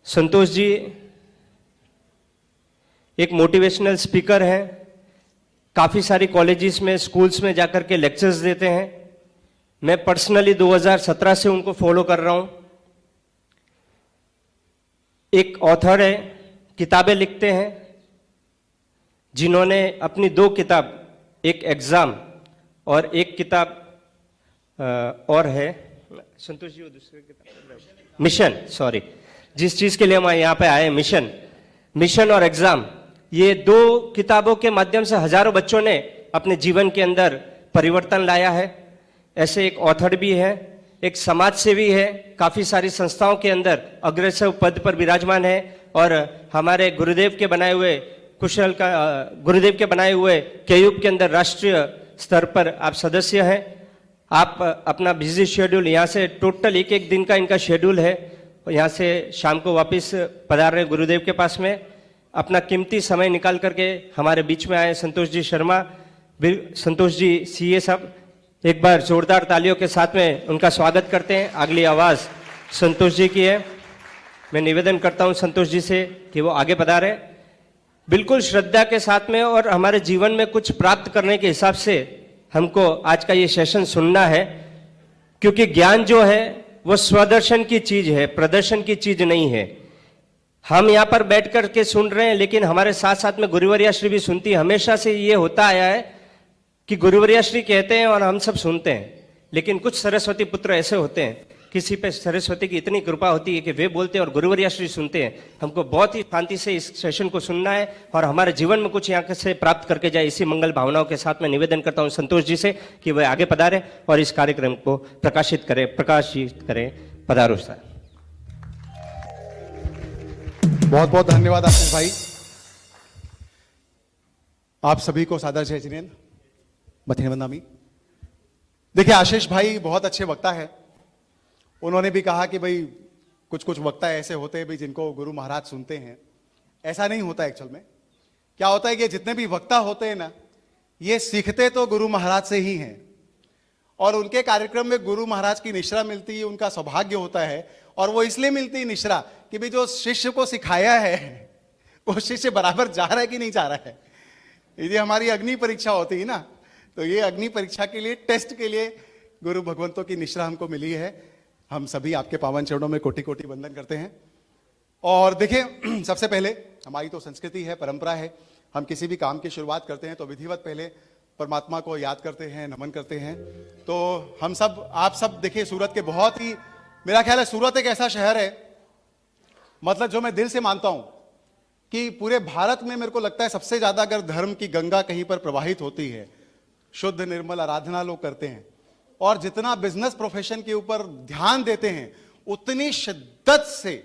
संतोष जी एक motivational speaker हैं, काफ़ी सारी कॉलेजेस में, स्कूल्स में जाकर के लेक्चर्स देते हैं। मैं पर्सनली 2017 से उनको फॉलो कर रहा हूं। एक ऑथर है, किताबें लिखते हैं, जिन्होंने अपनी 2 किताब, एक एग्जाम और एक किताब और है संतोष जी, वो दूसरी किताब मिशन, सॉरी, जिस चीज के लिए हम यहाँ पे आए, मिशन और एग्जाम, ये 2 किताबों के माध्यम से हजारों बच्चों ने अपने जीवन के अंदर परिवर्तन लाया है। ऐसे एक ऑथर भी है, एक समाज सेवी है, काफी सारी संस्थाओं के अंदर अग्रसर पद पर विराजमान है और हमारे गुरुदेव के बनाए हुए गुरुदेव के बनाए हुए केयूब के अंदर राष्ट्रीय स्तर पर आप सदस्य हैं। आप अपना बिजी शेड्यूल, यहाँ से टोटल एक दिन का इनका शेड्यूल है, यहाँ से शाम को वापस पधार रहे गुरुदेव के पास में, अपना कीमती समय निकाल करके हमारे बीच में आए संतोष जी शर्मा। संतोष जी सीए साहब, एक बार जोरदार तालियों के साथ में उनका स्वागत करते हैं। अगली आवाज संतोष जी की है। मैं निवेदन करता हूं संतोष जी से कि वो आगे पधारे, बिल्कुल श्रद्धा के साथ में, और हमारे जीवन में कुछ प्राप्त करने के हिसाब से हमको आज का ये सेशन सुनना है, क्योंकि ज्ञान जो है वो स्वदर्शन की चीज है, प्रदर्शन की चीज नहीं है। हम यहाँ पर बैठ कर के सुन रहे हैं, लेकिन हमारे साथ साथ में गुरुवर्या श्री भी सुनती है। हमेशा से ये होता आया है कि गुरुवर्या श्री कहते हैं और हम सब सुनते हैं, लेकिन कुछ सरस्वती पुत्र ऐसे होते हैं, किसी पे सरस्वती की इतनी कृपा होती है कि वे बोलते हैं और गुरुवर्या श्री सुनते हैं। हमको बहुत ही शांति से इस सेशन को सुनना है और हमारे जीवन में कुछ यहाँ से प्राप्त करके जाए, इसी मंगल भावनाओं के साथ में निवेदन करता हूँ संतोष जी से कि वे आगे पधारे और इस कार्यक्रम को प्रकाशित करें। पधारो सर। बहुत बहुत धन्यवाद आशीष भाई। आप सभी को सादर जय जिनेन्द्र बथिन बंदामी। देखिए, आशीष भाई बहुत अच्छे वक्ता है। उन्होंने भी कहा कि भाई कुछ कुछ वक्ता ऐसे होते हैं भाई जिनको गुरु महाराज सुनते हैं। ऐसा नहीं होता। एक्चुअल में क्या होता है कि जितने भी वक्ता होते हैं ना, ये सीखते तो गुरु महाराज से ही हैं, और उनके कार्यक्रम में गुरु महाराज की निश्रा मिलती है, उनका सौभाग्य होता है। और वो इसलिए मिलती है निश्रा कि भाई जो शिष्य को सिखाया है वो शिष्य बराबर जा रहा है कि नहीं जा रहा है। यदि हमारी अग्नि परीक्षा होती है ना, तो ये अग्नि परीक्षा के लिए, टेस्ट के लिए गुरु भगवंतों की निश्रा हमको मिली है। हम सभी आपके पावन चरणों में कोटि कोटि वंदन करते हैं। और देखिए, सबसे पहले हमारी तो संस्कृति है, परंपरा है, हम किसी भी काम की शुरुआत करते हैं तो विधिवत पहले परमात्मा को याद करते हैं, नमन करते हैं। तो हम सब, आप सब देखिए, सूरत के बहुत ही, मेरा ख्याल है सूरत एक ऐसा शहर है, मतलब जो मैं दिल से मानता हूं कि पूरे भारत में मेरे को लगता है सबसे ज्यादा अगर धर्म की गंगा कहीं पर प्रवाहित होती है, शुद्ध निर्मल आराधना लोग करते हैं, और जितना बिजनेस प्रोफेशन के ऊपर ध्यान देते हैं, उतनी शिद्दत से,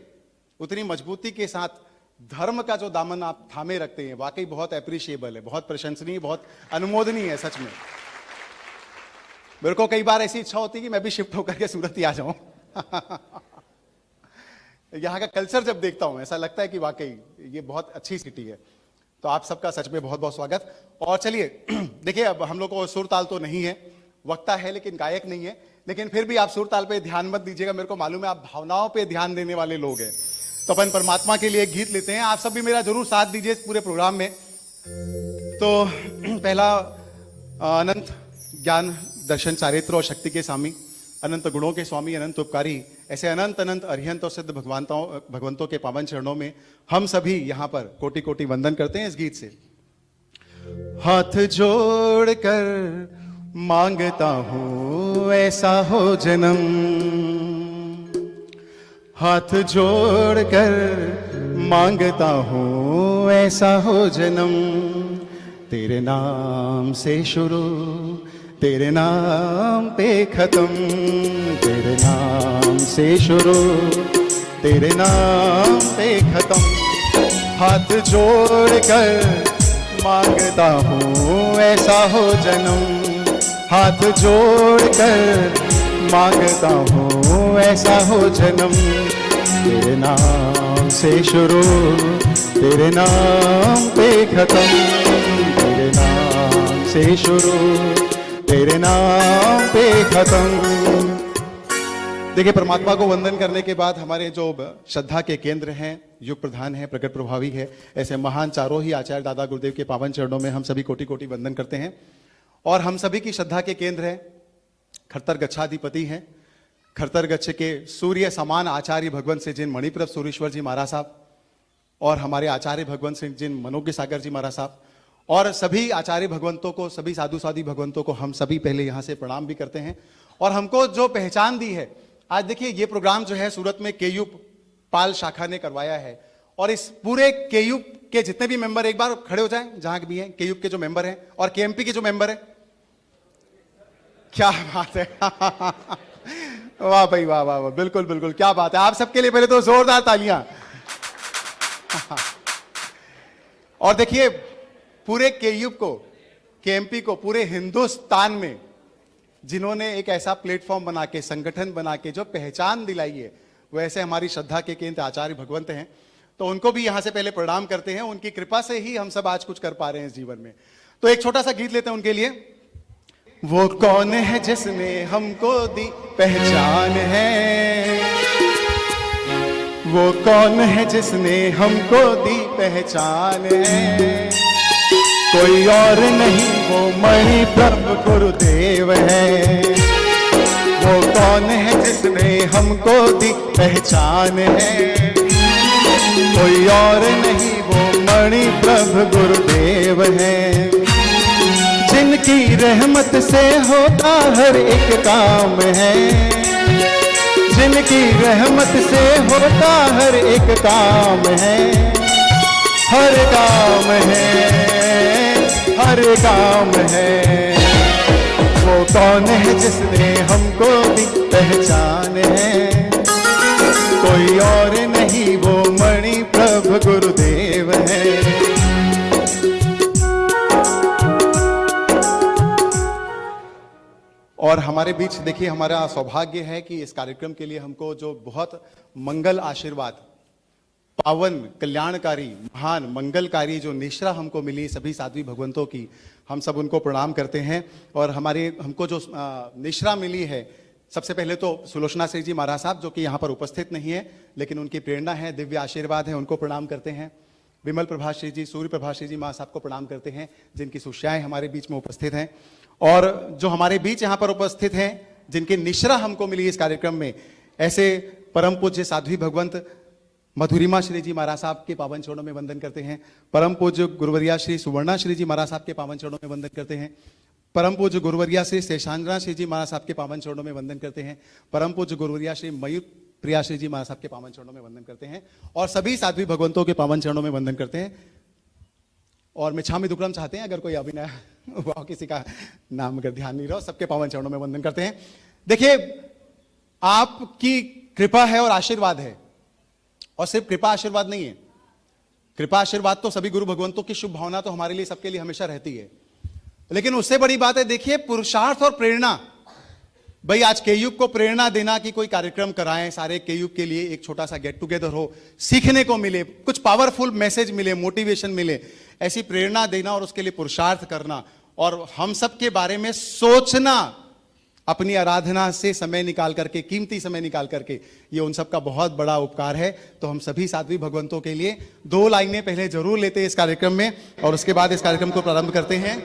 उतनी मजबूती के साथ धर्म का जो दामन आप थामे रखते हैं, वाकई बहुत एप्रिशिएबल है, बहुत प्रशंसनीय, बहुत अनुमोदनीय है। सच में मेरे को कई बार ऐसी इच्छा होती है कि मैं भी शिफ्ट होकर के सूरत ही आ जाऊं। यहाँ का कल्चर जब देखता हूं, ऐसा लगता है कि वाकई ये बहुत अच्छी सिटी है। तो आप सबका सच में बहुत बहुत स्वागत। और चलिए, देखिए, अब हम लोग को सुर ताल तो नहीं है, वक्ता है लेकिन गायक नहीं है, लेकिन फिर भी आप सुर ताल पे ध्यान मत दीजिएगा, मेरे को मालूम है आप भावनाओं पे ध्यान देने वाले लोग हैं। तो अपन परमात्मा के लिए एक गीत लेते हैं। आप सब भी मेरा जरूर साथ दीजिए इस पूरे प्रोग्राम में। तो पहला, अनंत ज्ञान दर्शन चारित्र और शक्ति के स्वामी, अनंत गुणों के स्वामी, अनंत उपकारी, ऐसे अनंत अनंत अरिहंत और सिद्ध भगवंतों के पावन चरणों में हम सभी यहाँ पर कोटि कोटि वंदन करते हैं इस गीत से। हाथ जोड़ कर मांगता हूँ ऐसा हो जन्म, हाथ जोड़ कर मांगता हूँ ऐसा हो जन्म, तेरे नाम से शुरू, तेरे नाम पे खत्म, तेरे नाम से शुरू, तेरे नाम पे खत्म। हाथ जोड़ कर मांगता हूँ ऐसा हो जन्म, हाथ जोड़ कर मांगता हूँ ऐसा हो जन्म, तेरे नाम से शुरू, तेरे नाम पे खत्म, तेरे नाम से शुरू, तेरे नाम पे खत्म। देखिए, परमात्मा को वंदन करने के बाद हमारे जो श्रद्धा के केंद्र हैं, युग प्रधान है, प्रकट प्रभावी है, ऐसे महान चारों ही आचार्य दादा गुरुदेव के पावन चरणों में हम सभी कोटि कोटि वंदन करते हैं। और हम सभी की श्रद्धा के केंद्र है खरतर गच्छाधिपति हैं, खरतर गच्छ के सूर्य समान आचार्य भगवंत से जिन मणिप्रभ सूरीश्वर जी महाराज साहब, और हमारे आचार्य भगवंत सिंह जिन मनोज्ञ सागर जी महाराज साहब, और सभी आचार्य भगवंतों को, सभी साधु साधी भगवंतों को हम सभी पहले यहाँ से प्रणाम भी करते हैं। और हमको जो पहचान दी है, आज देखिए ये प्रोग्राम जो है सूरत में केयू पाल शाखा ने करवाया है, और इस पूरे केयू के जितने भी मेंबर एक बार खड़े हो जाएं जहां भी हैं, केयू के जो मेंबर हैं और केएमपी के जो मेंबर हैं। क्या बात है वाह भाई वाह वाह वाह, बिल्कुल बिल्कुल, क्या बात है। आप सबके लिए पहले तो जोरदार तालियां। और देखिए पूरे केयू को, केएमपी को, पूरे हिंदुस्तान में जिन्होंने एक ऐसा प्लेटफॉर्म बना के, संगठन बना के जो पहचान दिलाई है, वैसे हमारी श्रद्धा के केंद्र आचार्य भगवंत हैं, तो उनको भी यहां से पहले प्रणाम करते हैं। उनकी कृपा से ही हम सब आज कुछ कर पा रहे हैं इस जीवन में। तो एक छोटा सा गीत लेते हैं उनके लिए। वो कौन है जिसने हमको दी पहचान है, वो कौन है जिसने हमको दी पहचान है, कोई और नहीं वो मणिप्रभ गुरुदेव है। वो कौन है जिसने हमको दी पहचान है, कोई और नहीं वो मणिप्रभ गुरुदेव है। जिनकी रहमत से होता हर एक काम है, जिनकी रहमत से होता हर एक काम है, हर काम है, हर काम है। वो कौन है जिसने हमको दी पहचान है, कोई और नहीं वो मणिप्रभ गुरुदेव है। और हमारे बीच देखिए, हमारा सौभाग्य है कि इस कार्यक्रम के लिए हमको जो बहुत मंगल आशीर्वाद, पावन, कल्याणकारी, महान, मंगलकारी जो निश्रा हमको मिली सभी साध्वी भगवंतों की, हम सब उनको प्रणाम करते हैं। और हमको जो निश्रा मिली है, सबसे पहले तो सुलोचना श्री जी महाराज साहब, जो कि यहाँ पर उपस्थित नहीं है लेकिन उनकी प्रेरणा है, दिव्य आशीर्वाद है, उनको प्रणाम करते हैं। विमल प्रभा श्री जी, सूर्य प्रभा श्री जी महाराज साहब को प्रणाम करते हैं, जिनकी सुश्याएं हमारे बीच में उपस्थित हैं। और जो हमारे बीच यहाँ पर उपस्थित हैं, जिनकी निश्रा हमको मिली इस कार्यक्रम में, ऐसे परम पूज्य साध्वी भगवंत मधुरिमा श्री जी महाराज साहब के पावन चरणों में वंदन करते हैं। परम पूज्य गुरुवरिया श्री सुवर्णा श्री जी महाराज साहब के पावन चरणों में वंदन करते हैं। परम पूज्य गुरुवरिया श्री शेषांजना श्री जी महाराज साहब के पावन चरणों में वंदन करते हैं। परम पूज्य गुरुवरिया श्री मयूर प्रिया श्री जी महाराज साहब के पावन चरणों में वंदन करते हैं। और सभी साध्वी भगवंतों के पावन चरणों में वंदन करते हैं। और मिच्छामि दुक्कडम चाहते हैं, अगर कोई अभिनय वाह किसी का नाम अगर ध्यान नहीं रहा, सबके पावन चरणों में वंदन करते हैं। देखिए, आपकी कृपा है और आशीर्वाद है, और सिर्फ कृपा आशीर्वाद नहीं है, कृपा आशीर्वाद तो सभी गुरु भगवंतों की शुभ भावना तो हमारे लिए, सबके लिए हमेशा रहती है, लेकिन उससे बड़ी बात है देखिए पुरुषार्थ और प्रेरणा। भाई आज केयूब को प्रेरणा देना कि कोई कार्यक्रम कराएं, सारे केयूब के लिए एक छोटा सा गेट टुगेदर हो, सीखने को मिले, कुछ पावरफुल मैसेज मिले, मोटिवेशन मिले, ऐसी प्रेरणा देना और उसके लिए पुरुषार्थ करना और हम सब के बारे में सोचना, अपनी आराधना से समय निकाल करके, कीमती समय निकाल करके, ये उन सब का बहुत बड़ा उपकार है। तो हम सभी साध्वी भगवंतों के लिए 2 लाइनें पहले जरूर लेते हैं इस कार्यक्रम में, और उसके बाद इस कार्यक्रम को प्रारंभ करते हैं।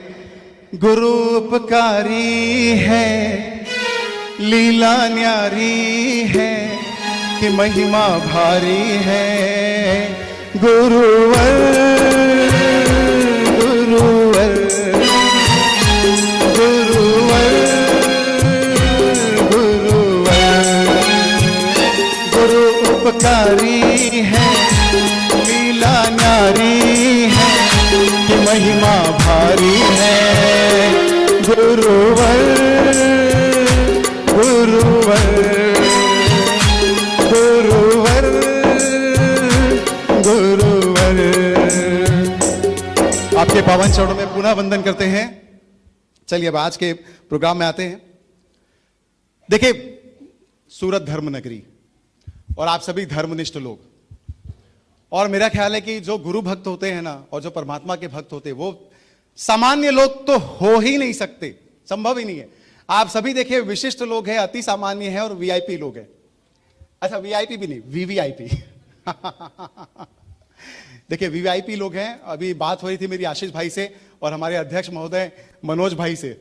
गुरु उपकारी है, लीला न्यारी है, कि महिमा भारी है, गुरुवर गुरुवर गुरुवर गुरुवर, गुरु उपकारी है, लीला न्यारी है, कि महिमा भारी है, गुरुवर गुरुवर गुरुवर गुरुवर। आपके पावन चरणों में पुनः वंदन करते हैं। चलिए अब आज के प्रोग्राम में आते हैं। देखिए, सूरत धर्म नगरी और आप सभी धर्मनिष्ठ लोग, और मेरा ख्याल है कि जो गुरु भक्त होते हैं ना, और जो परमात्मा के भक्त होते हैं, वो सामान्य लोग तो हो ही नहीं सकते, संभव ही नहीं है। आप सभी देखिए, विशिष्ट लोग हैं, अति सामान्य है और वीआईपी लोग हैं। अच्छा वीआईपी भी नहीं, वीवीआईपी। देखिए वीवीआईपी लोग हैं। अभी बात हो रही थी मेरी आशीष भाई से और हमारे अध्यक्ष महोदय मनोज भाई से,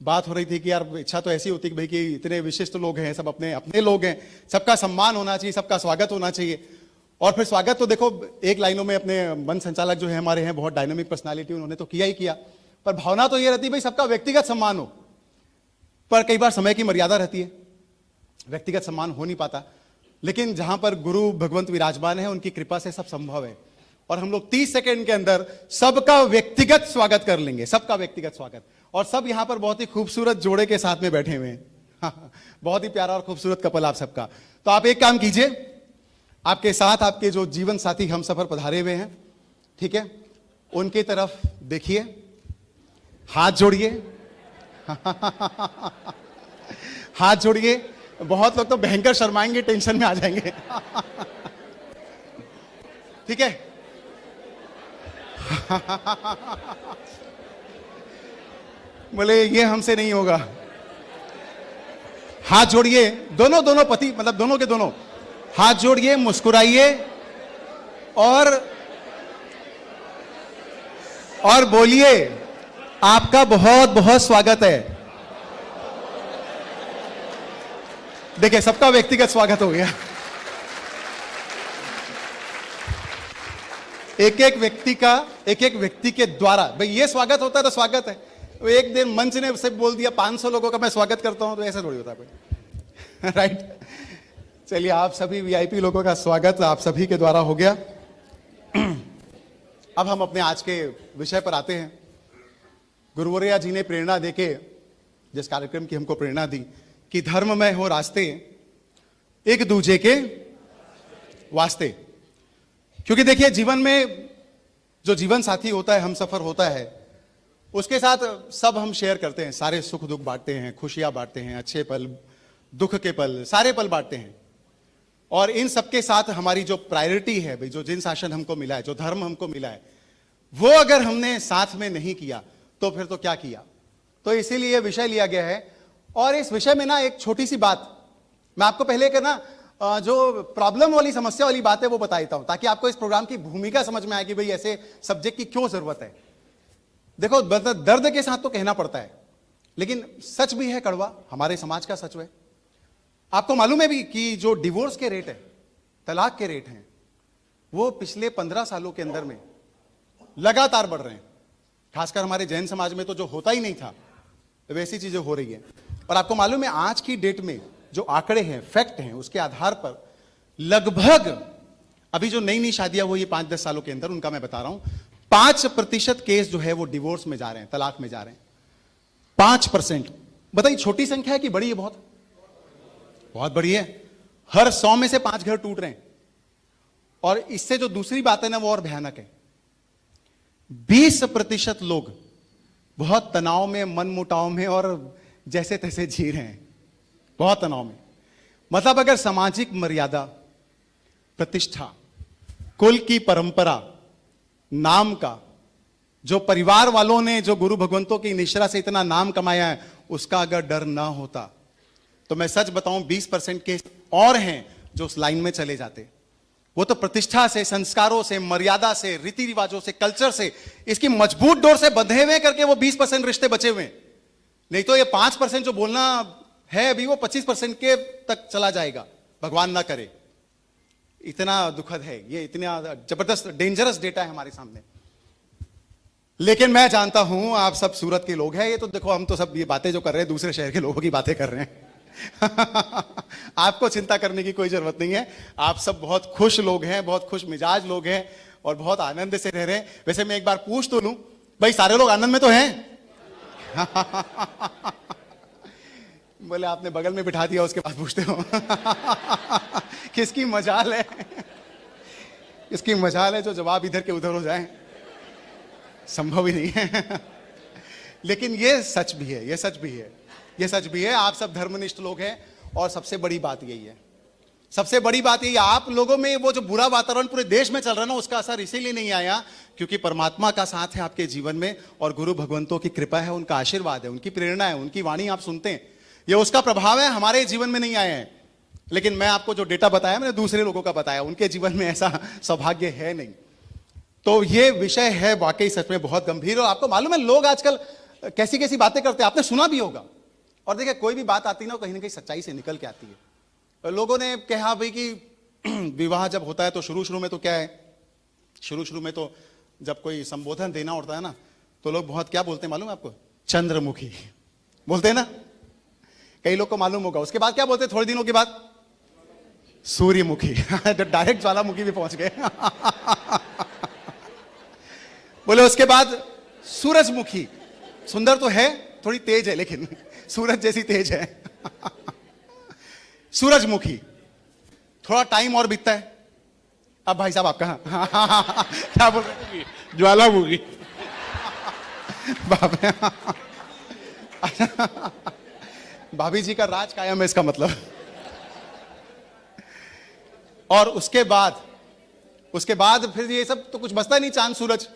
बात हो रही थी कि यार इच्छा तो ऐसी होती कि भाई कि इतने विशिष्ट लोग हैं, सब अपने अपने लोग हैं, सबका सम्मान होना चाहिए, सबका स्वागत होना चाहिए। और फिर स्वागत तो देखो एक लाइनों में अपने मंच संचालक जो है हमारे हैं, बहुत डायनामिक पर्सनालिटी, उन्होंने तो किया ही किया, पर भावना तो ये रहती है भाई सबका व्यक्तिगत सम्मान हो। पर कई बार समय की मर्यादा रहती है, व्यक्तिगत सम्मान हो नहीं पाता। लेकिन जहां पर गुरु भगवंत विराजमान है, उनकी कृपा से सब संभव है। और हम लोग 30 सेकंड के अंदर सबका व्यक्तिगत स्वागत कर लेंगे, सबका व्यक्तिगत स्वागत। और सब यहां पर बहुत ही खूबसूरत जोड़े के साथ में बैठे हुए हैं। बहुत ही प्यारा और खूबसूरत कपल आप सबका। तो आप एक काम कीजिए, आपके साथ आपके जो जीवन साथी हम सफर पधारे हुए हैं, ठीक है, उनकी तरफ देखिए, हाथ जोड़िए। हाथ जोड़िए। बहुत लोग तो भयंकर शर्माएंगे, टेंशन में आ जाएंगे। ठीक है। बोले ये हमसे नहीं होगा। हाथ जोड़िए, दोनों दोनों पति, मतलब दोनों के दोनों हाथ जोड़िए, मुस्कुराइए और बोलिए आपका बहुत बहुत स्वागत है। देखिए सबका व्यक्तिगत स्वागत हो गया। एक एक व्यक्ति के द्वारा, भाई ये स्वागत होता है तो स्वागत है। वो एक दिन मंच ने उसे बोल दिया 500 लोगों का मैं स्वागत करता हूं, तो ऐसा थोड़ी होता है। राइट। चलिए आप सभी वीआईपी लोगों का स्वागत आप सभी के द्वारा हो गया। अब हम अपने आज के विषय पर आते हैं। गुरुवर्या जी ने प्रेरणा देके जिस कार्यक्रम की हमको प्रेरणा दी कि धर्ममय हो रास्ते एक दूजे के वास्ते। क्योंकि देखिए जीवन में जो जीवन साथी होता है, हम सफर होता है, उसके साथ सब हम शेयर करते हैं, सारे सुख दुख बांटते हैं, खुशियां बांटते हैं, अच्छे पल, दुख के पल, सारे पल बांटते हैं। और इन सबके साथ हमारी जो प्रायोरिटी है भाई, जो जिन शासन हमको मिला है, जो धर्म हमको मिला है, वो अगर हमने साथ में नहीं किया तो फिर तो क्या किया। तो इसीलिए विषय लिया गया है। और इस विषय में ना एक छोटी सी बात मैं आपको पहले करना, जो प्रॉब्लम वाली, समस्या वाली बात है वो बता देता हूं, ताकि आपको इस प्रोग्राम की भूमिका समझ में आए कि भाई ऐसे सब्जेक्ट की क्यों जरूरत है। देखो दर्द के साथ तो कहना पड़ता है, लेकिन सच भी है कड़वा, हमारे समाज का सच है। आपको मालूम है भी कि जो डिवोर्स के रेट है, तलाक के रेट हैं, वो पिछले 15 सालों के अंदर में लगातार बढ़ रहे हैं। खासकर हमारे जैन समाज में तो जो होता ही नहीं था वैसी चीजें हो रही है। और आपको मालूम है आज की डेट में जो आंकड़े हैं, फैक्ट हैं, उसके आधार पर लगभग अभी जो नई नई शादियां हुई 5-10 सालों के अंदर, उनका मैं बता रहा हूं, 5% केस जो है वो डिवोर्स में जा रहे हैं, तलाक में जा रहे हैं। 5%। बताइए छोटी संख्या है कि बड़ी है? बहुत बहुत बड़ी है। हर 100 में से 5 घर टूट रहे हैं। और इससे जो दूसरी बात है ना, वो और भयानक है। 20% लोग बहुत तनाव में, मन मुटाव में और जैसे तैसे जी रहे हैं, बहुत तनाव में। मतलब अगर सामाजिक मर्यादा, प्रतिष्ठा, कुल की परंपरा, नाम का, जो परिवार वालों ने जो गुरु भगवंतों की निश्रा से इतना नाम कमाया है, उसका अगर डर ना होता तो मैं सच बताऊं 20% केस और हैं जो उस लाइन में चले जाते। वो तो प्रतिष्ठा से, संस्कारों से, मर्यादा से, रीति रिवाजों से, कल्चर से, इसकी मजबूत डोर से बंधे हुए करके वो 20% रिश्ते बचे हुए। नहीं तो ये 5% जो बोलना है अभी, वो 25% के तक चला जाएगा, भगवान ना करे। इतना दुखद है ये, इतना जबरदस्त डेंजरस डेटा है हमारे सामने। लेकिन मैं जानता हूं आप सब सूरत के लोग हैं। ये तो देखो, हम तो सब ये बातें जो कर रहे हैं दूसरे शहर के लोगों की बातें कर रहे हैं। आपको चिंता करने की कोई जरूरत नहीं है। आप सब बहुत खुश लोग हैं, बहुत खुश मिजाज लोग हैं और बहुत आनंद से रह रहे हैं। वैसे मैं एक बार पूछ तो लूं, भाई सारे लोग आनंद में तो हैं? बोले आपने बगल में बिठा दिया, उसके बाद पूछते हो। किसकी मजाल है, इसकी मजाल है जो जवाब इधर के उधर हो जाए। संभव ही नहीं है। लेकिन ये सच भी है, ये सच भी है, ये सच भी है। आप सब धर्मनिष्ठ लोग हैं और सबसे बड़ी बात यही है, सबसे बड़ी बात यही, आप लोगों में वो जो बुरा वातावरण पूरे देश में चल रहा है ना, उसका असर इसीलिए नहीं आया क्योंकि परमात्मा का साथ है आपके जीवन में और गुरु भगवंतों की कृपा है, उनका आशीर्वाद है, उनकी प्रेरणा है, उनकी वाणी आप सुनते हैं। ये उसका प्रभाव है, हमारे जीवन में नहीं आए हैं। लेकिन मैं आपको जो डेटा बताया मैंने दूसरे लोगों का बताया, उनके जीवन में ऐसा सौभाग्य है नहीं। तो ये विषय है वाकई सच में बहुत गंभीर। और आपको मालूम है लोग आजकल कैसी कैसी बातें करते हैं, आपने सुना भी होगा। और देखिए कोई भी बात आती ना कहीं ना कहीं सच्चाई से निकल के आती है। लोगों ने कहा भाई कि विवाह जब होता है तो शुरू शुरू में तो क्या है, शुरू में तो जब कोई संबोधन देना होता है ना तो लोग बहुत क्या बोलते हैं मालूम है आपको, चंद्रमुखी बोलते हैं ना, कई लोग को मालूम होगा। उसके बाद क्या बोलते हैं थोड़े दिनों के बाद, सूर्यमुखी डायरेक्ट ज्वालामुखी भी पहुंच गए बोले उसके बाद सूरजमुखी, सुंदर तो है थोड़ी तेज है लेकिन सूरज जैसी तेज है सूरजमुखी, थोड़ा टाइम और बीतता है। अब भाई साहब आप कहां क्या बोल रहे हैं, ज्वालामुखी। बाप रे। भाभी जी का राज कायम है इसका मतलब। और उसके बाद फिर ये सब तो कुछ बचता नहीं, चांद सूरज।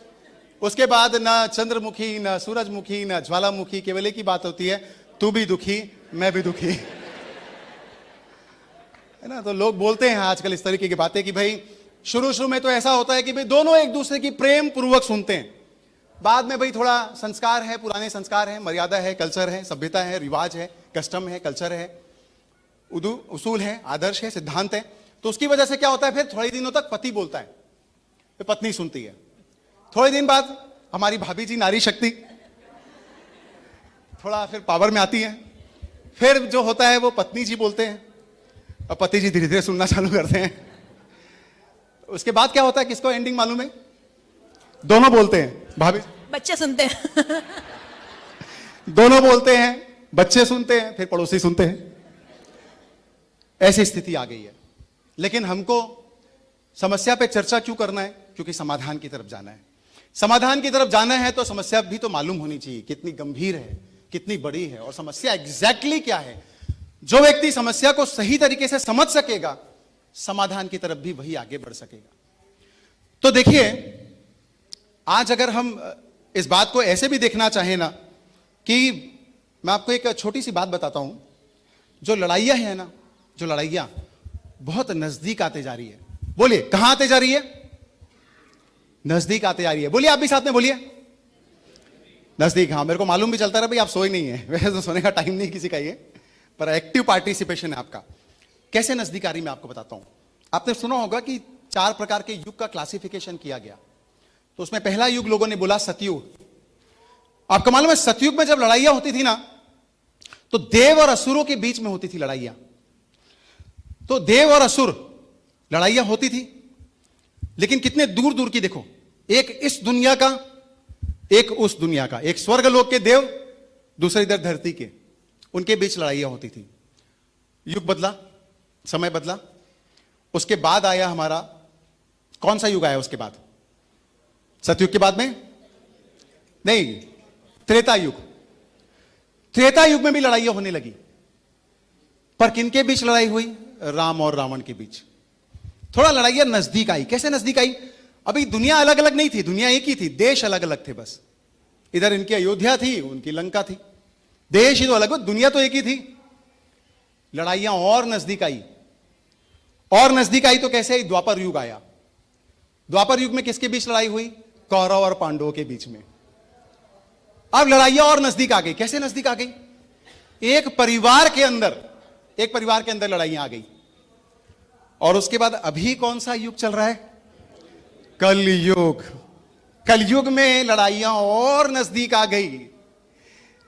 उसके बाद ना चंद्रमुखी ना सूरजमुखी ना ज्वालामुखी, केवल एक ही बात होती है, तू भी दुखी मैं भी दुखी, है ना। तो लोग बोलते हैं आजकल इस तरीके की बातें कि भाई शुरू में तो ऐसा होता है कि भाई दोनों एक दूसरे की प्रेम पूर्वक सुनते हैं, बाद में भाई थोड़ा संस्कार है, पुराने संस्कार है, मर्यादा है, कल्चर है, सभ्यता है, रिवाज है, कस्टम है, कल्चर है, उसूल है, आदर्श है, सिद्धांत है। तो उसकी वजह से क्या होता है, फिर थोड़े दिनों तक पति बोलता है, फिर पत्नी सुनती है। थोड़े दिन बाद हमारी भाभी जी नारी शक्ति थोड़ा फिर पावर में आती है, फिर जो होता है वो पत्नी जी बोलते हैं और पति जी धीरे धीरे सुनना चालू करते हैं। उसके बाद क्या होता है, किसको एंडिंग मालूम है, दोनों बोलते हैं, भाभी बच्चे सुनते हैं दोनों बोलते हैं, बच्चे सुनते हैं, फिर पड़ोसी सुनते हैं। ऐसी स्थिति आ गई है। लेकिन हमको समस्या पे चर्चा क्यों करना है, क्योंकि समाधान की तरफ जाना है। समाधान की तरफ जाना है तो समस्या भी तो मालूम होनी चाहिए, कितनी गंभीर है, कितनी बड़ी है, और समस्या एग्जैक्टली क्या है। जो व्यक्ति समस्या को सही तरीके से समझ सकेगा, समाधान की तरफ भी वही आगे बढ़ सकेगा। तो देखिए, आज अगर हम इस बात को ऐसे भी देखना चाहें ना, कि मैं आपको एक छोटी सी बात बताता हूं, जो लड़ाइयां है ना, जो लड़ाइयां बहुत नजदीक आते जा रही है। बोलिए कहां आते जा रही है, नजदीक आते जा रही है। बोलिए आप भी साथ में बोलिए, नजदीक। हाँ, मेरे को मालूम भी चलता रहा भाई आप सोए नहीं है, वैसे तो सोने का टाइम नहीं किसी का ये, पर एक्टिव पार्टिसिपेशन है आपका। कैसे नजदीक आ रही मैं आपको बताता हूं। आपने सुना होगा कि 4 प्रकार के युग का क्लासिफिकेशन किया गया। तो उसमें पहला युग लोगों ने बोला सतयुग। आपको मालूम है सतयुग में जब लड़ाइयां होती थी ना, तो देव और असुरों के बीच में होती थी लड़ाइयां। तो देव और असुर लड़ाइयां होती थी, लेकिन कितने दूर दूर की देखो, एक इस दुनिया का, एक उस दुनिया का, एक स्वर्गलोक के देव, दूसरे इधर धरती के, उनके बीच लड़ाइयां होती थी। युग बदला, समय बदला। उसके बाद आया हमारा कौन सा युग आया उसके बाद, सतयुग के बाद में नहीं, त्रेता युग। त्रेता युग में भी लड़ाइयां होने लगी, पर किनके बीच लड़ाई हुई, राम और रावण के बीच। थोड़ा लड़ाइयां नजदीक आई। कैसे नजदीक आई, अभी दुनिया अलग अलग नहीं थी, दुनिया एक ही थी, देश अलग अलग थे बस। इधर इनकी अयोध्या थी, उनकी लंका थी, देश ही तो अलग, दुनिया तो एक ही थी। लड़ाइयां और नजदीक आई, और नजदीक आई तो कैसे आई, द्वापर युग आया। द्वापर युग में किसके बीच लड़ाई हुई, कौरव और पांडवों के बीच में। अब लड़ाइयां और नजदीक आ गई। कैसे नजदीक आ गई, एक परिवार के अंदर लड़ाइयां आ गई। और उसके बाद अभी कौन सा युग चल रहा है, कलयुग। कलयुग में लड़ाइयां और नजदीक आ गई।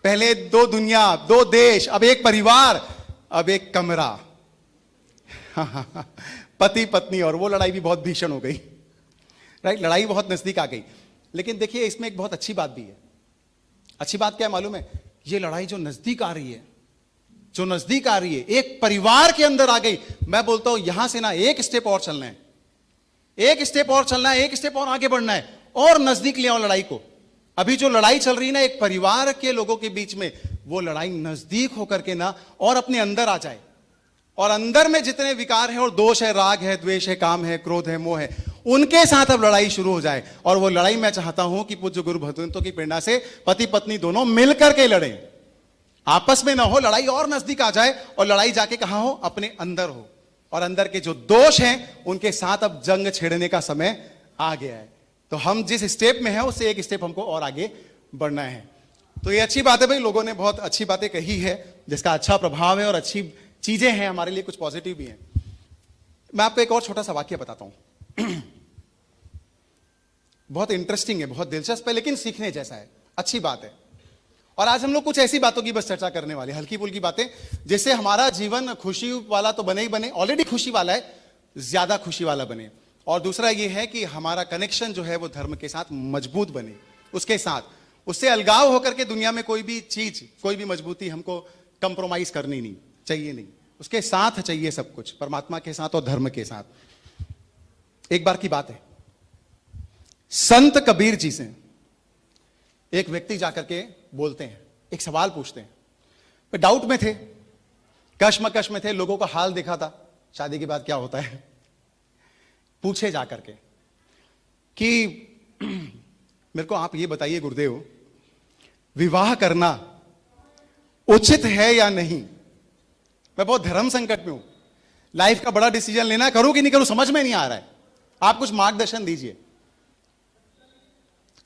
पहले 2 दुनिया, 2 देश, अब एक परिवार, अब एक कमरा पति पत्नी, और वो लड़ाई भी बहुत भीषण हो गई। राइट, लड़ाई बहुत नजदीक आ गई। लेकिन देखिए इसमें एक बहुत अच्छी बात भी है। अच्छी बात क्या है मालूम है, ये लड़ाई जो नजदीक आ रही है, जो नजदीक आ रही है, एक परिवार के अंदर आ गई। मैं बोलता हूं यहां से ना एक स्टेप और चलना है, एक स्टेप और चलना है, एक स्टेप और आगे बढ़ना है, और नजदीक ले आओ लड़ाई को। अभी जो लड़ाई चल रही है ना एक परिवार के लोगों के बीच में, वो लड़ाई नजदीक होकर के ना और अपने अंदर आ जाए, और अंदर में जितने विकार है और दोष है, राग है, द्वेष है, काम है, क्रोध है, मोह है, उनके साथ अब लड़ाई शुरू हो जाए। और वो लड़ाई मैं चाहता हूं कि पूज्य गुरु भगवंतों की प्रेरणा से पति पत्नी दोनों मिलकर के लड़ें, आपस में ना हो, लड़ाई और नजदीक आ जाए, और लड़ाई जाके कहां हो, अपने अंदर हो। और अंदर के जो दोष हैं उनके साथ अब जंग छेड़ने का समय आ गया है। तो हम जिस स्टेप में हैं उससे एक स्टेप हमको और आगे बढ़ना है। तो ये अच्छी बात है भाई, लोगों ने बहुत अच्छी बातें कही है जिसका अच्छा प्रभाव है और अच्छी चीजें हैं हमारे लिए, कुछ पॉजिटिव भी हैं। मैं आपको एक और छोटा सा वाक्य बताता हूं बहुत इंटरेस्टिंग है, बहुत दिलचस्प है, लेकिन सीखने जैसा है, अच्छी बात है। और आज हम लोग कुछ ऐसी बातों की बस चर्चा करने वाले, हल्की फुल्की बातें, जिससे हमारा जीवन खुशी वाला तो बने ही बने, ऑलरेडी खुशी वाला है, ज्यादा खुशी वाला बने। और दूसरा ये है कि हमारा कनेक्शन जो है वो धर्म के साथ मजबूत बने, उसके साथ, उससे अलगाव होकर के दुनिया में कोई भी चीज, कोई भी मजबूती हमको कंप्रोमाइज करनी नहीं चाहिए, नहीं, उसके साथ चाहिए सब कुछ, परमात्मा के साथ और धर्म के साथ। एक बार की बात है, संत कबीर जी से एक व्यक्ति जाकर के बोलते हैं, एक सवाल पूछते हैं। वे डाउट में थे, कश्मकश में थे, लोगों का हाल देखा था, शादी के बाद क्या होता है। पूछे जाकर के कि मेरे को आप ये बताइए गुरुदेव, विवाह करना उचित है या नहीं? मैं बहुत धर्म संकट में हूं, लाइफ का बड़ा डिसीजन लेना, करूं कि नहीं करूं समझ में नहीं आ रहा है, आप कुछ मार्गदर्शन दीजिए।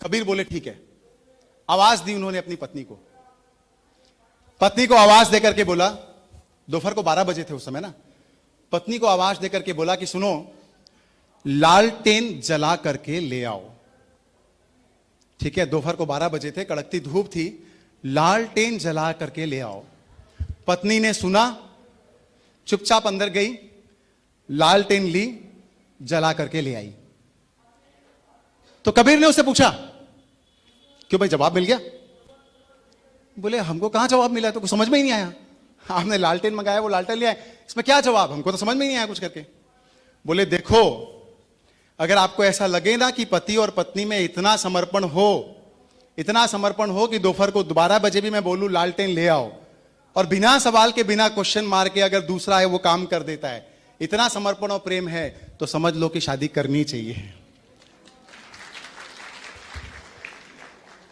कबीर बोले ठीक है। आवाज दी उन्होंने अपनी पत्नी को, पत्नी को आवाज देकर के बोला, दोपहर को 12 बजे थे उस समय ना, पत्नी को आवाज देकर के बोला कि सुनो, लालटेन जला करके ले आओ। ठीक है, दोपहर को 12 बजे थे, कड़कती धूप थी, लालटेन जला करके ले आओ। पत्नी ने सुना, चुपचाप अंदर गई, लालटेन ली, जला करके ले आई। तो कबीर ने उससे पूछा, क्यों भाई, जवाब मिल गया? बोले हमको कहां जवाब मिला, तो कुछ समझ में ही नहीं आया, आपने लालटेन मंगाया, वो लालटेन ले आए, इसमें क्या जवाब, हमको तो समझ में ही नहीं आया कुछ करके। बोले देखो, अगर आपको ऐसा लगे ना कि पति और पत्नी में इतना समर्पण हो कि दोपहर को 12 बजे भी मैं बोलूं लालटेन ले आओ, और बिना सवाल के, बिना क्वेश्चन मार के अगर दूसरा है वो काम कर देता है, इतना समर्पण और प्रेम है, तो समझ लो कि शादी करनी चाहिए।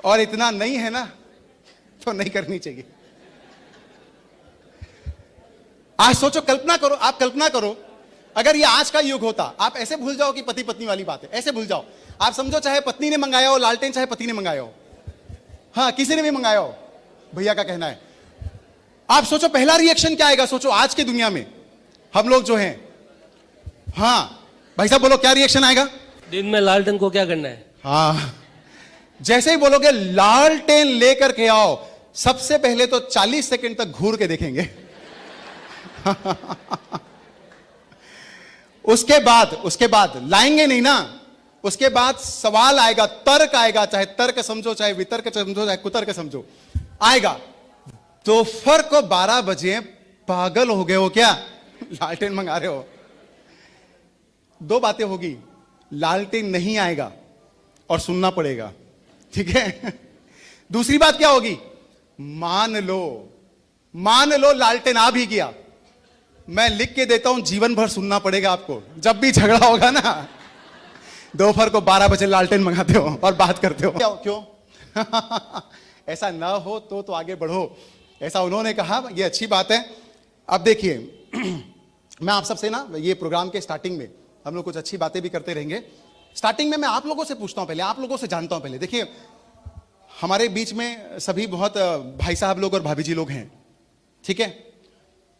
और इतना नहीं है ना, तो नहीं करनी चाहिए। आज सोचो, कल्पना करो, आप कल्पना करो, अगर ये आज का युग होता, आप ऐसे भूल जाओ कि पति पत्नी वाली बात है, ऐसे भूल जाओ, आप समझो चाहे पत्नी ने मंगाया हो लालटेन, चाहे पति ने मंगाया हो, हाँ किसी ने भी मंगाया हो, भैया का कहना है, आप सोचो पहला रिएक्शन क्या आएगा। सोचो आज की दुनिया में हम लोग जो हैं, हाँ भाई साहब बोलो क्या रिएक्शन आएगा? दिन में लालटेन को क्या करना है? हाँ, जैसे ही बोलोगे लालटेन लेकर के आओ, सबसे पहले तो 40 सेकंड तक घूर के देखेंगे उसके बाद लाएंगे नहीं ना, उसके बाद सवाल आएगा, तर्क आएगा, चाहे तर्क समझो, चाहे वितर्क समझो, चाहे कुतर्क समझो, आएगा। दोपहर को 12 बजे पागल हो गए हो क्या, लालटेन मंगा रहे हो? दो बातें होगी, लालटेन नहीं आएगा और सुनना पड़ेगा, ठीक है। दूसरी बात क्या होगी, मान लो लालटेन आ भी गया, मैं लिख के देता हूं, जीवन भर सुनना पड़ेगा आपको। जब भी झगड़ा होगा ना, दोपहर को 12 बजे लालटेन मंगाते हो और बात करते हो, क्यों? ऐसा ना हो तो आगे बढ़ो, ऐसा उन्होंने कहा, ये अच्छी बात है। अब देखिए मैं आप सबसे ना, ये प्रोग्राम के स्टार्टिंग में हम लोग कुछ अच्छी बातें भी करते रहेंगे। स्टार्टिंग में मैं आप लोगों से पूछता हूं, पहले आप लोगों से जानता हूं। पहले देखिए, हमारे बीच में सभी बहुत भाई साहब लोग और भाभी जी लोग हैं, ठीक है।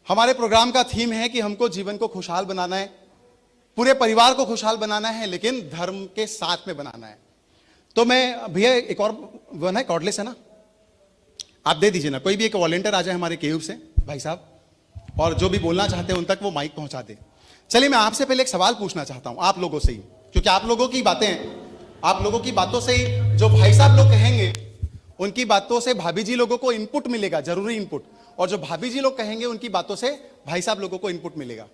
हमारे प्रोग्राम का थीम है कि हमको जीवन को खुशहाल बनाना है, पूरे परिवार को खुशहाल बनाना है, लेकिन धर्म के साथ में बनाना है। तो मैं भैया एक और वन है, कॉर्डलेस है ना, आप दे दीजिए ना, कोई भी एक वॉलंटियर आ जाए हमारे केयूब से भाई साहब, और जो भी बोलना चाहते हैं उन तक वो माइक पहुंचा दे। चलिए, मैं आपसे पहले एक सवाल पूछना चाहता हूं, आप लोगों से ही, क्योंकि आप लोगों की बातों से ही जो भाई साहब लोग कहेंगे, उनकी बातों से भाभी जी लोगों को इनपुट मिलेगा, जरूरी इनपुट, और जो भाभी जी लोग कहेंगे उनकी बातों से भाई साहब लोगों को इनपुट मिलेगा।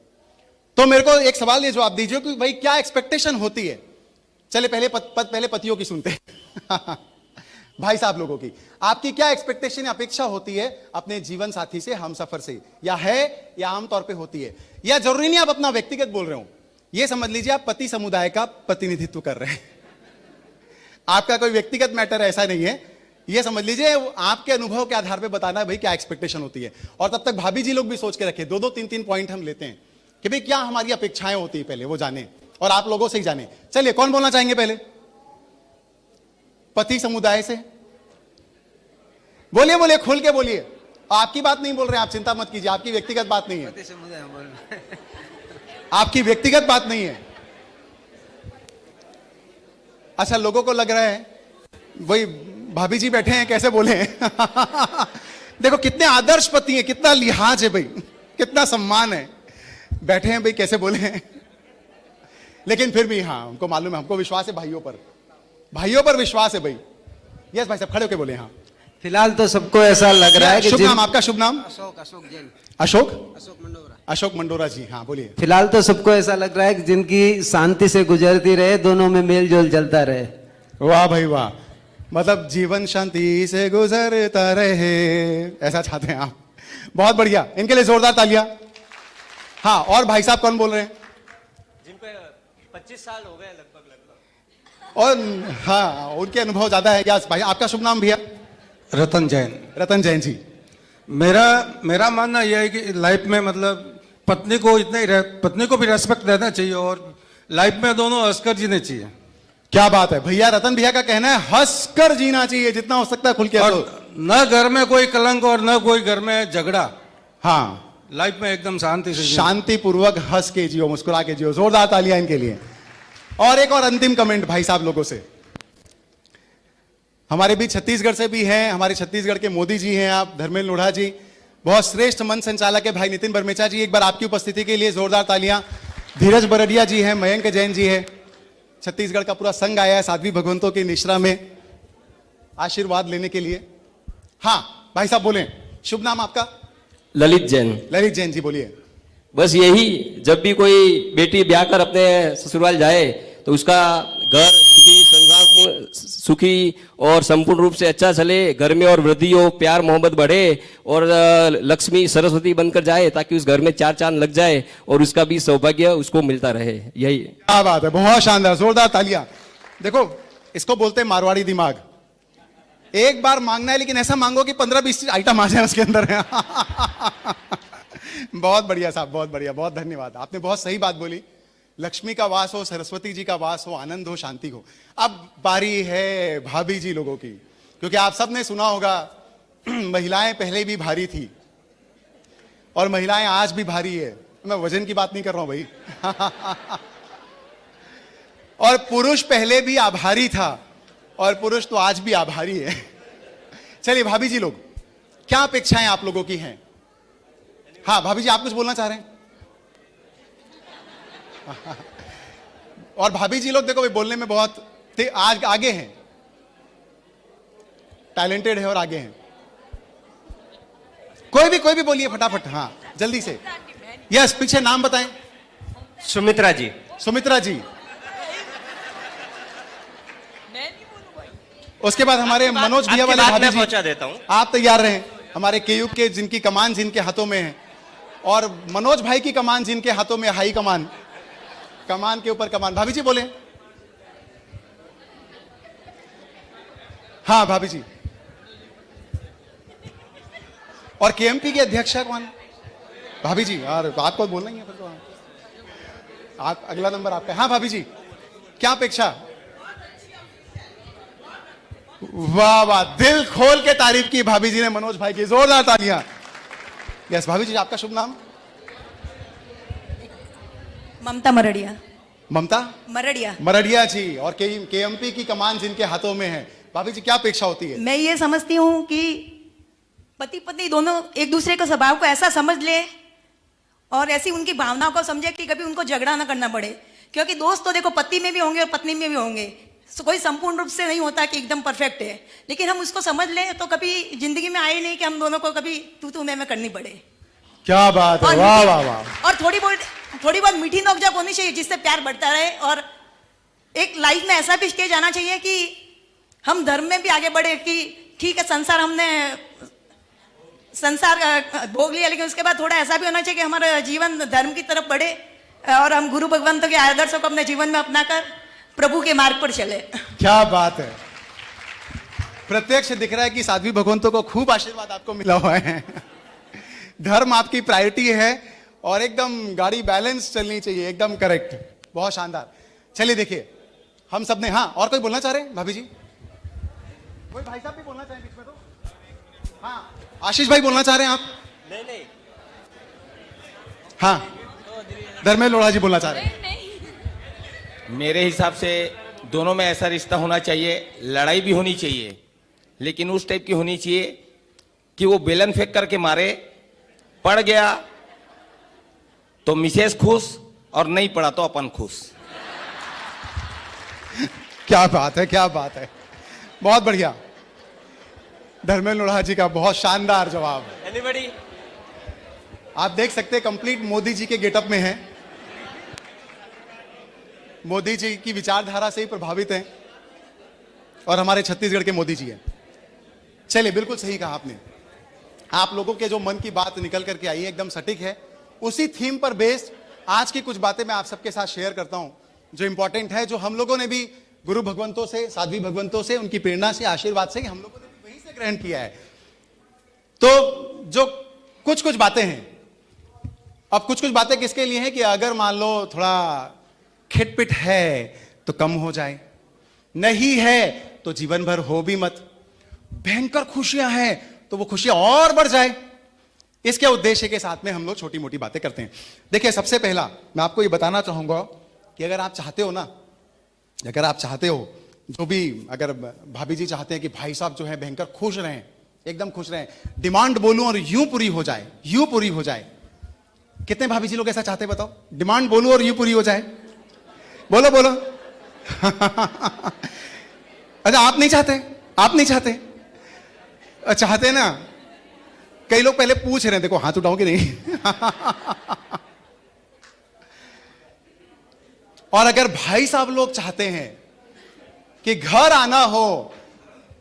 तो मेरे को एक सवाल ये जवाब दीजिए कि भाई क्या एक्सपेक्टेशन होती है। चले पहले पतियों की सुनते हैं भाई साहब लोगों की, आपकी क्या एक्सपेक्टेशन, अपेक्षा होती है अपने जीवन साथी से, हमसफर से, या आमतौर पे होती है, या जरूरी नहीं आप अपना व्यक्तिगत बोल रहे हो, ये समझ लीजिए आप पति समुदाय का प्रतिनिधित्व कर रहे हैं आपका कोई व्यक्तिगत मैटर ऐसा नहीं है, ये समझ लीजिए आपके अनुभव के आधार पे बताना है भाई क्या एक्सपेक्टेशन होती है। और तब तक भाभी जी लोग भी सोच के रखे, 2-2, 3-3 पॉइंट हम लेते हैं कि भाई क्या हमारी अपेक्षाएं होती है, पहले वो जाने और आप लोगों से ही जाने। चलिए, कौन बोलना चाहेंगे पहले? पति समुदाय से बोलिए, बोलिए, खुल के बोलिए। आपकी बात नहीं बोल रहे हैं, आप चिंता मत कीजिए, आपकी व्यक्तिगत बात नहीं है, आपकी व्यक्तिगत बात नहीं है। अच्छा, लोगों को लग रहा है वही भाभी जी बैठे हैं, कैसे बोले देखो कितने आदर्श पति हैं, कितना लिहाज है भाई, कितना सम्मान है, बैठे हैं भाई, कैसे बोले हैं। लेकिन फिर भी हाँ, उनको मालूम है, हमको विश्वास है भाइयों पर, भाइयों पर विश्वास है भाई। यस भाई साहब, खड़े होके बोले। हाँ, फिलहाल तो सबको ऐसा लग रहा है कि शुभ नाम आपका? शुभ नाम? अशोक जैन। अशोक? अशोक मंडोरा। अशोक मंडोरा जी, हाँ बोलिए। फिलहाल तो सबको ऐसा लग रहा है कि जिनकी शांति से गुजरती रहे, दोनों में मेल जोल चलता रहे। वाह भाई वाह, मतलब जीवन शांति से गुजरता रहे, ऐसा चाहते हैं आप। बहुत बढ़िया, इनके लिए जोरदार तालियां। हाँ, और भाई साहब कौन बोल रहे हैं? जिनको 25 साल हो गए लगभग। और हाँ, उनके अनुभव ज्यादा है। यस भाई, आपका शुभ नाम भैया? रतन जैन। रतन जैन जी। मेरा मानना यह है कि लाइफ में मतलब पत्नी को भी रेस्पेक्ट देना चाहिए और लाइफ में दोनों हंसकर जीने चाहिए। क्या बात है भैया, रतन भैया का कहना है हंसकर जीना चाहिए, जितना हो सकता है खुल के। और न घर में कोई कलंक और न कोई घर में झगड़ा। हाँ, लाइफ में एकदम शांति से जियो। शांतिपूर्वक हंस के जियो, मुस्कुरा के जियो। जोरदार तालियां इनके लिए। और एक और अंतिम कमेंट भाई साहब लोगों से। हमारे बीच छत्तीसगढ़ से भी हैं, हमारे छत्तीसगढ़ के मोदी जी हैं आप, धर्मेंद्र लोढ़ा जी, बहुत श्रेष्ठ मंच संचालक है भाई नितिन बरमेचा जी, एक बार आपकी उपस्थिति के लिए जोरदार तालियां। धीरज बरडिया जी हैं, मयंक जैन जी है, छत्तीसगढ़ का पूरा संघ आया है साध्वी भगवंतों की निश्रा में आशीर्वाद लेने के लिए। हाँ भाई साहब बोले, शुभ नाम आपका? ललित जैन। ललित जैन जी, बोलिए। बस यही, जब भी कोई बेटी ब्याह कर अपने ससुराल जाए तो उसका घर सुखी, संसार सुखी और संपूर्ण रूप से अच्छा चले, घर में और वृद्धि हो, प्यार मोहब्बत बढ़े और लक्ष्मी सरस्वती बनकर जाए, ताकि उस घर में चार चांद लग जाए और उसका भी सौभाग्य उसको मिलता रहे। यही। क्या बात है, बहुत शानदार, जोरदार तालियां। देखो, इसको बोलते हैं मारवाड़ी दिमाग। एक बार मांगना है, लेकिन ऐसा मांगो कि 15-20 आइटम आ जाए उसके अंदर बहुत बढ़िया साहब, बहुत बढ़िया, बहुत धन्यवाद। आपने बहुत सही बात बोली। लक्ष्मी का वास हो, सरस्वती जी का वास हो, आनंद हो, शांति हो। अब बारी है भाभी जी लोगों की, क्योंकि आप सब ने सुना होगा महिलाएं पहले भी भारी थी और महिलाएं आज भी भारी है। मैं वजन की बात नहीं कर रहा हूं भाई और पुरुष पहले भी आभारी था और पुरुष तो आज भी आभारी है। चलिए भाभी जी लोग, क्या अपेक्षाएं आप लोगों की हैं? हाँ भाभी जी, आप कुछ बोलना चाह रहे हैं? और भाभी जी लोग देखो भाई, बोलने में बहुत आज आगे हैं, टैलेंटेड है और आगे हैं। कोई भी बोलिए फटाफट। हाँ जल्दी से। यस, पीछे नाम बताएं। सुमित्रा जी। सुमित्रा जी। उसके बाद हमारे मनोज भैया वाले भाभी जी, पहुंचा देता हूं। आप तैयार रहें। हमारे केयूब के जिनकी कमान जिनके हाथों में है, और मनोज भाई की कमान जिनके हाथों में, हाई कमान, कमान के ऊपर कमान। भाभी जी बोले। हाँ भाभी जी। और केएमपी की अध्यक्षा कौन? भाभी जी। और आपको बोलना ही है फिर तो। आप अगला नंबर आपका। हाँ भाभी जी, क्या अपेक्षा? वाह वाह, दिल खोल के तारीफ की भाभी जी ने मनोज भाई की, जोरदार तालियां। यस भाभी जी, आपका शुभ नाम? ममता मरड़िया। ममता मरड़िया। मरड़िया जी। और केएमपी की कमान जिनके हाथों में है। भाभी जी, क्या अपेक्षा होती है? मैं ये समझती हूँ कि पति पत्नी दोनों एक दूसरे के स्वभाव को ऐसा समझ ले और ऐसी उनकी भावनाओं को समझे कि कभी उनको झगड़ा ना करना पड़े, क्योंकि दोस्त तो देखो पति में भी होंगे और पत्नी में भी होंगे। कोई संपूर्ण रूप से नहीं होता कि एकदम परफेक्ट है, लेकिन हम उसको समझ लें तो कभी जिंदगी में आए नहीं कि हम दोनों को कभी तू मैं करनी पड़े। क्या बात है, वाह वाह वाह। और थोड़ी बहुत मीठी नोकझोंक होनी चाहिए, जिससे प्यार बढ़ता रहे। और एक लाइफ में ऐसा भी स्टेज आना चाहिए कि हम धर्म में भी आगे बढ़े, कि ठीक है संसार हमने भोग लिया, लेकिन उसके बाद थोड़ा ऐसा भी होना चाहिए कि हमारा जीवन धर्म की तरफ बढ़े और हम गुरु भगवंतों के आदर्शों को अपने जीवन में अपनाकर प्रभु के मार्ग पर चले। क्या बात है, प्रत्यक्ष दिख रहा है कि साध्वी भगवंतों को खूब आशीर्वाद आपको मिला हुआ है। धर्म आपकी प्रायोरिटी है और एकदम गाड़ी बैलेंस चलनी चाहिए, एकदम करेक्ट, बहुत शानदार। चलिए देखिए, हम सब ने, हाँ और कोई बोलना चाह रहे हैं भाभी जी? कोई भाई साहब भी बोलना चाहें बीच में तो? हाँ आशीष भाई बोलना चाह रहे हैं आप? नहीं हाँ धर्मेंद्र लोढ़ा जी बोलना चाह रहे हैं। मेरे हिसाब से दोनों में ऐसा रिश्ता होना चाहिए, लड़ाई भी होनी चाहिए, लेकिन उस टाइप की होनी चाहिए कि वो बेलन फेंक करके मारे, पड़ गया तो मिसेस खुश और नहीं पड़ा तो अपन खुश। क्या बात है, क्या बात है, बहुत बढ़िया। धर्मेंद्र लोढ़ा जी का बहुत शानदार जवाब। एनीबॉडी? आप देख सकते हैं कंप्लीट मोदी जी के गेटअप में हैं। मोदी जी की विचारधारा से ही प्रभावित हैं और हमारे छत्तीसगढ़ के मोदी जी हैं। चलिए, बिल्कुल सही कहा आपने। आप लोगों के जो मन की बात निकल करके आई है एकदम सटीक है। उसी थीम पर बेस्ड आज की कुछ बातें मैं आप सबके साथ शेयर करता हूं जो इंपॉर्टेंट है, जो हम लोगों ने भी गुरु भगवंतों से, साध्वी भगवंतों से, उनकी प्रेरणा से, आशीर्वाद से हम लोगों ने भी वहीं से ग्रहण किया है। तो जो कुछ कुछ बातें हैं, अब कुछ कुछ बातें किसके लिए हैं कि अगर मान लो थोड़ा खिटपिट है तो कम हो जाए, नहीं है तो जीवन भर हो भी मत, भयंकर खुशियां हैं तो वो खुशियां और बढ़ जाए, इसके उद्देश्य के साथ में हम लोग छोटी मोटी बातें करते हैं। देखिए, सबसे पहला मैं आपको ये बताना चाहूंगा कि अगर आप चाहते हो ना, अगर आप चाहते हो, जो भी अगर भाभी जी चाहते हैं कि भाई साहब जो है भयंकर खुश रहें, एकदम खुश रहें, डिमांड बोलूं और यूं पूरी हो जाए, यूं पूरी हो जाए। कितने भाभी जी लोग ऐसा चाहते हैं बताओ? डिमांड बोलूं और यूं पूरी हो जाए, बोलो बोलो। अच्छा, आप नहीं चाहते? आप नहीं चाहते? चाहते ना? कई लोग पहले पूछ रहे हैं, देखो हाथ उठाओ कि नहीं। और अगर भाई साहब लोग चाहते हैं कि घर आना हो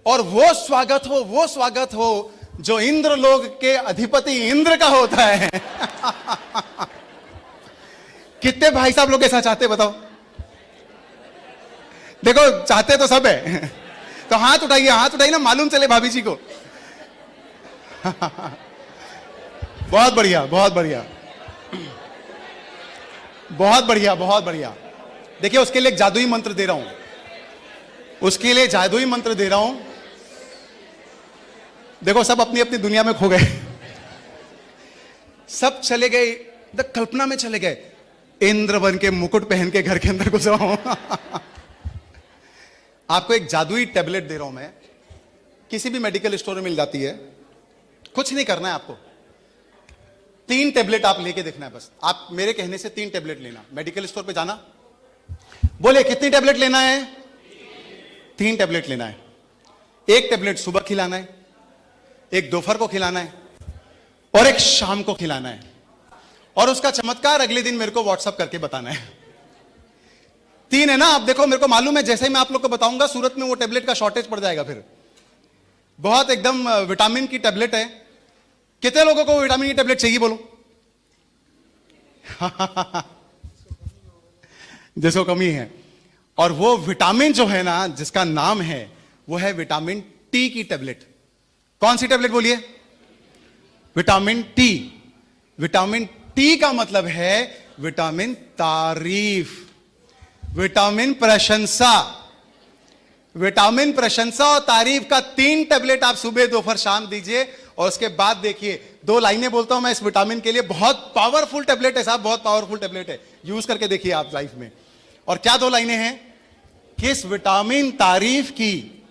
और वो स्वागत हो जो इंद्र लोग के अधिपति इंद्र का होता है। कितने भाई साहब लोग ऐसा चाहते बताओ? देखो, चाहते तो सब है, तो हाथ उठाइए, हाथ उठाइए ना, मालूम चले भाभी जी को। बहुत बढ़िया, बहुत बढ़िया, बहुत बढ़िया, बहुत बढ़िया। देखिए, उसके लिए एक जादुई मंत्र दे रहा हूं, उसके लिए जादुई मंत्र दे रहा हूं। देखो, सब अपनी अपनी दुनिया में खो गए, सब चले गए, कल्पना में चले गए, इंद्र बन के मुकुट पहन के घर के अंदर घुस रहा हूं। आपको एक जादुई टैबलेट दे रहा हूं मैं, किसी भी मेडिकल स्टोर में मिल जाती है, कुछ नहीं करना है आपको, 3 टैबलेट आप लेके देखना है बस। आप मेरे कहने से 3 टैबलेट लेना, मेडिकल स्टोर पे जाना, बोले कितनी टैबलेट लेना है? 3 टैबलेट लेना है। एक टैबलेट सुबह खिलाना है, एक दोपहर को खिलाना है और एक शाम को खिलाना है, और उसका चमत्कार अगले दिन मेरे को व्हाट्सएप करके बताना है। 3 है ना? आप देखो, मेरे को मालूम है जैसे ही मैं आप लोग को बताऊंगा सूरत में वो टैबलेट का शॉर्टेज पड़ जाएगा, फिर बहुत एकदम विटामिन की टैबलेट है। कितने लोगों को विटामिन की टैबलेट चाहिए बोलो? जिसको कमी है। और वो विटामिन जो है ना, जिसका नाम है वो है विटामिन टी की टैबलेट। कौन सी टैबलेट बोलिए? Vitamin T. विटामिन टी का मतलब है विटामिन तारीफ, विटामिन प्रशंसा। विटामिन प्रशंसा और तारीफ का 3 टैबलेट आप सुबह दोपहर शाम दीजिए, और उसके बाद देखिए, 2 लाइनें बोलता हूं मैं इस विटामिन के लिए, बहुत पावरफुल टैबलेट है साहब, बहुत पावरफुल टैबलेट है, यूज करके देखिए आप लाइफ में। और क्या 2 लाइनें हैं कि इस विटामिन तारीफ की,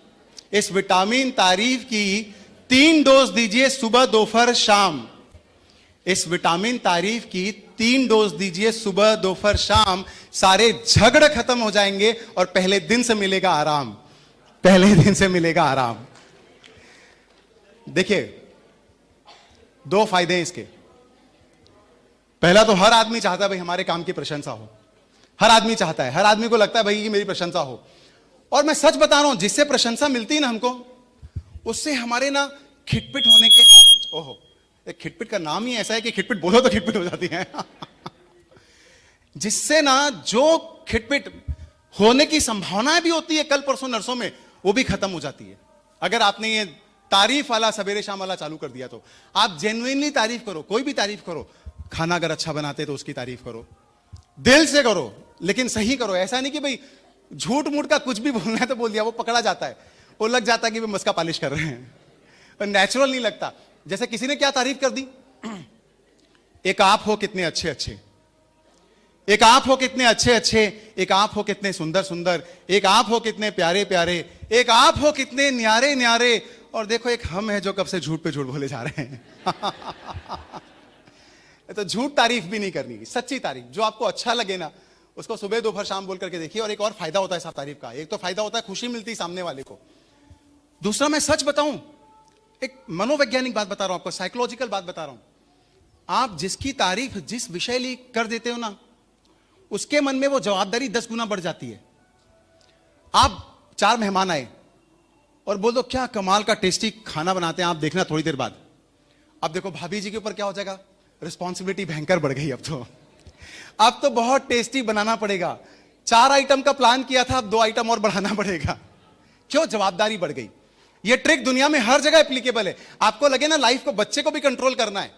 इस विटामिन तारीफ की 3 डोज दीजिए सुबह दोपहर शाम। इस विटामिन तारीफ की 3 डोज दीजिए सुबह दोपहर शाम, सारे झगड़े खत्म हो जाएंगे और पहले दिन से मिलेगा आराम, पहले दिन से मिलेगा आराम। देखिए, 2 फायदे हैं इसके। पहला तो हर आदमी चाहता है भाई हमारे काम की प्रशंसा हो, हर आदमी चाहता है, हर आदमी को लगता है भाई कि मेरी प्रशंसा हो। और मैं सच बता रहा हूं, जिससे प्रशंसा मिलती है ना हमको, उससे हमारे ना खिटपिट होने के, ओहो, एक खिटपिट का नाम ही ऐसा है कि खिटपिट बोलो तो खिटपिट हो जाती है। जिससे ना जो खिटपिट होने की संभावना भी होती है कल परसों नरसों में, वो भी खत्म हो जाती है। अगर आपने ये तारीफ वाला सवेरे शाम वाला चालू कर दिया तो आप जेन्युइनली तारीफ करो, कोई भी तारीफ करो, खाना अगर अच्छा बनाते तो उसकी तारीफ करो, दिल से करो, लेकिन सही करो। ऐसा नहीं कि भाई झूठ मूठ का कुछ भी बोलना है तो बोल दिया, वो पकड़ा जाता है, वो लग जाता है कि वे मस्का पालिश कर रहे हैं, नेचुरल नहीं लगता। जैसे किसी ने क्या तारीफ कर दी, एक आप हो कितने अच्छे अच्छे, एक आप हो कितने अच्छे अच्छे, एक आप हो कितने सुंदर सुंदर, एक आप हो कितने प्यारे प्यारे, एक आप हो कितने न्यारे न्यारे, और देखो एक हम है जो कब से झूठ पे झूठ बोले जा रहे हैं। तो झूठ तारीफ भी नहीं करनी, सच्ची तारीफ, जो आपको अच्छा लगे ना उसको सुबह दोपहर शाम बोल करके देखिए। और एक और फायदा होता है साहब तारीफ का, एक तो फायदा होता है खुशी मिलती है सामने वाले को, दूसरा मैं सच बताऊं, एक मनोवैज्ञानिक बात बता रहा हूं आपको, साइकोलॉजिकल बात बता रहा हूं। आप जिसकी तारीफ जिस विषय लिए कर देते हो ना, उसके मन में वो जवाबदारी 10 गुना बढ़ जाती है। आप 4 मेहमान आए और बोल दो क्या कमाल का टेस्टी खाना बनाते हैं, आप देखना थोड़ी देर बाद, अब देखो भाभी जी के ऊपर क्या हो जाएगा, रिस्पॉन्सिबिलिटी भयंकर बढ़ गई। अब तो बहुत टेस्टी बनाना पड़ेगा, 4 आइटम का प्लान किया था, अब 2 आइटम और बढ़ाना पड़ेगा। क्यों? जवाबदारी बढ़ गई। ये ट्रिक दुनिया में हर जगह एप्लीकेबल है। आपको लगे ना लाइफ को, बच्चे को भी कंट्रोल करना है,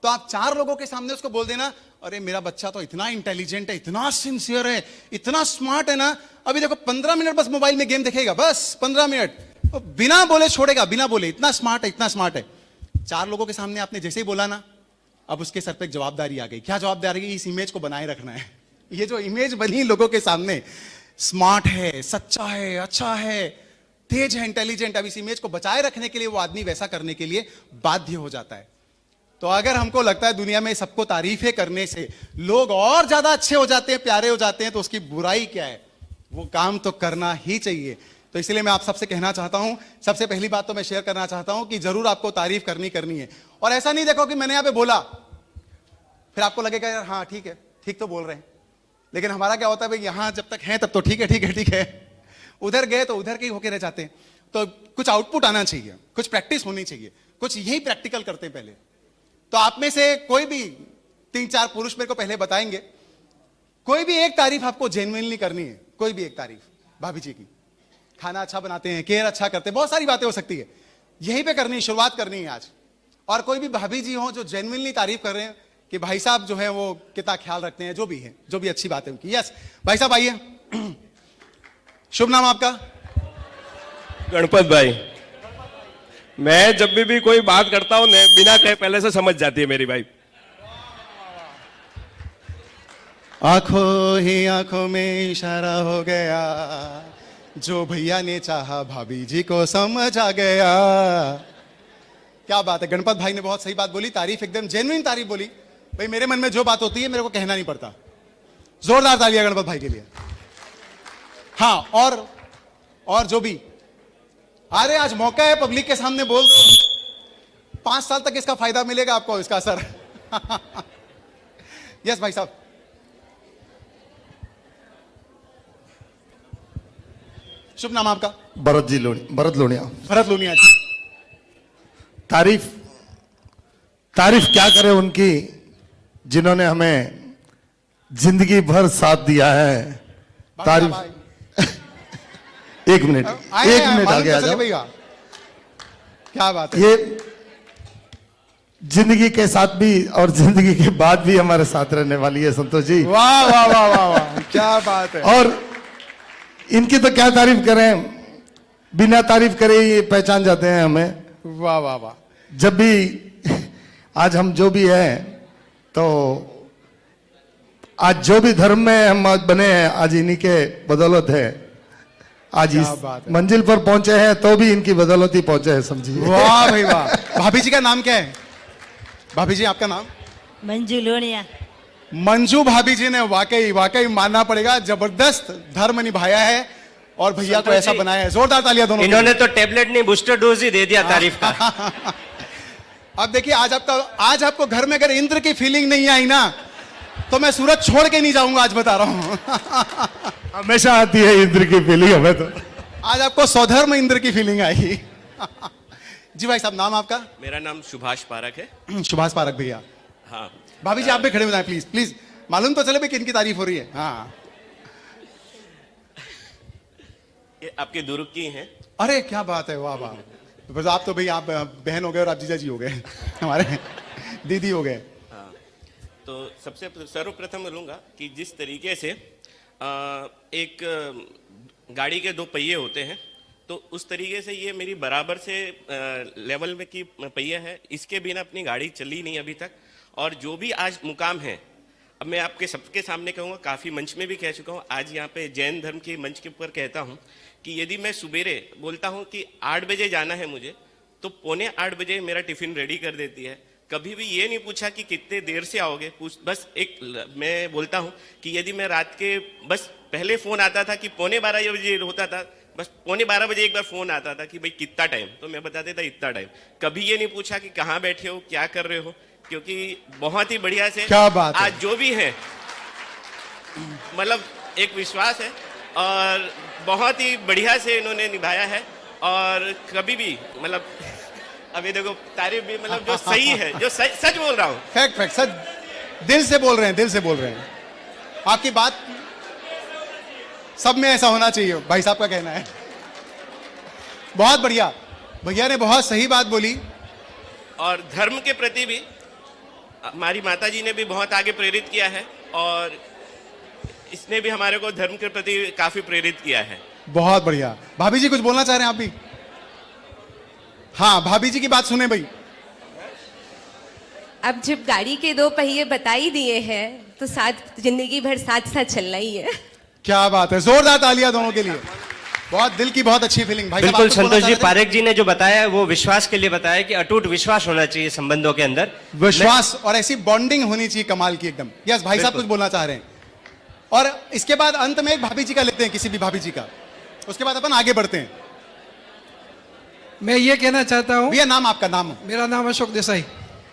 तो आप 4 लोगों के सामने उसको बोल देना, अरे मेरा बच्चा तो इतना इंटेलिजेंट है, इतना सिंसियर है, इतना स्मार्ट है ना, अभी देखो 15 मिनट बस मोबाइल में गेम देखेगा, बस 15 मिनट, तो बिना बोले छोड़ेगा, बिना बोले, इतना स्मार्ट है, इतना स्मार्ट है। 4 लोगों के सामने आपने जैसे ही बोला ना, अब उसके सर पे एक जवाबदारी आ गई। क्या जवाबदारी? इस इमेज को बनाए रखना है। ये जो इमेज बनी लोगों के सामने, स्मार्ट है, सच्चा है, अच्छा है, तेज है, इंटेलिजेंट, अब इस इमेज को बचाए रखने के लिए वो आदमी वैसा करने के लिए बाध्य हो जाता है। तो अगर हमको लगता है दुनिया में सबको तारीफें करने से लोग और ज्यादा अच्छे हो जाते हैं, प्यारे हो जाते हैं, तो उसकी बुराई क्या है? वो काम तो करना ही चाहिए। तो इसलिए मैं आप सबसे कहना चाहता हूं, सबसे पहली बात तो मैं शेयर करना चाहता हूं कि जरूर आपको तारीफ करनी है। और ऐसा नहीं देखो कि मैंने यहां पे बोला फिर आपको लगेगा यार हाँ ठीक है, ठीक तो बोल रहे हैं, लेकिन हमारा क्या होता है भाई, यहां जब तक है तब तो ठीक है ठीक है ठीक है, उधर गए तो उधर के ही होके रह जाते हैं। तो कुछ आउटपुट आना चाहिए, कुछ प्रैक्टिस होनी चाहिए, कुछ यही प्रैक्टिकल करते हैं पहले। तो आप में से कोई भी 3-4 पुरुष मेरे को पहले बताएंगे, कोई भी एक तारीफ आपको जेन्युइनली करनी है, कोई भी एक तारीफ भाभी जी की, खाना अच्छा बनाते हैं, केयर अच्छा करते हैं, बहुत सारी बातें हो सकती है, यहीं पे करनी है, शुरुआत करनी है आज। और कोई भी भाभी जी हो जो जेन्युइनली तारीफ कर रहे हैं कि भाई साहब जो है वो कितना ख्याल रखते हैं, जो भी है, जो भी अच्छी बात है उनकी। यस भाई साहब आइए। शुभ नाम आपका? गणपत भाई। मैं जब भी कोई बात करता हूं बिना कहे पहले से समझ जाती है मेरी भाई। आंखों ही आंखों में इशारा हो गया, जो भैया ने चाहा भाभी जी को समझ आ गया। क्या बात है, गणपत भाई ने बहुत सही बात बोली, तारीफ एकदम जेन्युइन तारीफ बोली। भाई मेरे मन में जो बात होती है मेरे को कहना नहीं पड़ता। जोरदार तालियां गणपत भाई के लिए। हाँ, और जो भी, अरे आज मौका है, पब्लिक के सामने बोल दो, 5 साल तक इसका फायदा मिलेगा आपको, इसका असर। यस भाई साहब। शुभ नाम आपका? भरत लोनिया। भरत लोनिया जी। तारीफ क्या करें उनकी, जिन्होंने हमें जिंदगी भर साथ दिया है। तारीफ एक मिनट आगे आ जाओ। क्या बात है, ये जिंदगी के साथ भी और जिंदगी के बाद भी हमारे साथ रहने वाली है संतोष जी। वाह वाह वाह वाह वाह, क्या बात है। और इनकी तो क्या तारीफ करें, बिना तारीफ करे ये पहचान जाते हैं हमें। वाह वाह वाह। जब भी आज हम जो भी हैं, तो आज जो भी धर्म में हम आज बने हैं, आज इन्हीं के बदौलत है। आज इस मंजिल पर पहुंचे हैं तो भी इनकी बदौलत ही पहुंचे हैं, समझिए। वाह भाई वाह। भाभी जी का नाम क्या है? भाभी जी आपका नाम? मंजू लोनिया। मंजू भाभी जी ने वाकई मानना पड़ेगा, जबरदस्त धर्म निभाया है और भैया को ऐसा बनाया है। जोरदार तालियां दोनों। इन्होंने तो टेबलेट नहीं बूस्टर डोज ही दे दिया तारीफ का। अब देखिए, आज आपको घर में अगर इंद्र की फीलिंग नहीं आई ना, तो मैं सूरज छोड़ के नहीं जाऊंगा, आज बता रहा हूं। हमेशा आती है इंद्र की फीलिंग हमें तो। आज आपको स्वधर्म इंद्र की फीलिंग आई। जी भाई साहब, नाम आपका? मेरा नाम सुभाष पारक है। सुभाष पारक भैया। हाँ भाभी जी आप भी खड़े हो जाए प्लीज प्लीज, मालूम तो चले भाई किन की तारीफ हो रही है। हाँ, ये आपके दुर्ग की हैं। अरे क्या बात है, वाह वाह। बस आप तो भाई, आप बहन हो गए और आप जीजा जी हो गए, हमारे दीदी हो गए। सबसे सर्वप्रथम बोलूँगा कि जिस तरीके से एक गाड़ी के दो पहिए होते हैं, तो उस तरीके से ये मेरी बराबर से लेवल में की पहिया है, इसके बिना अपनी गाड़ी चली नहीं अभी तक। और जो भी आज मुकाम है, अब मैं आपके सबके सामने कहूँगा, काफ़ी मंच में भी कह चुका हूँ, आज यहाँ पे जैन धर्म के मंच के ऊपर कहता हूँ कि यदि मैं सुबेरे बोलता हूँ कि 8 बजे जाना है मुझे, तो 7:45 बजे मेरा टिफिन रेडी कर देती है। कभी भी ये नहीं पूछा कि कितने देर से आओगे, बस मैं बोलता हूँ कि यदि मैं रात के बस पहले फ़ोन आता था कि 11:15 बजे होता था, बस 11:15 बजे एक बार फ़ोन आता था कि भाई कितना टाइम, तो मैं बता देता इतना टाइम। कभी ये नहीं पूछा कि कहाँ बैठे हो, क्या कर रहे हो, क्योंकि बहुत ही बढ़िया से क्या बात है। आज जो भी है मतलब एक विश्वास है और बहुत ही बढ़िया से इन्होंने निभाया है। और कभी भी मतलब अभी देखो तारीफ भी मतलब जो सही है, जो सच बोल रहा हूँ, फैक्ट सच, दिल से बोल रहे हैं, दिल से बोल रहे हैं। आपकी बात सब में ऐसा होना चाहिए, भाई साहब का कहना है। बहुत बढ़िया, भैया ने बहुत सही बात बोली। और धर्म के प्रति भी हमारी माता जी ने भी बहुत आगे प्रेरित किया है, और इसने भी हमारे को धर्म के प्रति काफी प्रेरित किया है। बहुत बढ़िया। भाभी जी कुछ बोलना चाह रहे हैं आप भी? हाँ, भाभी जी की बात सुने भाई। अब जब गाड़ी के दो पहिए बता ही दिए हैं, तो साथ जिंदगी भर साथ साथ चलना ही है। क्या बात है, जोरदार तालियां दोनों के लिए। बहुत दिल की बहुत अच्छी फीलिंग। भाई साहब, बिल्कुल आप कुछ बोलना संतोष जी, चाह रहे थे? पारेख जी ने जो बताया वो विश्वास के लिए बताया कि अटूट विश्वास होना चाहिए संबंधों के अंदर, विश्वास और ऐसी बॉन्डिंग होनी चाहिए कमाल की एकदम। यस, भाई साहब कुछ बोलना चाह रहे हैं। और इसके बाद अंत में एक भाभी जी का लेते हैं, किसी भी भाभी जी का, उसके बाद अपन आगे बढ़ते हैं। मैं ये कहना चाहता हूँ, भैया नाम आपका? नाम? मेरा नाम अशोक देसाई।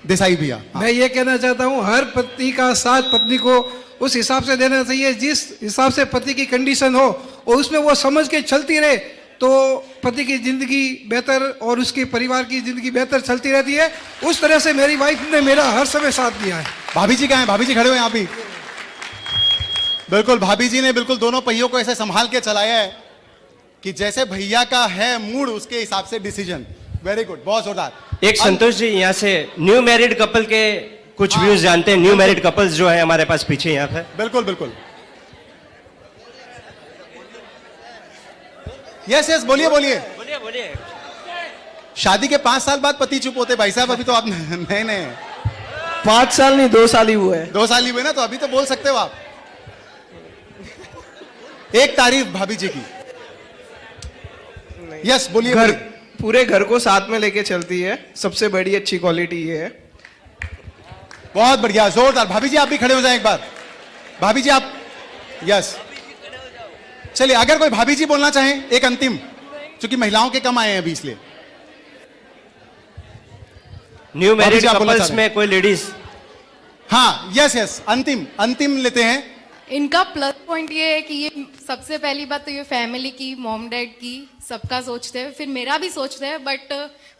देसाई भैया। मैं ये कहना चाहता हूँ, हर पत्नी का साथ पत्नी को उस हिसाब से देना चाहिए जिस हिसाब से पति की कंडीशन हो, और उसमें वो समझ के चलती रहे, तो पति की जिंदगी बेहतर और उसके परिवार की जिंदगी बेहतर चलती रहती है। उस तरह से मेरी वाइफ ने मेरा हर समय साथ दिया है। भाभी जी कहाँ हैं? भाभी जी खड़े हुए हैं आप भी। बिल्कुल, भाभी जी ने बिल्कुल दोनों पहियों को ऐसे संभाल के चलाया है कि जैसे भैया का है मूड, उसके हिसाब से डिसीजन। वेरी गुड, बहुत जोरदार। एक संतोष जी यहाँ से न्यू मैरिड कपल के कुछ व्यूज जानते हैं। न्यू मैरिड कपल्स जो है हमारे पास पीछे यहाँ पे। बिल्कुल बिल्कुल, यस यस, बोलिए बोलिए बोलिए। शादी के 5 साल बाद पति चुप होते भाई साहब, अभी तो आप नए नए हैं। 5 साल नहीं, 2 साल ही हुए। 2 साल ही हुए ना, तो अभी तो बोल सकते हो आप। एक तारीफ भाभी जी की। यस, बोलिए। घर, पूरे घर को साथ में लेके चलती है, सबसे बड़ी अच्छी क्वालिटी ये है। बहुत बढ़िया, जोरदार। भाभी जी आप भी खड़े हो जाएं एक बार। भाभी जी आप, यस। चलिए, अगर कोई भाभी जी बोलना चाहें, एक अंतिम, क्योंकि महिलाओं के कम आए हैं अभी, इसलिए। न्यू भाभी मैरिड जी, आप बोलना कपल्स चाह में कोई लेडीज? हाँ, यस यस, अंतिम लेते हैं। इनका प्लस पॉइंट ये है कि ये सबसे पहली बात तो ये फैमिली की, मॉम डैड की, सबका सोचते हैं, फिर मेरा भी सोचते हैं, बट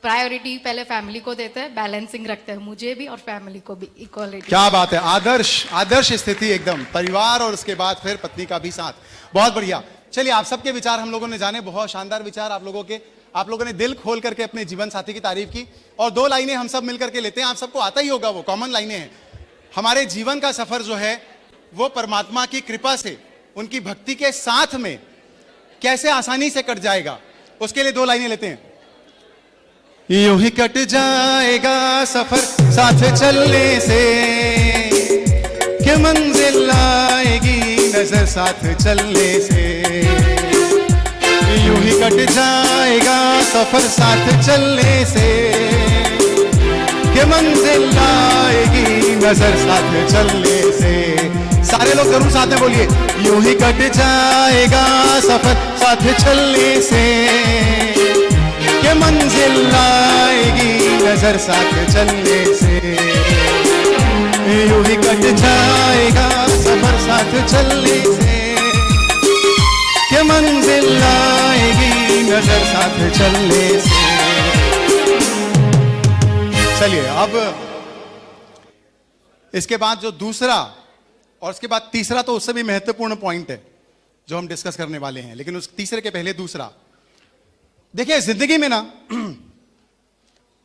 प्रायोरिटी पहले फैमिली को देते हैं, बैलेंसिंग रखते हैं, मुझे भी और फैमिली को भी इक्वालिटी। क्या बात है, आदर्श स्थिति एकदम, परिवार और उसके बाद फिर पत्नी का भी साथ। बहुत बढ़िया। चलिए, आप सबके विचार हम लोगों ने जाने, बहुत शानदार विचार आप लोगों के। आप लोगों ने दिल खोल करके अपने जीवन साथी की तारीफ की। और 2 लाइनें हम सब मिलकर के लेते हैं, आप सबको आता ही होगा, वो कॉमन लाइनें हैं। हमारे जीवन का सफर जो है वो परमात्मा की कृपा से, उनकी भक्ति के साथ में कैसे आसानी से कट जाएगा, उसके लिए 2 लाइनें लेते हैं। यूं ही कट जाएगा सफर साथ चलने से, कि मंजिल आएगी नजर साथ चलने से। यूं ही कट जाएगा सफर साथ चलने से, कि मंजिल आएगी नजर साथ चलने से। सारे लोग जरूर साथ में बोलिए। यूं ही कट जाएगा सफर साथ चलने से, कि मंजिल आएगी नजर साथ चलने से। यूं ही कट जाएगा सफर साथ चलने से, कि मंजिल आएगी नजर साथ चलने से। चलिए, अब इसके बाद जो दूसरा और उसके बाद तीसरा, तो उससे भी महत्वपूर्ण पॉइंट है जो हम डिस्कस करने वाले हैं, लेकिन उस तीसरे के पहले दूसरा। देखिए, जिंदगी में ना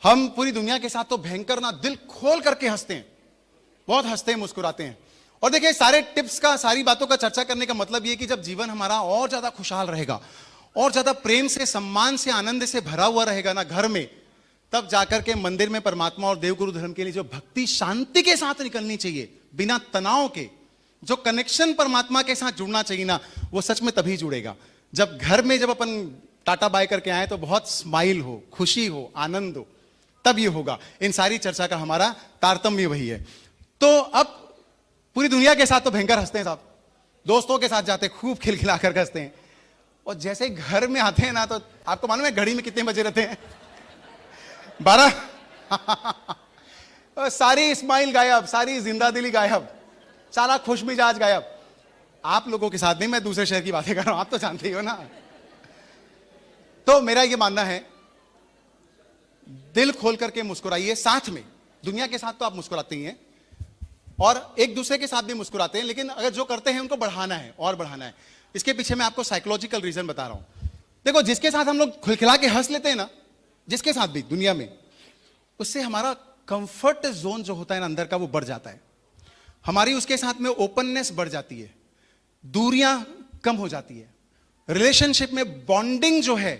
हम पूरी दुनिया के साथ तो भयंकर ना दिल खोल करके हंसते हैं, बहुत हंसते हैं, मुस्कुराते हैं। और देखिए, सारे टिप्स का, सारी बातों का चर्चा करने का मतलब ये कि जब जीवन हमारा और ज्यादा खुशहाल रहेगा, और ज्यादा प्रेम से, सम्मान से, आनंद से भरा हुआ रहेगा ना घर में, तब जाकर के मंदिर में परमात्मा और देवगुरु धर्म के लिए जो भक्ति शांति के साथ निकलनी चाहिए, बिना तनाव के, जो कनेक्शन परमात्मा के साथ जुड़ना चाहिए ना, वो सच में तभी जुड़ेगा जब घर में, जब अपन टाटा बाय करके आए तो बहुत स्माइल हो, खुशी हो, आनंद हो, तब ये होगा। इन सारी चर्चा का हमारा तारतम्य वही है। तो अब पूरी दुनिया के साथ तो भयंकर हंसते हैं साहब, दोस्तों के साथ जाते खूब खिलखिला कर हंसते हैं, और जैसे घर में आते हैं ना, तो आपको मालूम है घड़ी में कितने बजे रहते हैं? 12। सारी स्माइल गायब, सारी जिंदा दिली गायब, सारा खुश मिजाज गायब। आप लोगों के साथ नहीं, मैं दूसरे शहर की बातें कर रहा हूं, आप तो जानते ही हो ना। तो मेरा यह मानना है, दिल खोल करके मुस्कुराइए। साथ में, दुनिया के साथ तो आप मुस्कुराते ही हैं, और एक दूसरे के साथ भी मुस्कुराते हैं, लेकिन अगर जो करते हैं उनको बढ़ाना है और बढ़ाना है। इसके पीछे मैं आपको साइकोलॉजिकल रीजन बता रहा हूं। देखो, जिसके साथ हम लोग खिलखिला के हंस लेते हैं ना, जिसके साथ भी दुनिया में, उससे हमारा कंफर्ट जोन जो होता है ना अंदर का, वो बढ़ जाता है। हमारी उसके साथ में ओपननेस बढ़ जाती है, दूरियां कम हो जाती है, रिलेशनशिप में बॉन्डिंग जो है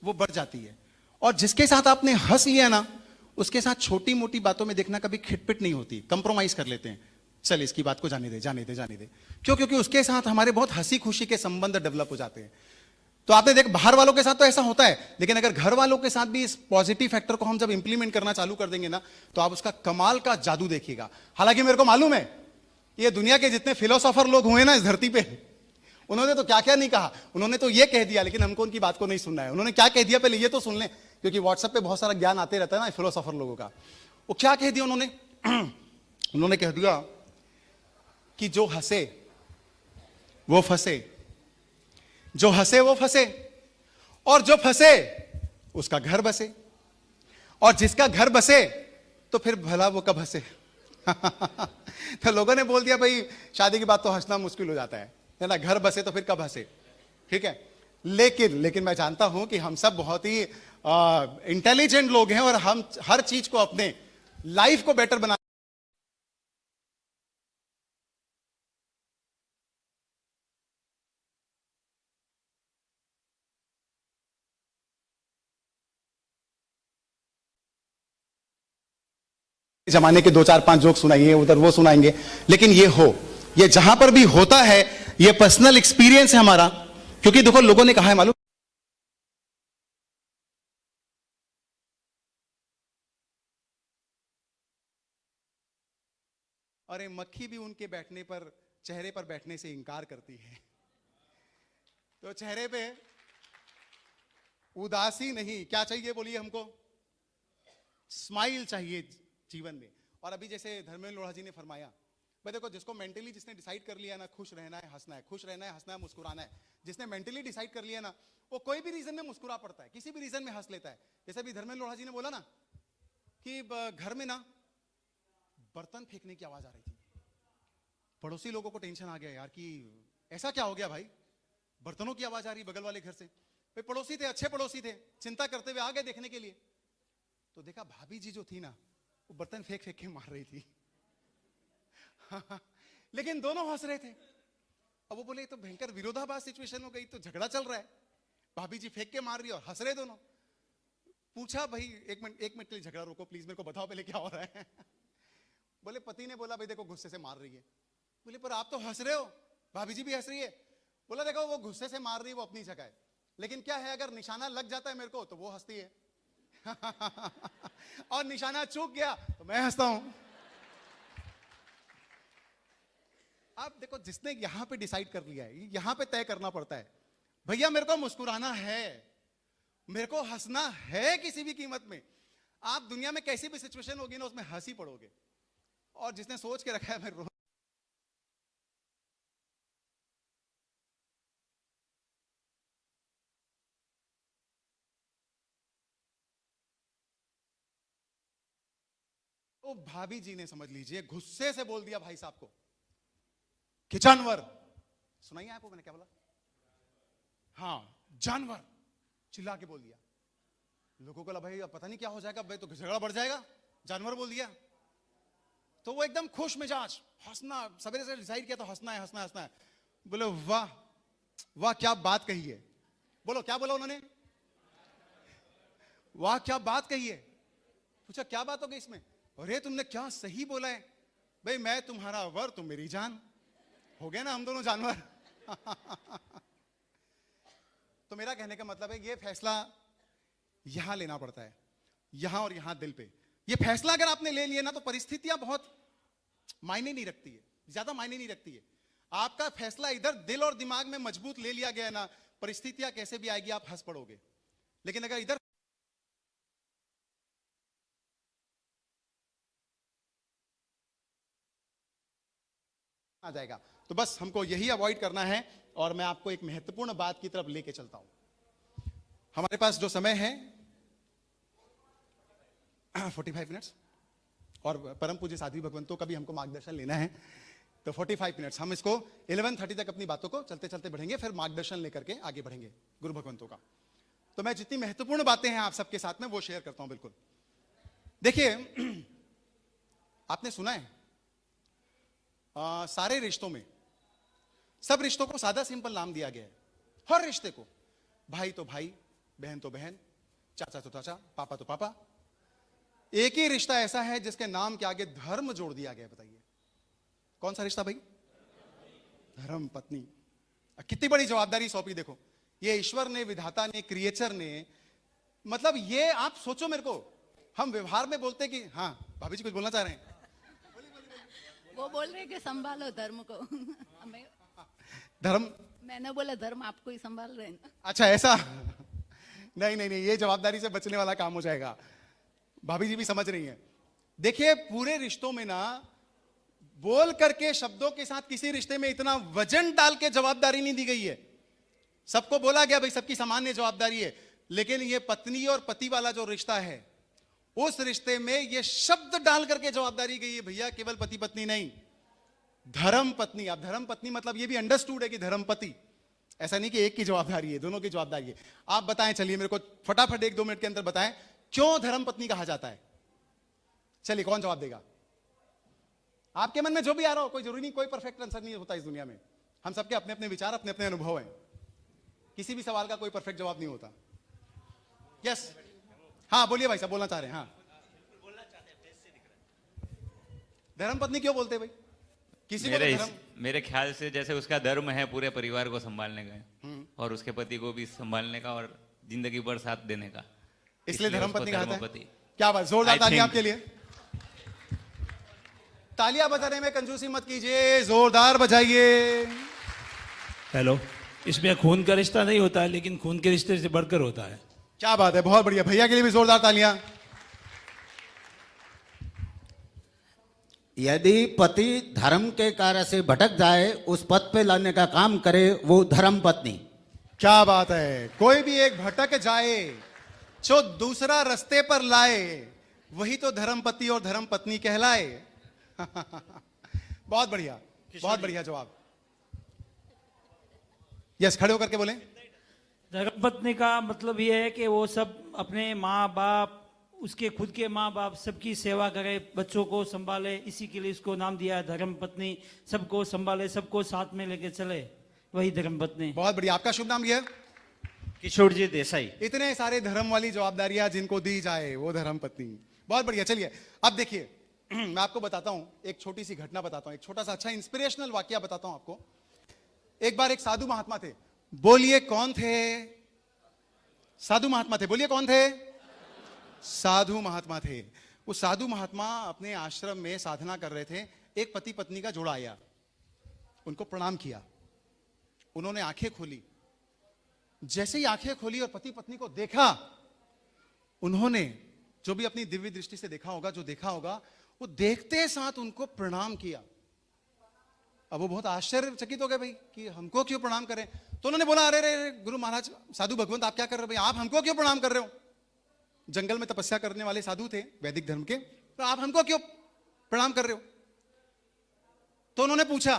वो बढ़ जाती है। और जिसके साथ आपने हंस लिया ना, उसके साथ छोटी मोटी बातों में देखना कभी खिटपिट नहीं होती, कंप्रोमाइज कर लेते हैं, चल इसकी बात को जाने दे, जाने दे, जाने दे। क्यों? क्योंकि उसके साथ हमारे बहुत हंसी खुशी के संबंध डेवलप हो जाते हैं। तो आपने देख, बाहर वालों के साथ तो ऐसा होता है, लेकिन अगर घर वालों के साथ भी इस पॉजिटिव फैक्टर को हम जब इंप्लीमेंट करना चालू कर देंगे ना, तो आप उसका कमाल का जादू देखिएगा। हालांकि मेरे को मालूम है, ये दुनिया के जितने फिलोसोफर लोग हुए ना इस धरती पे, उन्होंने तो क्या क्या नहीं कहा। उन्होंने तो ये कह दिया, लेकिन हमको उनकी बात को नहीं सुनना है। उन्होंने क्या कह दिया पहले ये तो सुन लें, क्योंकि व्हाट्सएप पे बहुत सारा ज्ञान आते रहता है ना फिलोसोफर लोगों का। वो क्या कह दिया उन्होंने? उन्होंने कह दिया कि जो हंसे वो फंसे, जो हंसे वो फंसे, और जो फंसे उसका घर बसे, और जिसका घर बसे तो फिर भला वो कब हंसे। तो लोगों ने बोल दिया भाई शादी की बात तो हंसना मुश्किल हो जाता है ना, घर बसे तो फिर कब हंसे। ठीक है, लेकिन मैं जानता हूं कि हम सब बहुत ही इंटेलिजेंट लोग हैं, और हम हर चीज को, अपने लाइफ को बेटर बना जमाने के 2 4 5 जोक सुनाइए, उधर वो सुनाएंगे, लेकिन ये जहां पर भी होता है, ये पर्सनल एक्सपीरियंस है हमारा। क्योंकि देखो, लोगों ने कहा है मालूम, अरे मक्खी भी उनके बैठने पर, चेहरे पर बैठने से इंकार करती है। तो चेहरे पे उदासी नहीं, क्या चाहिए बोलिए हमको? स्माइल चाहिए जीवन में। और अभी जैसे धर्मेंद्र लोढ़ा जी ने फरमाया, भाई देखो, जिसको मेंटली जिसने डिसाइड कर लिया ना, खुश रहना है, हंसना है, खुश रहना है, हंसना है, मुस्कुराना है, जिसने मेंटली डिसाइड कर लिया ना, वो कोई भी रीजन में मुस्कुरा पड़ता है, किसी भी रीजन में हंस लेता है। जैसे अभी धर्मेंद्र लोढ़ा जी ने बोला ना कि घर में ना बर्तन फेंकने की आवाज आ रही थी, पड़ोसी लोगों को टेंशन आ गया यार कि ऐसा क्या हो गया भाई, बर्तनों की आवाज आ रही बगल वाले घर से। भाई पड़ोसी थे, अच्छे पड़ोसी थे, चिंता करते हुए आ गए देखने के लिए। तो देखा भाभी जी जो थी ना, वो बर्तन फेंक फेंक के मार रही थी। लेकिन दोनों हंस रहे थे। अब वो बोले तो भयंकर विरोधाभास सिचुएशन हो गई, तो झगड़ा चल रहा है, भाभी जी फेंक के मार रही और हंस रहे दोनों। पूछा भाई एक मिनट के लिए झगड़ा रोको प्लीज, मेरे को बताओ पहले क्या हो रहा है। बोले पति ने बोला भाई देखो गुस्से से मार रही है। बोले पर आप तो हंस रहे हो, भाभी जी भी हंस रही है। बोला देखो वो गुस्से से मार रही है, वो अपनी जगह है, लेकिन क्या है अगर निशाना लग जाता है मेरे को तो वो हंसती है। और निशाना चूक गया तो मैं हंसता हूं। आप देखो, जिसने यहां पे डिसाइड कर लिया है, यहां पे तय करना पड़ता है, भैया मेरे को मुस्कुराना है, मेरे को हंसना है किसी भी कीमत में। आप दुनिया में कैसी भी सिचुएशन होगी ना, उसमें हंसी पड़ोगे। और जिसने सोच के रखा है मैं तो भाभी जी ने समझ लीजिए गुस्से से बोल दिया भाई साहब को कि जानवर। सुनाइए आपको मैंने क्या बोला? हाँ जानवर, चिल्ला के बोल दिया। लोगों को लगा भाई अब पता नहीं क्या हो जाएगा, भाई तो झगड़ा बढ़ जाएगा, जानवर बोल दिया। तो वो एकदम खुश मिजाज, हंसना, सवेरे से डिसाइड किया तो हंसना है, हंसना है, हंसना है। बोले वाह वाह क्या बात कही है। बोलो क्या बोला उन्होंने? वाह क्या बात कही है। पूछा क्या बात हो गई इसमें? अरे तुमने क्या सही बोला है भाई, मैं तुम्हारा वर तुम मेरी जान, हो गया ना हम दोनों जानवर। तो मेरा कहने का मतलब है ये फैसला यहां लेना पड़ता है, यहां और यहां दिल पे। ये फैसला अगर आपने ले लिया ना तो परिस्थितियां बहुत मायने नहीं रखती है, ज्यादा मायने नहीं रखती है। आपका फैसला इधर दिल और दिमाग में मजबूत ले लिया गया है ना, परिस्थितियां कैसे भी आएगी आप हंस पड़ोगे। लेकिन अगर इधर आ जाएगा तो बस हमको यही अवॉइड करना है। और मैं आपको एक महत्वपूर्ण बात की तरफ लेके चलता हूं। हमारे पास जो समय है 45 मिनट्स, और परम पूज्य साध्वी भगवंतों का भी हमको मार्गदर्शन लेना है, तो 45 मिनट्स हम इसको 11:30 तक अपनी बातों को चलते चलते बढ़ेंगे, फिर मार्गदर्शन लेकर के आगे बढ़ेंगे गुरु भगवंतों का। तो मैं जितनी महत्वपूर्ण बातें हैं आप सबके साथ में वो शेयर करता हूं। बिल्कुल देखिए, आपने सुना है सारे रिश्तों में, सब रिश्तों को सादा सिंपल नाम दिया गया है। हर रिश्ते को, भाई तो भाई, बहन तो बहन, चाचा तो चाचा, पापा तो पापा। एक ही रिश्ता ऐसा है जिसके नाम के आगे धर्म जोड़ दिया गया है। बताइए कौन सा रिश्ता भाई? धर्म पत्नी। कितनी बड़ी जवाबदारी सौंपी देखो, ये ईश्वर ने, विधाता ने, क्रिएचर ने। मतलब ये आप सोचो, मेरे को हम व्यवहार में बोलते कि हाँ भाभी जी कुछ बोलना चाह रहे हैं। वो बोल रहे कि संभालो धर्म को। हमें धर्म, मैंने बोला धर्म आपको ही संभाल रहे हैं। अच्छा ऐसा? नहीं नहीं नहीं, ये जवाबदारी से बचने वाला काम हो जाएगा। भाभी जी भी समझ रही हैं। देखिए पूरे रिश्तों में ना, बोल करके शब्दों के साथ किसी रिश्ते में इतना वजन डाल के जवाबदारी नहीं दी गई है। सबको बोला गया भाई सबकी सामान्य जवाबदारी है, लेकिन ये पत्नी और पति वाला जो रिश्ता है, उस रिश्ते में ये शब्द डाल करके जवाबदारी गई है भैया, केवल पति पत्नी नहीं, धर्म पत्नी। अब धर्म पत्नी मतलब ये भी अंडरस्टूड है कि धर्म पति, ऐसा नहीं कि एक की जवाबदारी है, दोनों की जवाबदारी है। आप बताएं, चलिए मेरे को फटाफट 1-2 मिनट के अंदर बताएं क्यों धर्म पत्नी कहा जाता है। चलिए कौन जवाब देगा? आपके मन में जो भी आ रहा हो, कोई जरूरी नहीं, कोई परफेक्ट आंसर नहीं होता इस दुनिया में। हम सबके अपने अपने विचार, अपने अपने अनुभव हैं। किसी भी सवाल का कोई परफेक्ट जवाब नहीं होता। यस, हाँ बोलिए भाई साहब, बोलना चाह रहे हैं। हाँ, धर्म पत्नी क्यों बोलते हैं भाई? किसी को धर्म, मेरे ख्याल से जैसे उसका धर्म है पूरे परिवार को संभालने का और उसके पति को भी संभालने का और जिंदगी भर साथ देने का, इसलिए धर्म पत्नी कहा जाता है। धर्मपति। क्या बात, जोरदार तालियां आपके लिए। तालियां बजाने में कंजूसी मत कीजिए, जोरदार बजाइए। हेलो, इसमें खून का रिश्ता नहीं होता है, लेकिन खून के रिश्ते से बढ़कर होता है। क्या बात है, बहुत बढ़िया। भैया के लिए भी जोरदार तालियां। यदि पति धर्म के कार्य से भटक जाए, उस पद पे लाने का काम करे, वो धर्म पत्नी। क्या बात है, कोई भी एक भटक जाए जो दूसरा रास्ते पर लाए, वही तो धर्म पति और धर्म पत्नी कहलाए। बहुत बढ़िया, बहुत बढ़िया जवाब। यस, खड़े होकर के बोले। धर्मपत्नी का मतलब ये है कि वो सब अपने माँ बाप, उसके खुद के माँ बाप सबकी सेवा करे, बच्चों को संभाले, इसी के लिए इसको नाम दिया है धर्मपत्नी। सबको संभाले, सबको साथ में लेके चले, वही धर्मपत्नी। बहुत बढ़िया। आपका शुभ नाम ये? किशोर जी देसाई। इतने सारे धर्म वाली जवाबदारियां जिनको दी जाए, वो धर्म पत्नी। बहुत बढ़िया। चलिए अब देखिए, मैं आपको बताता हूं, एक छोटी सी घटना बताता हूं, एक छोटा सा अच्छा इंस्पिरेशनल वाकया बताता हूं आपको। एक बार एक साधु महात्मा थे। बोलिए कौन थे? साधु महात्मा थे। बोलिए कौन थे? साधु महात्मा थे। वो साधु महात्मा अपने आश्रम में साधना कर रहे थे। एक पति पत्नी का जोड़ा आया, उनको प्रणाम किया, उन्होंने आंखें खोली। जैसे ही आंखें खोली और पति पत्नी को देखा, उन्होंने जो भी अपनी दिव्य दृष्टि से देखा होगा, जो देखा होगा, वो देखते साथ उनको प्रणाम किया। अब वो बहुत आश्चर्यचकित हो गए भाई कि हमको क्यों प्रणाम करें। तो उन्होंने बोला, अरे रे गुरु महाराज, साधु भगवंत, आप क्या कर रहे हो भाई? आप हमको क्यों प्रणाम कर रहे हो? जंगल में तपस्या करने वाले साधु थे वैदिक धर्म के, तो आप हमको क्यों प्रणाम कर रहे हो? तो उन्होंने पूछा,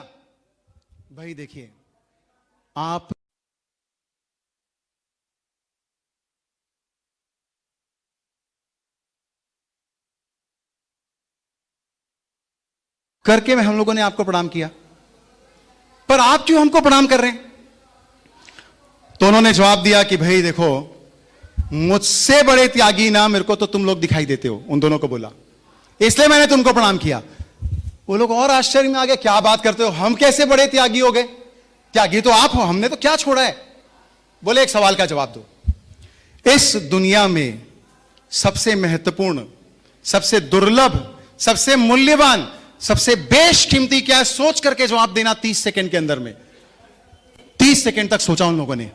भाई देखिए, आप करके हम लोगों ने आपको प्रणाम किया, पर आप क्यों हमको प्रणाम कर रहे हैं? तो उन्होंने जवाब दिया कि भाई देखो, मुझसे बड़े त्यागी ना मेरे को तो तुम लोग दिखाई देते हो। उन दोनों को बोला, इसलिए मैंने तुमको प्रणाम किया। वो लोग और आश्चर्य में आ गए, क्या बात करते हो, हम कैसे बड़े त्यागी हो गए? त्यागी तो आप हो, हमने तो क्या छोड़ा है? बोले एक सवाल का जवाब दो, इस दुनिया में सबसे महत्वपूर्ण, सबसे दुर्लभ, सबसे मूल्यवान, सबसे बेशकीमती क्या है? सोच करके जवाब देना 30 सेकंड के अंदर में। 30 सेकंड तक सोचा उन लोगों ने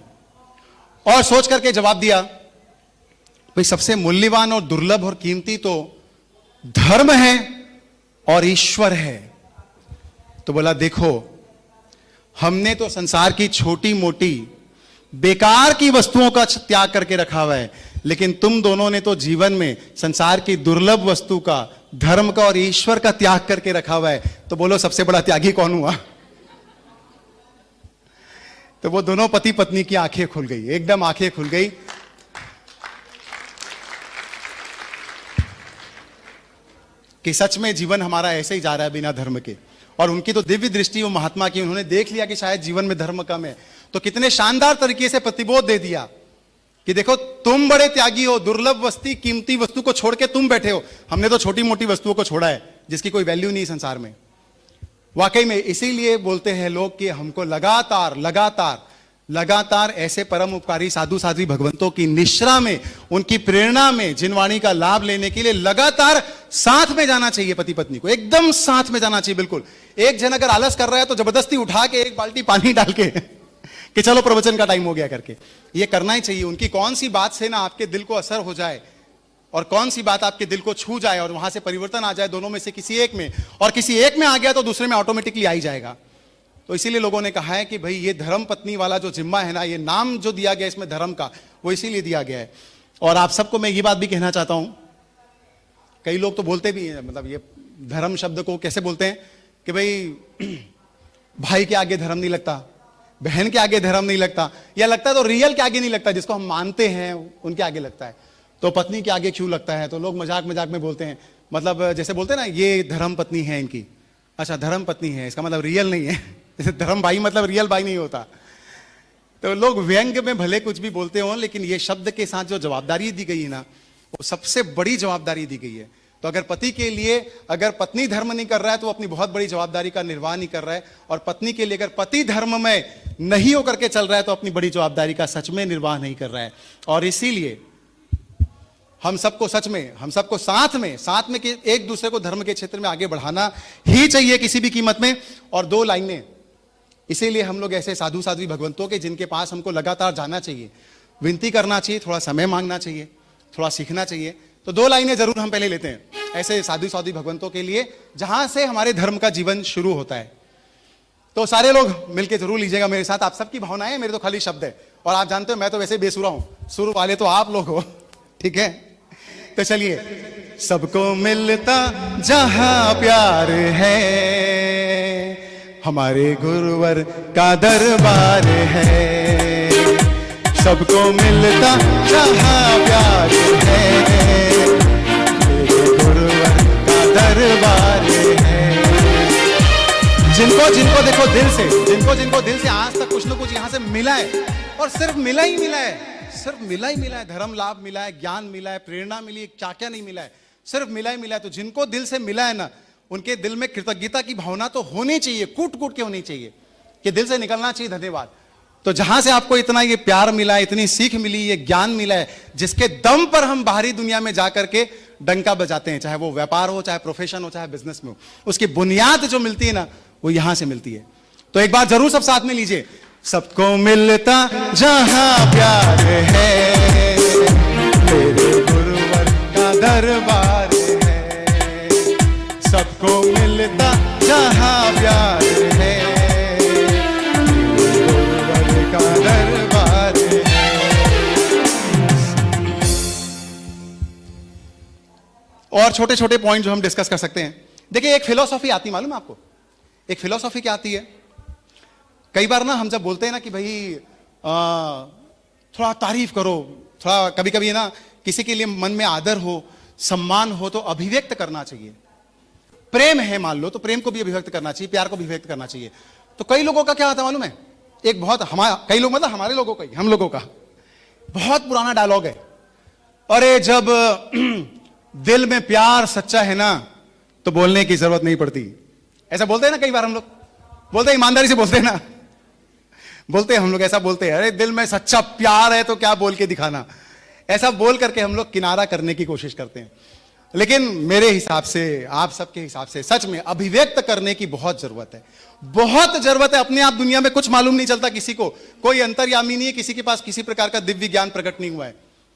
और सोच करके जवाब दिया, भाई सबसे मूल्यवान और दुर्लभ और कीमती तो धर्म है और ईश्वर है। तो बोला देखो, हमने तो संसार की छोटी मोटी बेकार की वस्तुओं का त्याग करके रखा हुआ है, लेकिन तुम दोनों ने तो जीवन में संसार की दुर्लभ वस्तु का, धर्म का और ईश्वर का त्याग करके रखा हुआ है। तो बोलो सबसे बड़ा त्यागी कौन हुआ? तो वो दोनों पति पत्नी की आंखें खुल गई, एकदम आंखें खुल गई। कि सच में जीवन हमारा ऐसे ही जा रहा है बिना धर्म के। और उनकी तो दिव्य दृष्टि वो महात्मा की, उन्होंने देख लिया कि शायद जीवन में धर्म कम है, तो कितने शानदार तरीके से प्रतिबोध दे दिया कि देखो तुम बड़े त्यागी हो, दुर्लभ वस्तु, कीमती वस्तु को छोड़ के तुम बैठे हो, हमने तो छोटी मोटी वस्तुओं को छोड़ा है जिसकी कोई वैल्यू नहीं संसार में। वाकई में इसीलिए बोलते हैं लोग कि हमको लगातार लगातार लगातार ऐसे परम उपकारी साधु साध्वी भगवंतों की निश्रा में, उनकी प्रेरणा में, जिनवाणी का लाभ लेने के लिए लगातार साथ में जाना चाहिए। पति पत्नी को एकदम साथ में जाना चाहिए। बिल्कुल, एक जन अगर आलस कर रहा है तो जबरदस्ती उठा के एक बाल्टी पानी डाल के कि चलो प्रवचन का टाइम हो गया करके, ये करना ही चाहिए। उनकी कौन सी बात से ना आपके दिल को असर हो जाए और कौन सी बात आपके दिल को छू जाए और वहां से परिवर्तन आ जाए, दोनों में से किसी एक में, और किसी एक में आ गया तो दूसरे में ऑटोमेटिकली आ ही जाएगा। तो इसीलिए लोगों ने कहा है कि भाई ये धर्म पत्नी वाला जो जिम्मा है ना, ये नाम जो दिया गया इसमें धर्म का, वो इसीलिए दिया गया है। और आप सबको मैं ये बात भी कहना चाहता हूं, कई लोग तो बोलते भी हैं, मतलब ये धर्म शब्द को कैसे बोलते हैं कि भाई भाई के आगे धर्म नहीं लगता, बहन के आगे धर्म नहीं लगता, या लगता है तो रियल के आगे नहीं लगता, जिसको हम मानते हैं उनके आगे लगता है, तो पत्नी के आगे क्यों लगता है? तो लोग मजाक मजाक में बोलते हैं, मतलब जैसे बोलते हैं ना, ये धर्म पत्नी है इनकी, अच्छा धर्म पत्नी है, इसका मतलब रियल नहीं है। जैसे धर्म भाई मतलब रियल भाई नहीं होता। तो लोग व्यंग में भले कुछ भी बोलते हो, लेकिन ये शब्द के साथ जो जवाबदारी दी गई है ना, वो सबसे बड़ी जवाबदारी दी गई है। तो अगर पति के लिए अगर पत्नी धर्म नहीं कर रहा है तो अपनी बहुत बड़ी जवाबदारी का निर्वाह नहीं कर रहा है, और पत्नी के लिए अगर पति धर्म में नहीं होकर के चल रहा है तो अपनी बड़ी जवाबदारी का सच में निर्वाह नहीं कर रहा है। और इसीलिए हम सबको सच में, हम सबको साथ में कि एक दूसरे को धर्म के क्षेत्र में आगे बढ़ाना ही चाहिए किसी भी कीमत में। और दो लाइनें, इसीलिए हम लोग ऐसे साधु साध्वी भगवंतों के जिनके पास हमको लगातार जाना चाहिए, विनती करना चाहिए, थोड़ा समय मांगना चाहिए, थोड़ा सीखना चाहिए। तो दो लाइनें जरूर हम पहले लेते हैं ऐसे साधु साध्वी भगवंतों के लिए, जहां से हमारे धर्म का जीवन शुरू होता है। तो सारे लोग मिलके जरूर लीजिएगा मेरे साथ। आप सबकी भावनाएं, मेरे तो खाली शब्द है, और आप जानते हो मैं तो वैसे बेसुरा हूं, सुर वाले तो आप लोग हो, ठीक है? तो चलिए, सबको मिलता जहां प्यार है, हमारे गुरुवर का दरबार है। सबको मिलता जहां प्यार है, मेरे गुरुवर का दरबार है। जिनको जिनको देखो दिल से, जिनको दिल से आज तक कुछ न कुछ यहां से मिला है, और सिर्फ मिला ही मिला है, सिर्फ मिला ही मिला है, धर्म लाभ मिला है, ज्ञान मिला है, प्रेरणा मिली है, क्या क्या नहीं मिला है, सिर्फ मिला ही मिला है। तो जिनको दिल से मिला है ना, उनके दिल में कृतज्ञता की भावना तो होनी चाहिए, कूट कूट के होनी चाहिए, कि दिल से निकलना चाहिए धन्यवाद। तो जहां से आपको इतना ये प्यार मिला है, इतनी सीख मिली, ये ज्ञान मिला है, जिसके दम पर हम बाहरी दुनिया में जाकर के डंका बजाते हैं, चाहे वो व्यापार हो, चाहे प्रोफेशन हो, चाहे बिजनेस में हो, उसकी बुनियाद जो मिलती है ना, वो यहां से मिलती है। तो एक बार जरूर सब साथ में लीजिए, सबको मिलता जहां प्यार है, मेरे गुरुवर का दरबार है। सबको मिलता जहां प्यार है, मेरे गुरुवर का दरबार है। और छोटे छोटे पॉइंट जो हम डिस्कस कर सकते हैं, देखिए एक फिलॉसफी आती, मालूम है आपको? एक फिलॉसफी क्या आती है? कई बार ना हम जब बोलते हैं ना कि भाई थोड़ा तारीफ करो, थोड़ा कभी कभी ना किसी के लिए मन में आदर हो, सम्मान हो, तो अभिव्यक्त करना चाहिए। प्रेम है मान लो, तो प्रेम को भी अभिव्यक्त करना चाहिए, प्यार को भी अभिव्यक्त करना चाहिए। तो कई लोगों का क्या होता है मालूम है, एक बहुत हमारा, कई लोग मतलब हमारे लोगों का ही, हम लोगों का बहुत पुराना डायलॉग है, अरे जब दिल में प्यार सच्चा है ना तो बोलने की जरूरत नहीं पड़ती। ऐसा बोलते हैं ना, कई बार हम लोग बोलते हैं, ईमानदारी से बोलते हैं ना, बोलते हैं हम लोग, ऐसा बोलते हैं, अरे दिल में सच्चा प्यार है तो क्या बोल के दिखाना। ऐसा बोल करके हम लोग किनारा करने की कोशिश करते हैं। लेकिन मेरे हिसाब से, आप सबके हिसाब से सच में अभिव्यक्त करने की बहुत जरूरत है, बहुत जरूरत है। अपने आप दुनिया में कुछ मालूम नहीं चलता किसी को, कोई अंतर्यामी नहीं है, किसी के पास किसी प्रकार का दिव्य ज्ञान प्रकट नहीं हुआ है।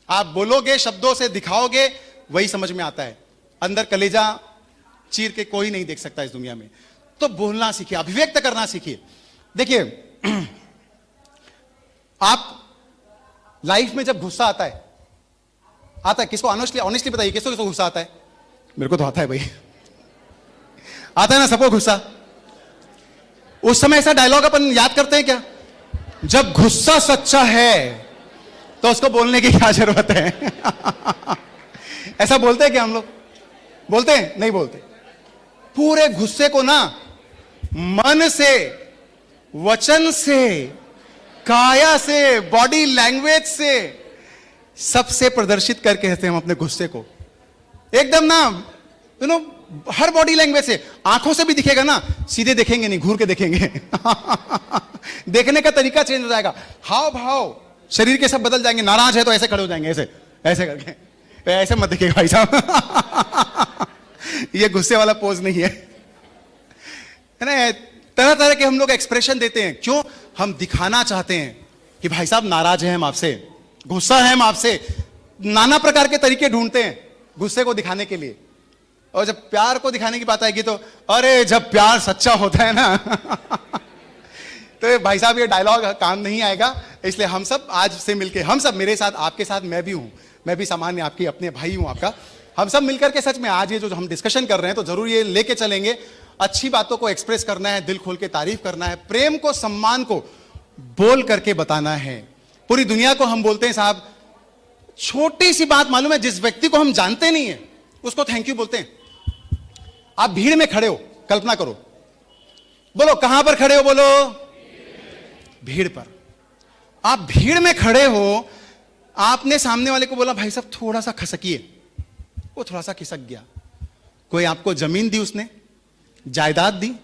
आप बोलोगे, शब्दों से दिखाओगे, वही समझ में आता है। अंदर कलेजा चीर के कोई नहीं देख सकता इस दुनिया में। तो बोलना सीखिए, अभिव्यक्त करना सीखिए। देखिए, आप लाइफ में जब गुस्सा आता है किसको, ऑनेस्टली बताइए, किसको किसको गुस्सा आता है? मेरे को तो आता है भाई, आता है ना सबको गुस्सा। उस समय ऐसा डायलॉग अपन याद करते हैं क्या, जब गुस्सा सच्चा है तो उसको बोलने की क्या जरूरत है? ऐसा बोलते हैं क्या हम लोग? बोलते हैं? नहीं बोलते। पूरे गुस्से को ना मन से, वचन से, काया से, बॉडी लैंग्वेज से, सबसे प्रदर्शित करके कहते हैं हम अपने गुस्से को एकदम ना, हर बॉडी लैंग्वेज से। आंखों से भी दिखेगा ना, सीधे देखेंगे नहीं, घूर के देखेंगे। देखने का तरीका चेंज हो जाएगा, हाव भाव शरीर के सब बदल जाएंगे। नाराज है तो ऐसे खड़े हो जाएंगे, ऐसे ऐसे करके, ऐसे मत दिखेगा भाई साहब। ये गुस्से वाला पोज नहीं है ना। तरह तरह के हम लोग एक्सप्रेशन देते हैं, क्यों? हम दिखाना चाहते हैं कि भाई साहब नाराज हैं हम आपसे, गुस्सा है हम आपसे। नाना प्रकार के तरीके ढूंढते हैं गुस्से को दिखाने के लिए। और जब प्यार को दिखाने की बात आएगी तो अरे जब प्यार सच्चा होता है ना तो भाई साहब ये डायलॉग काम नहीं आएगा। इसलिए हम सब आज से मिलके, हम सब, मेरे साथ, आपके साथ मैं भी हूं, मैं भी सामान्य आपकी अपने भाई हूं आपका। हम सब मिलकर के सच में आज ये जो हम डिस्कशन कर रहे हैं तो जरूर ये लेके चलेंगे। अच्छी बातों को एक्सप्रेस करना है, दिल खोल के तारीफ करना है, प्रेम को, सम्मान को बोल करके बताना है। पूरी दुनिया को हम बोलते हैं साहब, छोटी सी बात मालूम है, जिस व्यक्ति को हम जानते नहीं है उसको थैंक यू बोलते हैं। आप भीड़ में खड़े हो, कल्पना करो, बोलो कहां पर खड़े हो, बोलो भीड़ पर। आप भीड़ में खड़े हो, आपने सामने वाले को बोला भाई साहब थोड़ा सा खसकिए, वो थोड़ा सा खिसक गया। कोई आपको जमीन दी, उसने जायदाद दी,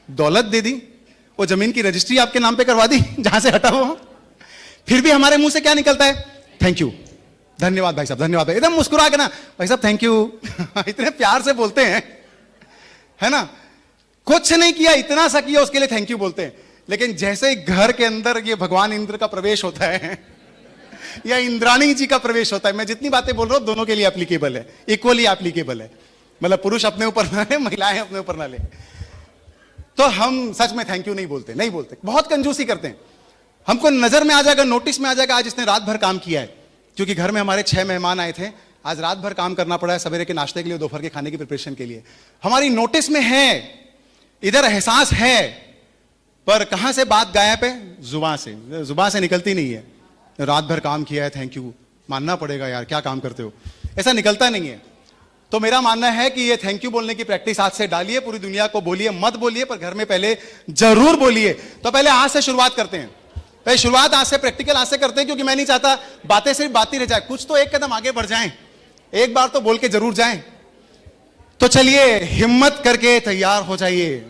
दौलत दे दी, वो जमीन की रजिस्ट्री आपके नाम पे करवा दी जहां से हटा हुआ, फिर भी हमारे मुंह से क्या निकलता है? थैंक यू, धन्यवाद भाई साहब, धन्यवाद। एकदम मुस्कुरा के ना, भाई साहब थैंक यू। इतने प्यार से बोलते हैं, है ना, कुछ नहीं किया, इतना सा किया, उसके लिए थैंक यू बोलते हैं। लेकिन जैसे ही घर के अंदर ये भगवान इंद्र का प्रवेश होता है या इंद्राणी जी का प्रवेश होता है, मैं जितनी बातें बोल रहा हूं दोनों के लिए एप्लीकेबल है, इक्वली एप्लीकेबल है। मतलब पुरुष अपने ऊपर ना ले, महिलाएं अपने ऊपर ना ले। तो हम सच में थैंक यू नहीं बोलते, नहीं बोलते, बहुत कंजूसी करते हैं। हमको नजर में आ जाएगा, नोटिस में आ जाएगा, आज इसने रात भर काम किया है, क्योंकि घर में हमारे 6 मेहमान आए थे, आज रात भर काम करना पड़ा है, सवेरे के नाश्ते के लिए, दोपहर के खाने की प्रिपरेशन के लिए। हमारी नोटिस में है, इधर एहसास है, पर कहां से बात गायब है? जुबान से निकलती नहीं है। रात भर काम किया है, थैंक यू, मानना पड़ेगा यार, क्या काम करते हो, ऐसा निकलता नहीं है। तो मेरा मानना है कि ये थैंक यू बोलने की प्रैक्टिस आज से डालिए, पूरी दुनिया को बोलिए, मत बोलिए पर घर में पहले जरूर बोलिए। तो पहले आज से शुरुआत करते हैं, पहले शुरुआत आज से, प्रैक्टिकल आज से करते हैं, क्योंकि मैं नहीं चाहता बातें सिर्फ बात ही रह जाए, कुछ तो एक कदम आगे बढ़ जाएं, एक बार तो बोल के जरूर जाएं। तो चलिए हिम्मत करके तैयार हो जाइए,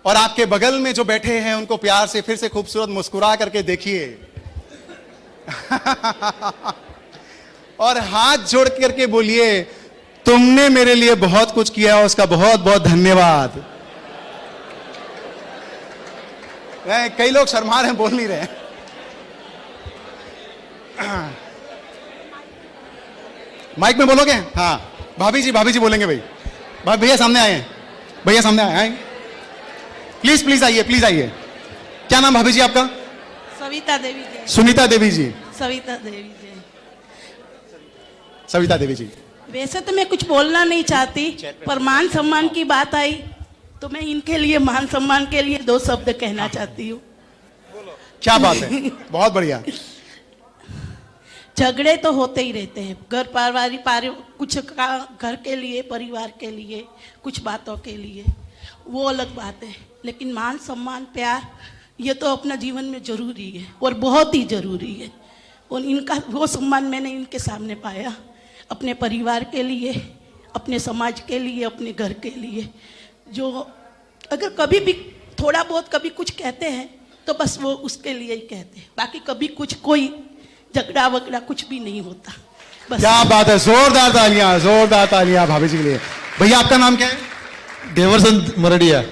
और आपके बगल में जो बैठे हैं उनको प्यार से फिर से खूबसूरत मुस्कुरा करके देखिए और हाथ जोड़ करके बोलिए, तुमने मेरे लिए बहुत कुछ किया, उसका बहुत बहुत धन्यवाद। कई लोग शर्मा रहे हैं, बोल नहीं रहे। माइक में बोलोगे? हाँ, भाभी जी बोलेंगे भाई। भैया सामने आए हैं, भैया सामने आए, प्लीज प्लीज आइए, प्लीज आइए। क्या नाम भाभी जी आपका? सविता देवी जी। सुनीता देवी जी। सविता देवी जी। सविता देवी जी। वैसे तो मैं कुछ बोलना नहीं चाहती, पर मान सम्मान की बात आई तो मैं इनके लिए, मान सम्मान के लिए 2 शब्द कहना चाहती हूँ। क्या बात है, बहुत बढ़िया। झगड़े तो होते ही रहते हैं, घर पारिवारिक कुछ का घर के लिए, परिवार के लिए, कुछ बातों के लिए, वो अलग बात है। लेकिन मान सम्मान प्यार ये तो अपना जीवन में जरूरी है और बहुत ही जरूरी है। और इनका वो सम्मान मैंने इनके सामने पाया, अपने परिवार के लिए, अपने समाज के लिए, अपने घर के लिए। जो अगर कभी भी थोड़ा बहुत कभी कुछ कहते हैं तो बस वो उसके लिए ही कहते हैं, बाकी कभी कुछ कोई झगड़ा वगड़ा कुछ भी नहीं होता। बस क्या बात है, जोरदार तालियां भाभी जी के लिए। भैया आपका नाम क्या है? देवरचंद मरडिया।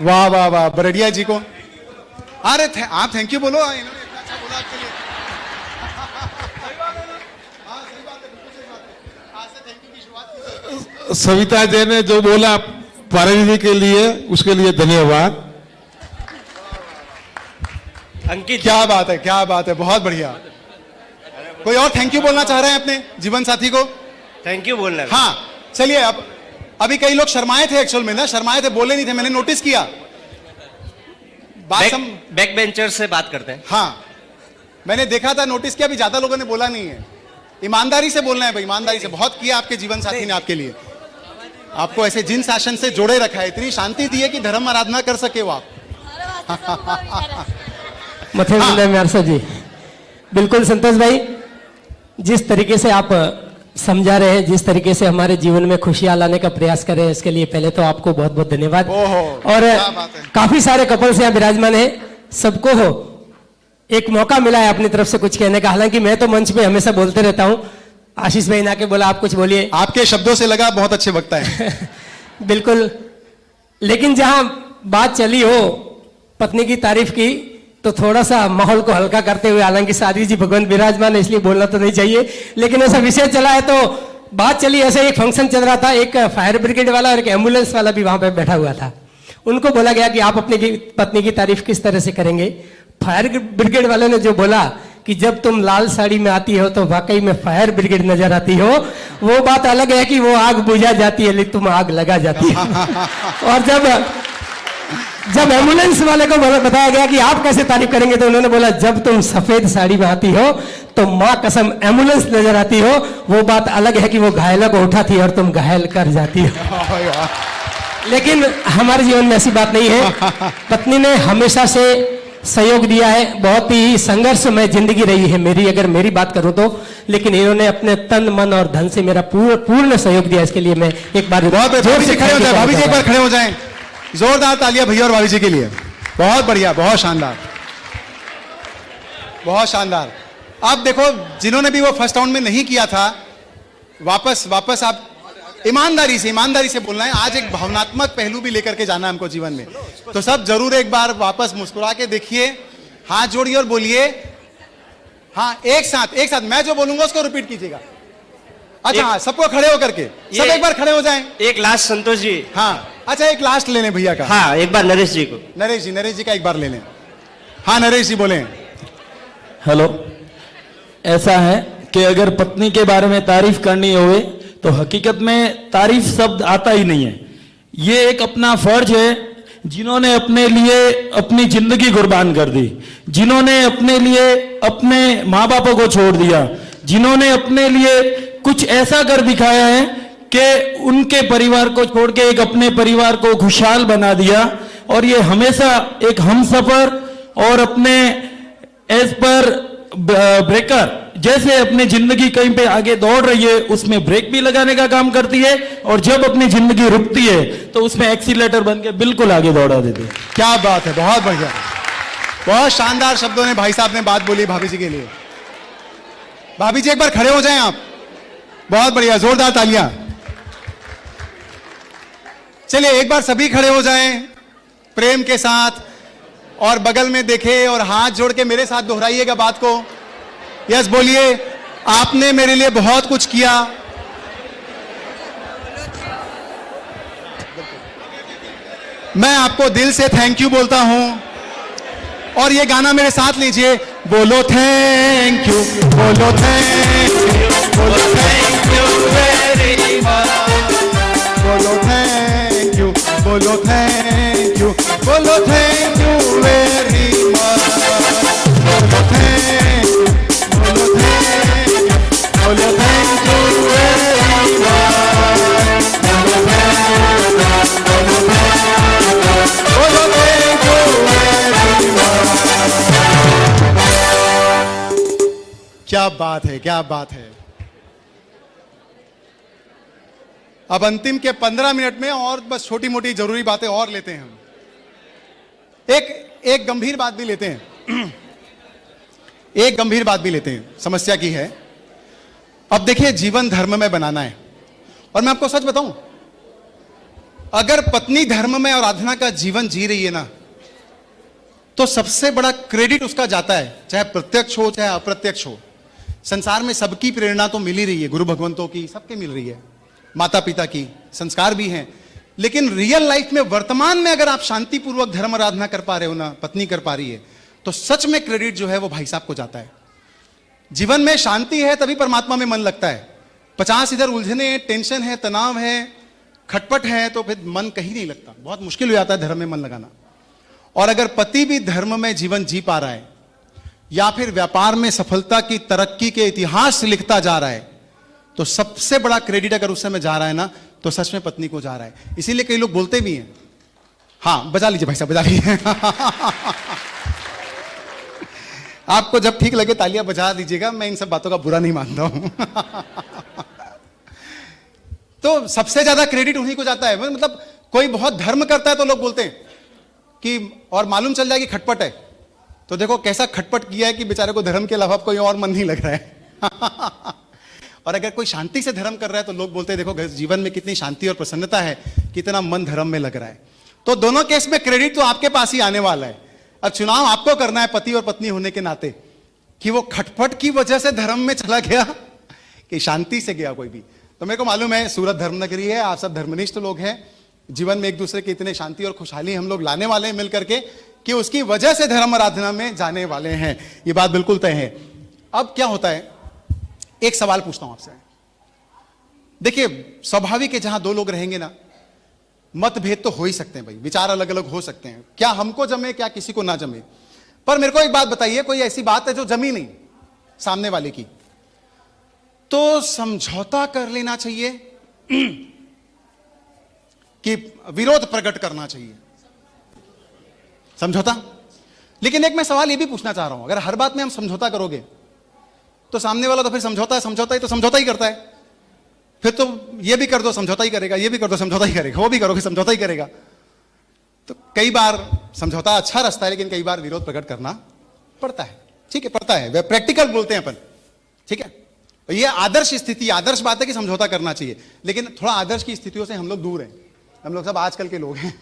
वाह वाह वाह, बरडिया जी को अरे आप थैंक यू बोलो, इन्होंने इतना अच्छा बोला आपके लिए। हाँ, सही बात है, बिल्कुल सही बात है। आज से थैंक यू की शुरुआत की। सविता जी ने जो बोला पारिवारिक के लिए, उसके लिए धन्यवाद। अंकित, क्या बात है, बहुत बढ़िया। कोई और थैंक यू बोलना चाह रहे हैं अपने जीवन साथी को? थैंक यू बोलना है। हाँ चलिए, अब अभी कई लोग शर्माए थे, एक्चुअल में ना शर्माए थे, बोले नहीं थे, मैंने नोटिस किया। बैक बेंचर से बात करते हैं। हाँ मैंने देखा था, नोटिस किया, अभी ज्यादा लोगों ने बोला नहीं है। ईमानदारी से बोलना है भाई, ईमानदारी से। बहुत किया आपके जीवन साथी ने आपके लिए, आपको ऐसे जिन शासन से जोड़े रखा है, इतनी शांति दी है कि धर्म आराधना कर सके वो आप। जी बिल्कुल संतोष भाई, जिस तरीके से आप समझा रहे हैं, जिस तरीके से हमारे जीवन में खुशियां लाने का प्रयास कर रहे हैं, इसके लिए पहले तो आपको बहुत बहुत धन्यवाद। और काफी सारे कपल्स यहाँ विराजमान है, सबको हो एक मौका मिला है अपनी तरफ से कुछ कहने का। हालांकि मैं तो मंच पे हमेशा बोलते रहता हूँ, आशीष भाई ने आके बोला आप कुछ बोलिए। आपके शब्दों से लगा बहुत अच्छे वक्ता है। बिल्कुल, लेकिन जहां बात चली हो पत्नी की तारीफ की, तो थोड़ा सा माहौल को हल्का करते हुए, हालांकि साध्वी जी भगवान विराजमान है इसलिए बोलना तो नहीं चाहिए, लेकिन ऐसा विषय चला है तो बात चली। ऐसे एक फंक्शन चल रहा था, एक फायर ब्रिगेड वाला और एक एम्बुलेंस वाला भी वहां पे बैठा हुआ था। उनको बोला गया कि आप अपनी पत्नी की तारीफ किस तरह से करेंगे। फायर ब्रिगेड वाले ने जो बोला कि जब तुम लाल साड़ी में आती हो तो वाकई में फायर ब्रिगेड नजर आती हो, वो बात अलग है कि वो आग बुझा जाती है लेकिन तुम आग लगा जाती हो। और जब एम्बुलेंस वाले को बताया गया कि आप कैसे तारीफ करेंगे, तो उन्होंने बोला जब तुम सफेद साड़ी में आती हो तो माँ कसम एम्बुलेंस नजर आती हो। वो बात अलग है कि वो घायलों को उठाती है और तुम घायल कर जाती हो। लेकिन हमारे जीवन में ऐसी बात नहीं है। पत्नी ने हमेशा से सहयोग दिया है, बहुत ही संघर्षमय जिंदगी रही है मेरी, अगर मेरी बात करूं तो। लेकिन इन्होंने अपने तन मन और धन से मेरा पूर्ण सहयोग दिया, इसके लिए मैं एक बार बहुत जोर से खड़े हो जाए भाभी जी, एक बार खड़े हो जाएं। जोरदार तालियां भैया और भाभी जी के लिए। बहुत बढ़िया, बहुत शानदार, बहुत शानदार। आप देखो, जिन्होंने भी वो फर्स्ट राउंड में नहीं किया था, वापस आप ईमानदारी से बोलना है। आज एक भावनात्मक पहलू भी लेकर के जाना है हमको जीवन में, तो सब जरूर एक बार वापस मुस्कुरा के देखिए, हाथ जोड़िए और बोलिए। हाँ, एक साथ मैं जो बोलूंगा उसको रिपीट कीजिएगा। अच्छा हाँ, सबको खड़े होकर के, सब एक बार खड़े हो जाएं। एक लास्ट संतोष जी। हाँ अच्छा, एक लास्ट ले लें भैया का। हाँ, एक बार नरेश जी को। नरेश जी का एक बार ले लें। हाँ नरेश जी बोले। हेलो, ऐसा है कि अगर पत्नी के बारे में तारीफ करनी हो तो हकीकत में तारीफ शब्द आता ही नहीं है। ये एक अपना फर्ज है, जिन्होंने अपने लिए अपनी जिंदगी कुर्बान कर दी, जिन्होंने अपने लिए अपने माँ बापों को छोड़ दिया, जिन्होंने अपने लिए कुछ ऐसा कर दिखाया है कि उनके परिवार को छोड़ के एक अपने परिवार को खुशहाल बना दिया। और ये हमेशा एक हमसफर और अपने एज पर ब्रेकर जैसे अपनी जिंदगी कहीं पे आगे दौड़ रही है, उसमें ब्रेक भी लगाने का काम करती है, और जब अपनी जिंदगी रुकती है तो उसमें एक्सीलेटर बन के बिल्कुल आगे दौड़ा देती है। क्या बात है, बहुत बढ़िया, बहुत शानदार शब्दों ने भाई साहब ने बात बोली भाभी जी के लिए। भाभी जी एक बार खड़े हो जाएं आप। बहुत बढ़िया, जोरदार तालियां। चलिए एक बार सभी खड़े हो जाएं प्रेम के साथ, और बगल में देखें और हाथ जोड़ के मेरे साथ दोहराइएगा बात को। यस बोलिए, आपने मेरे लिए बहुत कुछ किया। मैं आपको दिल से थैंक यू बोलता हूं। और ये गाना मेरे साथ लीजिए, बोलो थैंक यू, बोलो थैंक यू, बोलो थैंक यू वेरी मच, बोलो थैंक यू, बोलो थैंक यू, बोलो थैंक यू वेरी मच, बोलो थैंक यू, बोलो थैंक क्या बात है, क्या बात है। अब अंतिम के 15 मिनट में और बस छोटी मोटी जरूरी बातें और लेते हैं हम। एक गंभीर बात भी लेते हैं, एक गंभीर बात भी लेते हैं, समस्या की है। अब देखिए, जीवन धर्म में बनाना है, और मैं आपको सच बताऊं, अगर पत्नी धर्म में और आराधना का जीवन जी रही है ना, तो सबसे बड़ा क्रेडिट उसका जाता है, चाहे प्रत्यक्ष हो चाहे अप्रत्यक्ष हो। संसार में सबकी प्रेरणा तो मिल ही रही है, गुरु भगवंतों की, सबके मिल रही है, माता पिता की, संस्कार भी हैं, लेकिन रियल लाइफ में वर्तमान में अगर आप शांतिपूर्वक धर्म आराधना कर पा रहे हो ना, पत्नी कर पा रही है, तो सच में क्रेडिट जो है वो भाई साहब को जाता है। जीवन में शांति है तभी परमात्मा में मन लगता है। 50 इधर उलझने, टेंशन है, तनाव है, खटपट है, तो फिर मन कहीं नहीं लगता, बहुत मुश्किल हो जाता है धर्म में मन लगाना। और अगर पति भी धर्म में जीवन जी पा रहा है, या फिर व्यापार में सफलता की, तरक्की के इतिहास लिखता जा रहा है, तो सबसे बड़ा क्रेडिट अगर उस समय जा रहा है ना, तो सच में पत्नी को जा रहा है। इसीलिए कई लोग बोलते भी हैं, हाँ बजा लीजिए भाई साहब, बजा लीजिए आपको जब ठीक लगे तालियां बजा दीजिएगा, मैं इन सब बातों का बुरा नहीं मानता हूं तो सबसे ज्यादा क्रेडिट उन्हीं को जाता है। मतलब कोई बहुत धर्म करता है तो लोग बोलते हैं कि, और मालूम चल जाए कि खटपट है, तो देखो कैसा खटपट किया है कि बेचारे को धर्म के अलावा कोई और मन नहीं लग रहा है और अगर कोई शांति से धर्म कर रहा है तो लोग बोलते हैं देखो जीवन में कितनी शांति और प्रसन्नता है, कितना मन धर्म में लग रहा है। तो दोनों केस में क्रेडिट तो आपके पास ही आने वाला है। अब चुनाव आपको करना है पति और पत्नी होने के नाते, कि वो खटपट की वजह से धर्म में चला गया कि शांति से गया कोई भी। तो मेरे को मालूम है सूरत धर्म नगरी है, आप सब धर्मनिष्ठ लोग हैं, जीवन में एक दूसरे की इतने शांति और खुशहाली हम लोग लाने वाले हैं मिल करके, कि उसकी वजह से धर्म आराधना में जाने वाले हैं, ये बात बिल्कुल तय है। अब क्या होता है, एक सवाल पूछता हूं आपसे। देखिए स्वाभाविक है, जहां दो लोग रहेंगे ना, मतभेद तो हो ही सकते हैं भाई, विचार अलग अलग हो सकते हैं, क्या हमको जमे क्या किसी को ना जमे। पर मेरे को एक बात बताइए, कोई ऐसी बात है जो जमी नहीं सामने वाले की, तो समझौता कर लेना चाहिए कि विरोध प्रकट करना चाहिए, समझौता। लेकिन एक मैं सवाल ये भी पूछना चाह रहा हूं, अगर हर बात में हम समझौता करोगे तो सामने वाला तो फिर समझौता है समझौता ही तो समझौता ही करता है, फिर तो ये भी कर दो समझौता ही करेगा, ये भी कर दो समझौता ही करेगा, वो भी करोगे समझौता ही करेगा। तो कई बार समझौता अच्छा रास्ता है, लेकिन कई बार विरोध प्रकट करना पड़ता है, ठीक है, पड़ता है, वे प्रैक्टिकल बोलते हैं अपन, ठीक है। ये आदर्श स्थिति, आदर्श बात है कि समझौता करना चाहिए, लेकिन थोड़ा आदर्श की स्थितियों से हम लोग दूर हैं, हम लोग सब आजकल के लोग हैं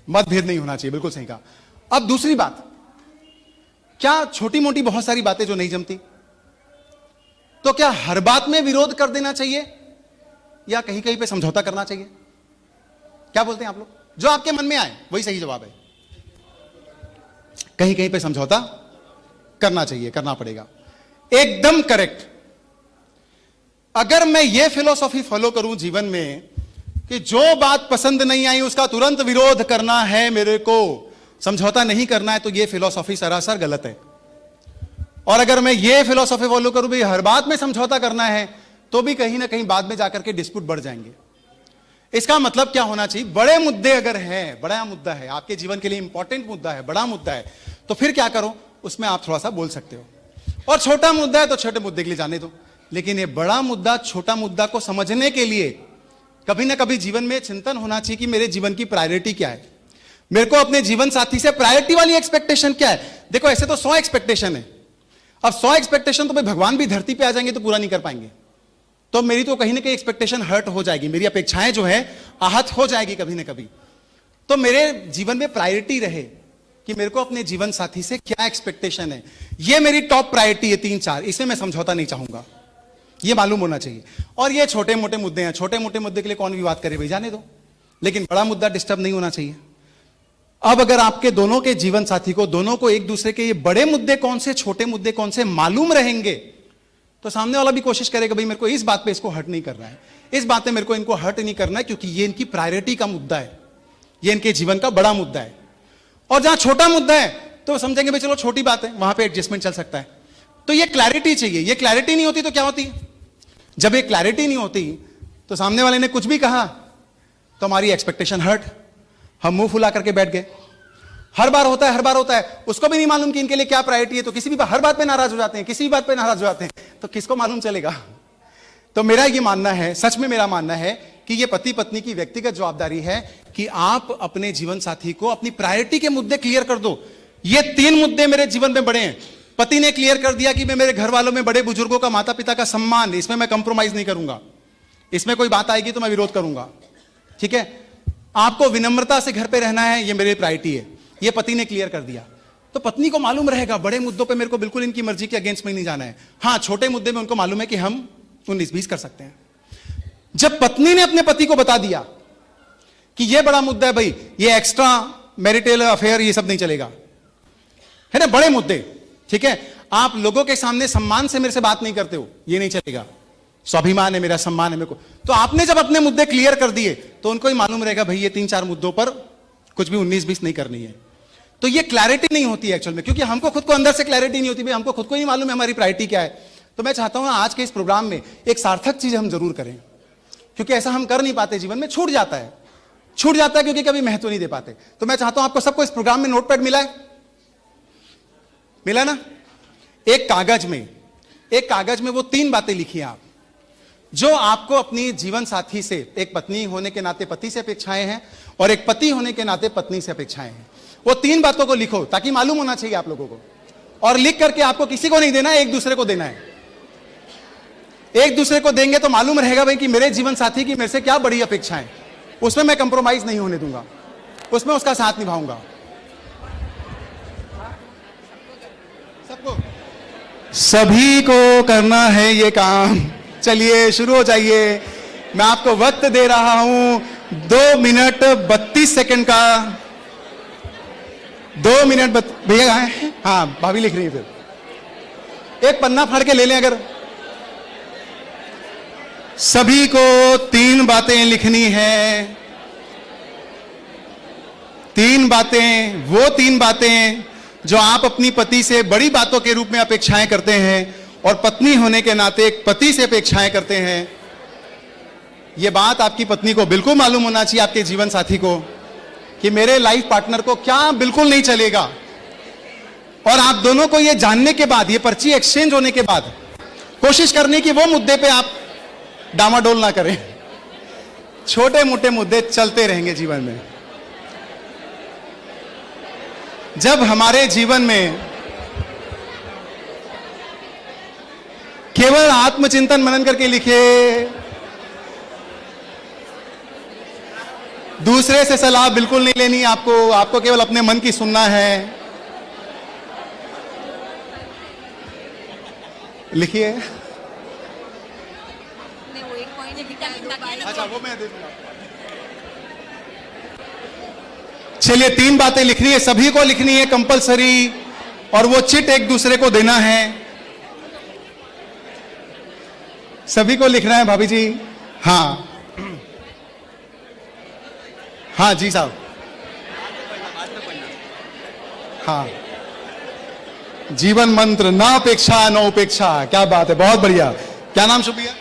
मतभेद नहीं होना चाहिए, बिल्कुल सही कहा। अब दूसरी बात, क्या छोटी मोटी बहुत सारी बातें जो नहीं जमती, तो क्या हर बात में विरोध कर देना चाहिए या कहीं कहीं पे समझौता करना चाहिए? क्या बोलते हैं आप लोग? जो आपके मन में आए वही सही जवाब है। कहीं कहीं पे समझौता करना चाहिए, करना पड़ेगा, एकदम करेक्ट। अगर मैं ये फिलॉसफी फॉलो करूं जीवन में कि जो बात पसंद नहीं आई उसका तुरंत विरोध करना है, मेरे को समझौता नहीं करना है, तो ये फिलॉसफी सरासर गलत है। और अगर मैं ये फिलॉसफी फॉलो करूं भाई हर बात में समझौता करना है, तो भी कहीं ना कहीं बाद में जाकर के डिस्प्यूट बढ़ जाएंगे। इसका मतलब क्या होना चाहिए, बड़े मुद्दे अगर हैं, बड़ा मुद्दा है आपके जीवन के लिए, इंपॉर्टेंट मुद्दा है, बड़ा मुद्दा है, तो फिर क्या करो, उसमें आप थोड़ा सा बोल सकते हो। और छोटा मुद्दा है तो छोटे मुद्दे के लिए जाने दो, लेकिन ये बड़ा मुद्दा, छोटा मुद्दा को समझने के लिए कभी ना कभी जीवन में चिंतन होना चाहिए कि मेरे जीवन की प्रायोरिटी क्या है, मेरे को अपने जीवन साथी से प्रायोरिटी वाली एक्सपेक्टेशन क्या है। देखो ऐसे तो 100 एक्सपेक्टेशन है, अब 100 एक्सपेक्टेशन तो भाई भगवान भी धरती पे आ जाएंगे तो पूरा नहीं कर पाएंगे, तो मेरी तो कहीं ना कहीं एक्सपेक्टेशन हर्ट हो जाएगी, मेरी अपेक्षाएं जो है आहत हो जाएगी कभी ना कभी। तो मेरे जीवन में प्रायोरिटी रहे कि मेरे को अपने जीवन साथी से क्या एक्सपेक्टेशन है, ये मेरी टॉप प्रायोरिटी है, 3-4, इसमें मैं समझौता नहीं चाहूंगा, ये मालूम होना चाहिए। और ये छोटे मोटे मुद्दे हैं, छोटे मोटे मुद्दे के लिए कौन विवाद करे भाई, जाने दो, लेकिन बड़ा मुद्दा डिस्टर्ब नहीं होना चाहिए। अब अगर आपके दोनों के जीवन साथी को, दोनों को एक दूसरे के ये बड़े मुद्दे कौन से, छोटे मुद्दे कौन से मालूम रहेंगे, तो सामने वाला भी कोशिश करेगा भाई मेरे को इस बात पे इसको हर्ट नहीं करना है, इस बात पे मेरे को इनको हर्ट नहीं करना है, क्योंकि ये इनकी प्रायोरिटी का मुद्दा है, ये इनके जीवन का बड़ा मुद्दा है। और जहां छोटा मुद्दा है तो समझेंगे भाई चलो छोटी बात है, वहां पे एडजस्टमेंट चल सकता है। तो ये क्लैरिटी चाहिए, ये क्लैरिटी नहीं होती तो क्या होती है, जब ये क्लैरिटी नहीं होती तो सामने वाले ने कुछ भी कहा तो हमारी एक्सपेक्टेशन हर्ट, हम मुंह फुला करके बैठ गए, हर बार होता है, हर बार होता है, उसको भी नहीं मालूम कि इनके लिए क्या प्रायोरिटी है, तो किसी भी हर बात पे नाराज हो जाते हैं, किसी भी बात पे नाराज हो जाते हैं, तो किसको मालूम चलेगा। तो मेरा ये मानना है, सच में मेरा मानना है कि ये पति पत्नी की व्यक्तिगत जवाबदारी है कि आप अपने जीवन साथी को अपनी प्रायोरिटी के मुद्दे क्लियर कर दो। ये 3 मुद्दे मेरे जीवन में बड़े हैं। पति ने क्लियर कर दिया कि मैं मेरे घर वालों में बड़े बुजुर्गों का, माता पिता का सम्मान, इसमें मैं कंप्रोमाइज नहीं करूंगा, इसमें कोई बात आएगी तो मैं विरोध करूंगा, ठीक है। आपको विनम्रता से घर पे रहना है, ये मेरी प्रायोरिटी है, ये पति ने क्लियर कर दिया। तो पत्नी को मालूम रहेगा बड़े मुद्दों पे मेरे को बिल्कुल इनकी मर्जी के अगेंस्ट में नहीं जाना है। हाँ, छोटे मुद्दे में उनको मालूम है कि हम 19-20 कर सकते हैं। जब पत्नी ने अपने पति को बता दिया कि ये बड़ा मुद्दा है भाई, ये एक्स्ट्रा मैरिटल अफेयर ये सब नहीं चलेगा, है ना, बड़े मुद्दे, ठीक है। आप लोगों के सामने सम्मान से मेरे से बात नहीं करते हो, ये नहीं चलेगा, स्वाभिमान है मेरा, सम्मान है मेरे को। तो आपने जब अपने मुद्दे क्लियर कर दिए तो उनको ही मालूम रहेगा भाई ये 3-4 मुद्दों पर कुछ भी 19-20 नहीं करनी है। तो ये क्लैरिटी नहीं होती है एक्चुअल में, क्योंकि हमको खुद को अंदर से क्लैरिटी नहीं होती, भाई हमको खुद को नहीं मालूम है हमारी प्रायोरिटी क्या है। तो मैं चाहता हूं आज के इस प्रोग्राम में एक सार्थक चीज हम जरूर करें, क्योंकि ऐसा हम कर नहीं पाते, जीवन में छूट जाता है क्योंकि कभी महत्व नहीं दे पाते। तो मैं चाहता हूं आपको सबको इस प्रोग्राम में नोटपैड मिला है, मिला ना। एक कागज में वो 3 बातें लिखी हैं आप, जो आपको अपनी जीवन साथी से, एक पत्नी होने के नाते पति से अपेक्षाएं हैं और एक पति होने के नाते पत्नी से अपेक्षाएं हैं। वो 3 बातों को लिखो ताकि मालूम होना चाहिए आप लोगों को, और लिख करके आपको किसी को नहीं देना है, एक दूसरे को देना है। एक दूसरे को देंगे तो मालूम रहेगा भाई कि मेरे जीवन साथी की मेरे से क्या बड़ी अपेक्षा है, उसमें मैं कंप्रोमाइज नहीं होने दूंगा, उसमें उसका साथ निभाऊंगा। सबको, सभी को करना है ये काम। चलिए शुरू हो जाइए, मैं आपको वक्त दे रहा हूं 2 मिनट 32 सेकंड का। 2 मिनट भैया कहाँ है? हाँ, भाभी लिख रही है। फिर एक पन्ना फाड़ के ले लें। अगर सभी को 3 बातें लिखनी है, 3 बातें, वो 3 बातें जो आप अपनी पति से बड़ी बातों के रूप में अपेक्षाएं करते हैं और पत्नी होने के नाते एक पति से अपेक्षाएं करते हैं। यह बात आपकी पत्नी को बिल्कुल मालूम होना चाहिए, आपके जीवन साथी को, कि मेरे लाइफ पार्टनर को क्या बिल्कुल नहीं चलेगा। और आप दोनों को यह जानने के बाद, ये पर्ची एक्सचेंज होने के बाद, कोशिश करनी कि वो मुद्दे पे आप डामाडोल ना करें। छोटे मोटे मुद्दे चलते रहेंगे जीवन में। जब हमारे जीवन में केवल आत्मचिंतन मनन करके लिखे, दूसरे से सलाह बिल्कुल नहीं लेनी आपको केवल अपने मन की सुनना है। लिखिए। अच्छा, वो मैं दे दूंगा। चलिए, 3 बातें लिखनी है, सभी को लिखनी है कंपलसरी, और वो चिट एक दूसरे को देना है। सभी को लिखना है भाभी जी। हाँ हाँ जी साहब। हाँ, जीवन मंत्र, ना अपेक्षा न उपेक्षा। क्या बात है, बहुत बढ़िया। क्या नाम शुभ भैया?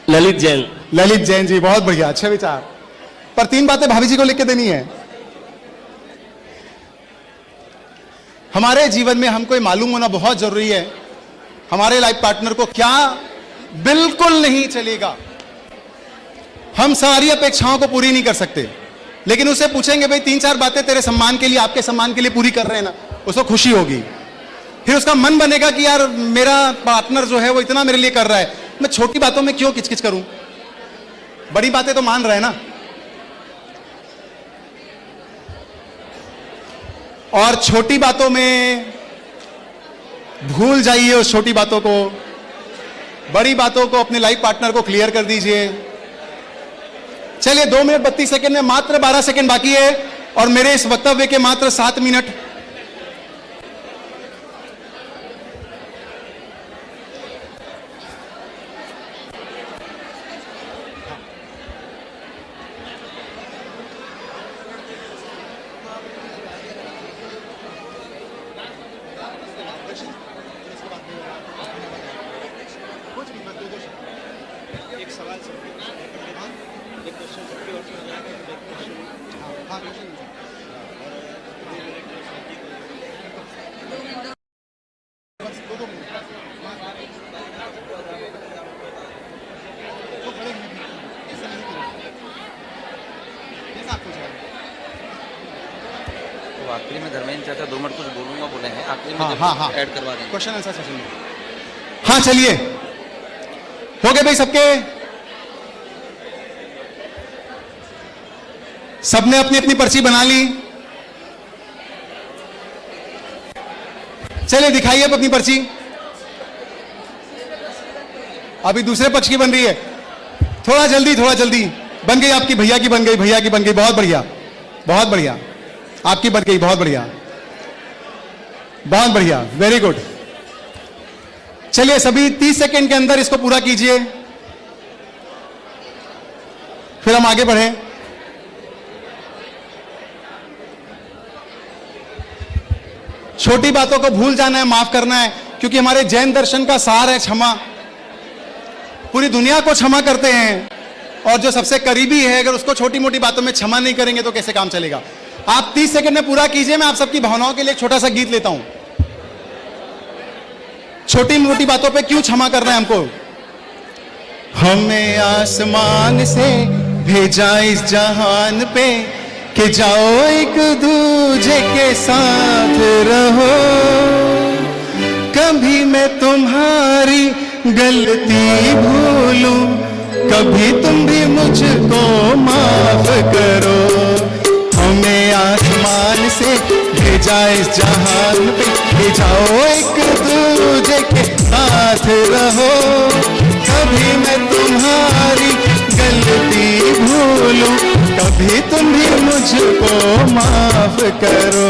ललित जैन। ललित जैन जी, बहुत बढ़िया, अच्छे विचार। पर 3 बातें भाभी जी को लिख के देनी है। हमारे जीवन में हमको मालूम होना बहुत जरूरी है, हमारे लाइफ पार्टनर को क्या बिल्कुल नहीं चलेगा। हम सारी अपेक्षाओं को पूरी नहीं कर सकते, लेकिन उससे पूछेंगे भाई 3-4 बातें तेरे सम्मान के लिए, आपके सम्मान के लिए पूरी कर रहे हैं ना, उसको खुशी होगी। फिर उसका मन बनेगा कि यार मेरा पार्टनर जो है वो इतना मेरे लिए कर रहा है, मैं छोटी बातों में क्यों किचकिच करूं, बड़ी बातें तो मान रहे हैं ना। और छोटी बातों में भूल जाइए उस छोटी बातों को, बड़ी बातों को अपने लाइफ पार्टनर को क्लियर कर दीजिए। चलिए, 2 मिनट 32 सेकंड में मात्र 12 सेकंड बाकी है और मेरे इस वक्तव्य के मात्र 7 मिनट। एक सवाल एक क्वेश्चन सबकी और तो आखिरी में धर्मेंद्र चाचा 2 मिनट कुछ बोलूंगा बोले हैं, आखिरी में हाँ, हाँ, हाँ। ऐड करवा देंगे। क्वेश्चन आंसर सेशन में। हाँ चलिए, हो गए भाई सबके, सबने अपनी अपनी पर्ची बना ली। चलिए दिखाइए अब अपनी पर्ची। अभी दूसरे पक्ष की बन रही है, थोड़ा जल्दी बन गई आपकी, भैया की बन गई, भैया की बन गई, बहुत बढ़िया, बहुत बढ़िया, आपकी बन गई, बहुत बढ़िया, बहुत बढ़िया, वेरी गुड। चलिए सभी 30 सेकंड के अंदर इसको पूरा कीजिए, फिर हम आगे बढ़ें। छोटी बातों को भूल जाना है, माफ करना है, क्योंकि हमारे जैन दर्शन का सार है क्षमा। पूरी दुनिया को क्षमा करते हैं, और जो सबसे करीबी है अगर उसको छोटी मोटी बातों में क्षमा नहीं करेंगे तो कैसे काम चलेगा। आप 30 सेकंड में पूरा कीजिए। मैं आप सबकी भावनाओं के लिए एक छोटा सा गीत लेता हूं। छोटी मोटी बातों पे क्यों क्षमा करना है हमको। हमें आसमान से भेजा इस जहान पे कि जाओ एक दूजे के साथ रहो। कभी मैं तुम्हारी गलती भूलूं, कभी तुम भी मुझको माफ करो। हमें आसमान से भेजा इस जहान पे कि जाओ एक दूजे के साथ रहो। कभी मैं तुम्हारी गलती भूलूं, कभी तुम भी मुझको माफ करो।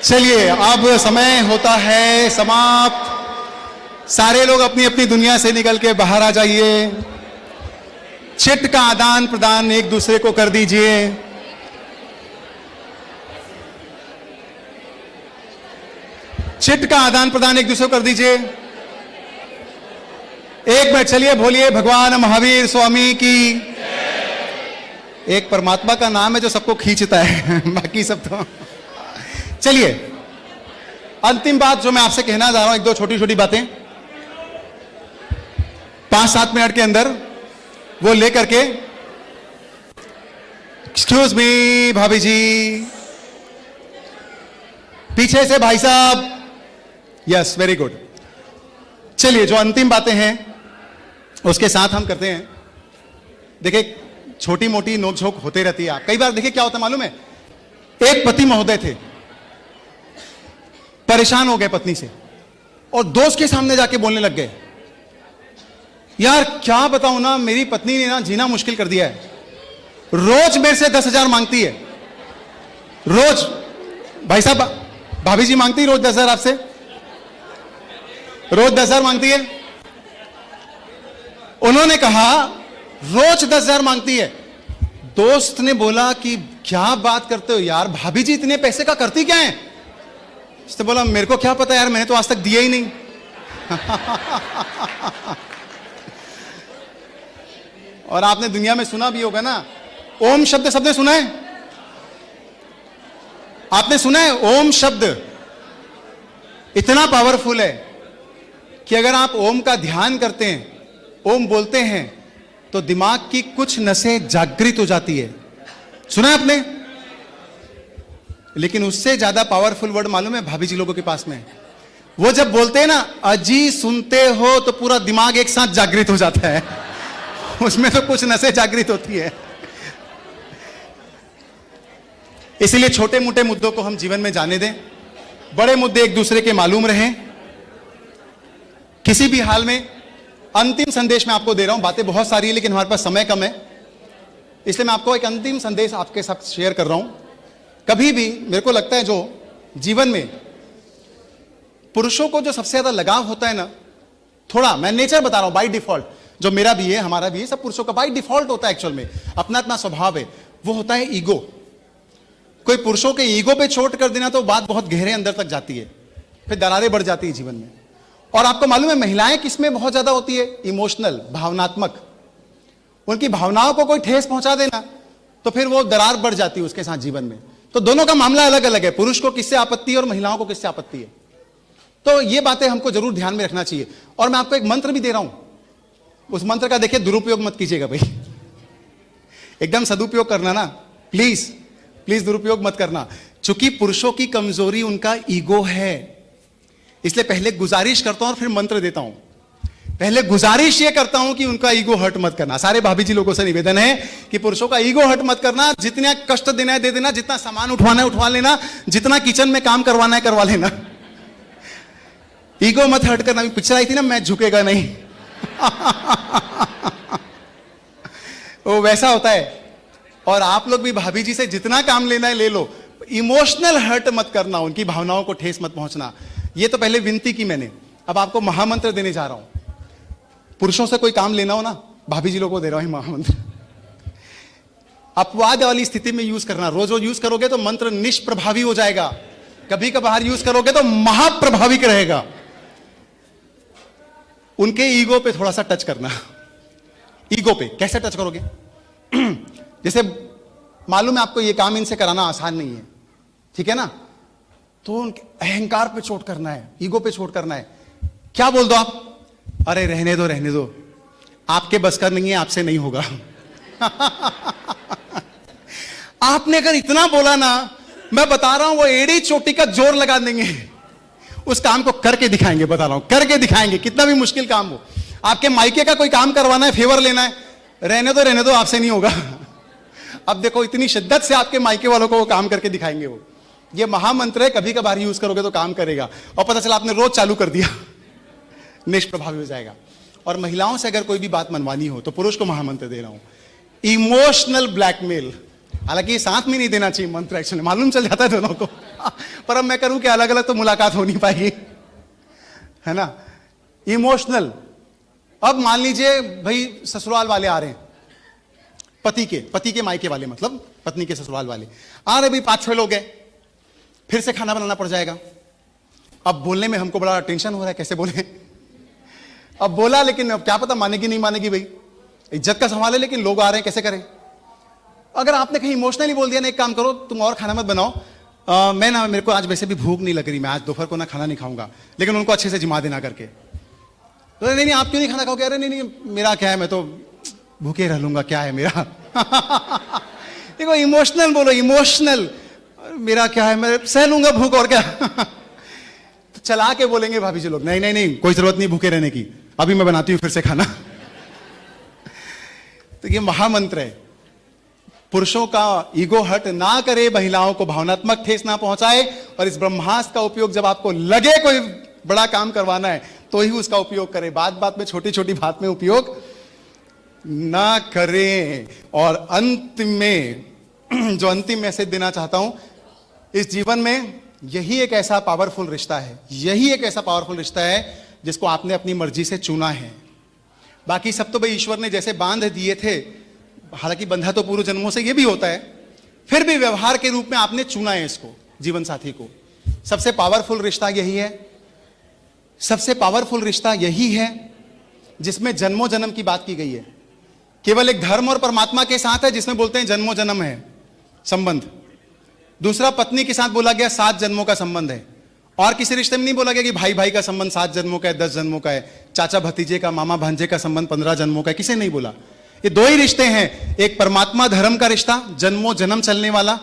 चलिए अब समय होता है समाप्त। सारे लोग अपनी अपनी दुनिया से निकल के बाहर आ जाइए। चिट का आदान प्रदान एक दूसरे को कर दीजिए। चिट का आदान प्रदान एक दूसरे को कर दीजिए। एक मिनट चलिए बोलिए भगवान महावीर स्वामी की। एक परमात्मा का नाम है जो सबको खींचता है, बाकी सब तो। चलिए अंतिम बात जो मैं आपसे कहना जा रहा हूं, एक दो छोटी छोटी बातें 5-7 मिनट के अंदर वो लेकर के। एक्सक्यूज मी भाभी जी, पीछे से भाई साहब। Yes very good. चलिए जो अंतिम बातें हैं उसके साथ हम करते हैं। देखिए छोटी मोटी नोकझोंक होते रहती है। कई बार देखिए क्या होता है मालूम है, एक पति महोदय थे, परेशान हो गए पत्नी से और दोस्त के सामने जाके बोलने लग गए, यार क्या बताऊं ना, मेरी पत्नी ने ना जीना मुश्किल कर दिया है। रोज मेरे से 10,000 मांगती है, रोज। भाई साहब भाभी जी मांगती रोज 10,000 आपसे, रोज 10,000 मांगती है। उन्होंने कहा रोज 10,000 मांगती है। दोस्त ने बोला कि क्या बात करते हो यार, भाभी जी इतने पैसे का करती क्या है। उसने बोला मेरे को क्या पता यार, मैंने तो आज तक दिया ही नहीं। और आपने दुनिया में सुना भी होगा ना, ओम शब्द सबने सुना है? आपने सुना है ओम शब्द इतना पावरफुल है कि अगर आप ओम का ध्यान करते हैं, ओम बोलते हैं, तो दिमाग की कुछ नसें जागृत हो जाती है। सुना है आपने? लेकिन उससे ज्यादा पावरफुल वर्ड मालूम है भाभी जी लोगों के पास में? वो जब बोलते हैं ना अजी सुनते हो, तो पूरा दिमाग एक साथ जागृत हो जाता है। उसमें तो कुछ नसें जागृत होती है। इसलिए छोटे मोटे मुद्दों को हम जीवन में जाने दें, बड़े मुद्दे एक दूसरे के मालूम रहें। किसी भी हाल में अंतिम संदेश मैं आपको दे रहा हूं, बातें बहुत सारी है लेकिन हमारे पास समय कम है, इसलिए मैं आपको एक अंतिम संदेश आपके साथ शेयर कर रहा हूं। कभी भी मेरे को लगता है जो जीवन में पुरुषों को जो सबसे ज्यादा लगाव होता है ना, थोड़ा मैं नेचर बता रहा हूं बाय डिफॉल्ट, जो मेरा भी है हमारा भी है, सब पुरुषों का बाय डिफॉल्ट होता है, एक्चुअल में अपना अपना स्वभाव है, वो होता है ईगो। कोई पुरुषों के ईगो पे चोट कर देना तो बात बहुत गहरे अंदर तक जाती है, फिर दरारें बढ़ जाती है जीवन में। और आपको मालूम है महिलाएं किसमें बहुत ज्यादा होती है? इमोशनल, भावनात्मक। उनकी भावनाओं को कोई ठेस पहुंचा देना तो फिर वो दरार बढ़ जाती है उसके साथ जीवन में। तो दोनों का मामला अलग अलग है, पुरुष को किससे आपत्ति है और महिलाओं को किससे आपत्ति है। तो ये बातें हमको जरूर ध्यान में रखना चाहिए। और मैं आपको एक मंत्र भी दे रहा हूं, उस मंत्र का देखिए दुरुपयोग मत कीजिएगा भाई, एकदम सदुपयोग करना ना, प्लीज प्लीज दुरुपयोग मत करना। चूंकि पुरुषों की कमजोरी उनका ईगो है, इसलिए पहले गुजारिश करता हूं और फिर मंत्र देता हूं। पहले गुजारिश ये करता हूं कि उनका ईगो हर्ट मत करना। सारे भाभी जी लोगों से निवेदन है कि पुरुषों का ईगो हर्ट मत करना, जितना कष्ट देना है दे देना, जितना सामान उठवाना है उठवा लेना, जितना किचन में काम करवाना है करवा लेना, ईगो मत हर्ट करना। पिक्चर आई थी ना, मैं झुकेगा नहीं वो वैसा होता है। और आप लोग भी भाभी जी से जितना काम लेना है ले लो, इमोशनल हर्ट मत करना, उनकी भावनाओं को ठेस मत पहुंचना। ये तो पहले विनती की मैंने, अब आपको महामंत्र देने जा रहा हूं। पुरुषों से कोई काम लेना हो ना, भाभी जी लोगों को दे रहा हूं महामंत्र। अपवाद वाली स्थिति में यूज करना, रोज रोज यूज करोगे तो मंत्र निष्प्रभावी हो जाएगा, कभी कभार यूज करोगे तो महाप्रभाविक रहेगा। उनके ईगो पे थोड़ा सा टच करना। ईगो पे कैसे टच करोगे? जैसे मालूम है आपको ये काम इनसे कराना आसान नहीं है, ठीक है ना, तो उनके अहंकार पे चोट करना है, ईगो पे चोट करना है। क्या बोल दो आप? अरे रहने दो, आपके बस का नहीं है, आपसे नहीं होगा। आपने अगर इतना बोला ना, मैं बता रहा हूं वो एड़ी चोटी का जोर लगा देंगे, उस काम को करके दिखाएंगे, बता रहा हूं करके दिखाएंगे, कितना भी मुश्किल काम हो। आपके मायके का कोई काम करवाना है, फेवर लेना है, रहने दो आपसे नहीं होगा। अब देखो इतनी शिद्दत से आपके मायके वालों को वो काम करके दिखाएंगे। वो ये महामंत्र है, कभी कभार यूज करोगे तो काम करेगा, और पता चला आपने रोज चालू कर दिया, निष्प्रभावी हो जाएगा। और महिलाओं से अगर कोई भी बात मनवानी हो तो पुरुष को महामंत्र दे रहा हूं, इमोशनल ब्लैकमेल। हालांकि ये साथ में नहीं देना चाहिए मंत्र, एक्चुअली मालूम चल जाता है दोनों को, पर अब मैं करूं कि अलग अलग तो मुलाकात हो नहीं पाएगी, है ना। इमोशनल, अब मान लीजिए भाई ससुराल वाले आ रहे हैं, पति के मायके वाले, मतलब पत्नी के ससुराल वाले आ रहे, भाई 5-6 लोग हैं, फिर से खाना बनाना पड़ जाएगा। अब बोलने में हमको बड़ा टेंशन हो रहा है, कैसे बोले। अब बोला, लेकिन अब क्या पता मानेगी नहीं मानेगी, भाई इज्जत का सवाल है, लेकिन लोग आ रहे हैं, कैसे करें। अगर आपने कहीं इमोशनली बोल दिया ना, एक काम करो तुम और खाना मत बनाओ, मेरे को आज वैसे भी भूख नहीं लग रही, मैं आज दोपहर को ना खाना नहीं खाऊंगा, लेकिन उनको अच्छे से जिमा देना करके। तो नहीं आप क्यों नहीं खाना खाओगे? अरे नहीं मेरा क्या है, मैं तो भूखे रह लूंगा, क्या है मेरा। देखो इमोशनल बोलो, इमोशनल, मेरा क्या है, मैं सह लूंगा भूख, और क्या। तो चला के बोलेंगे भाभी जी लोग, नहीं कोई जरूरत नहीं भूखे रहने की, अभी मैं बनाती हूं फिर से खाना। तो ये महामंत्र है, पुरुषों का ईगो हर्ट ना करे, महिलाओं को भावनात्मक ठेस ना पहुंचाए। और इस ब्रह्मास्त्र का उपयोग जब आपको लगे कोई बड़ा काम करवाना है तो ही उसका उपयोग करें, बात में छोटी छोटी बात में उपयोग ना करें। और अंत में जो अंतिम मैसेज देना चाहता हूं, इस जीवन में यही एक ऐसा पावरफुल रिश्ता है, यही एक ऐसा पावरफुल रिश्ता है जिसको आपने अपनी मर्जी से चुना है। बाकी सब तो भाई ईश्वर ने जैसे बांध दिए थे, हालांकि बंधा तो पूर्व जन्मों से ये भी होता है, फिर भी व्यवहार के रूप में आपने चुना है इसको, जीवन साथी को। सबसे पावरफुल रिश्ता यही है, सबसे पावरफुल रिश्ता यही है जिसमें जन्मों जन्म की बात की गई है। केवल एक धर्म और परमात्मा के साथ है जिसमें बोलते हैं जन्मों जन्म है संबंध। दूसरा पत्नी के साथ बोला गया 7 जन्मों का संबंध है। और किसी रिश्ते में नहीं बोला गया कि भाई भाई का संबंध 7 जन्मों का है, 10 जन्मों का है, चाचा भतीजे का, मामा भांजे का संबंध 15 जन्मों का है, किसे नहीं बोला। ये 2 ही रिश्ते हैं, एक परमात्मा धर्म का रिश्ता, जन्मों जन्म चलने वाला,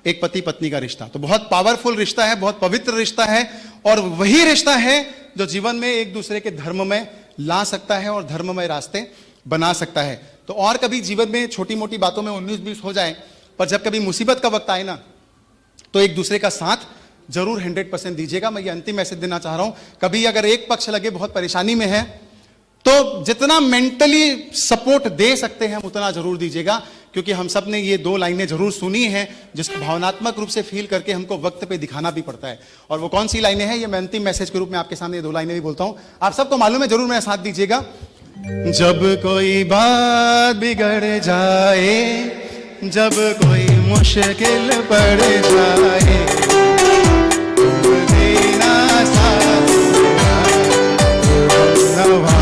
एक पति पत्नी का रिश्ता। तो बहुत पावरफुल रिश्ता है, बहुत पवित्र रिश्ता है, और वही रिश्ता है जो जीवन में एक दूसरे के धर्म में ला सकता है और धर्ममय रास्ते बना सकता है। तो और कभी जीवन में छोटी मोटी बातों में 19-20 हो जाए, पर जब कभी मुसीबत का वक्त आए ना, तो एक दूसरे का साथ जरूर 100% दीजिएगा। मैं ये अंतिम मैसेज देना चाह रहा हूं, कभी अगर एक पक्ष लगे बहुत परेशानी में है तो जितना मेंटली सपोर्ट दे सकते हैं हम उतना जरूर दीजिएगा, क्योंकि हम सब ने ये 2 लाइनें जरूर सुनी हैं जिसको भावनात्मक रूप से फील करके हमको वक्त पे दिखाना भी पड़ता है। और वो कौन सी लाइनें हैं, ये मैं अंतिम मैसेज के रूप में आपके सामने 2 लाइनें भी बोलता हूं, आप सबको मालूम है, जरूर मेरा साथ दीजिएगा। जब कोई बात बिगड़ जाए, जब कोई मुश्किल पड़ जाए, तुम देना साथ नवा,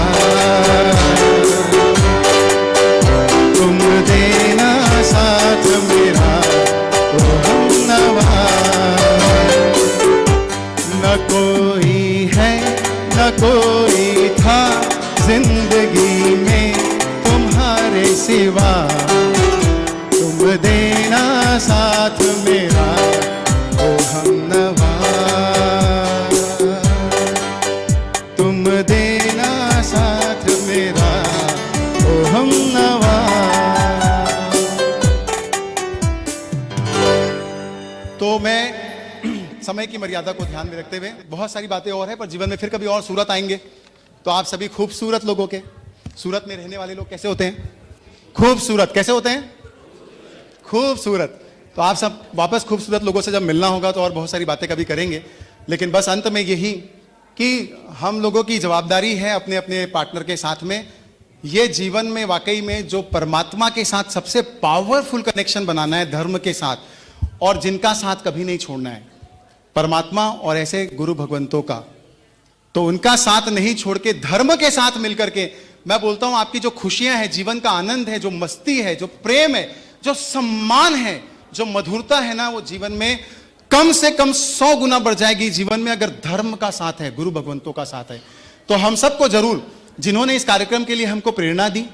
तुम देना साथ मेरा तो हम नवा। न कोई है न कोई था जिंदगी में, तेरे सिवा, तुम देना साथ मेरा ओ हमनवा, तुम देना साथ मेरा ओ हमनवा। तो मैं समय की मर्यादा को ध्यान में रखते हुए, बहुत सारी बातें और है पर जीवन में फिर कभी और सूरत आएंगे, तो आप सभी खूबसूरत लोगों के, सूरत में रहने वाले लोग कैसे होते हैं? खूबसूरत। कैसे होते हैं? खूबसूरत। तो आप सब वापस खूबसूरत लोगों से जब मिलना होगा तो और बहुत सारी बातें कभी करेंगे, लेकिन बस अंत में यही कि हम लोगों की जवाबदारी है अपने अपने पार्टनर के साथ में, ये जीवन में वाकई में जो परमात्मा के साथ सबसे पावरफुल कनेक्शन बनाना है, धर्म के साथ, और जिनका साथ कभी नहीं छोड़ना है, परमात्मा और ऐसे गुरु भगवंतों का, तो उनका साथ नहीं छोड़ के धर्म के साथ मिलकर के, मैं बोलता हूं आपकी जो खुशियां हैं, जीवन का आनंद है, जो मस्ती है, जो प्रेम है, जो सम्मान है, जो मधुरता है ना, वो जीवन में कम से कम 100 गुना बढ़ जाएगी जीवन में, अगर धर्म का साथ है, गुरु भगवंतों का साथ है। तो हम सबको जरूर, जिन्होंने इस कार्यक्रम के लिए हमको प्रेरणा दी,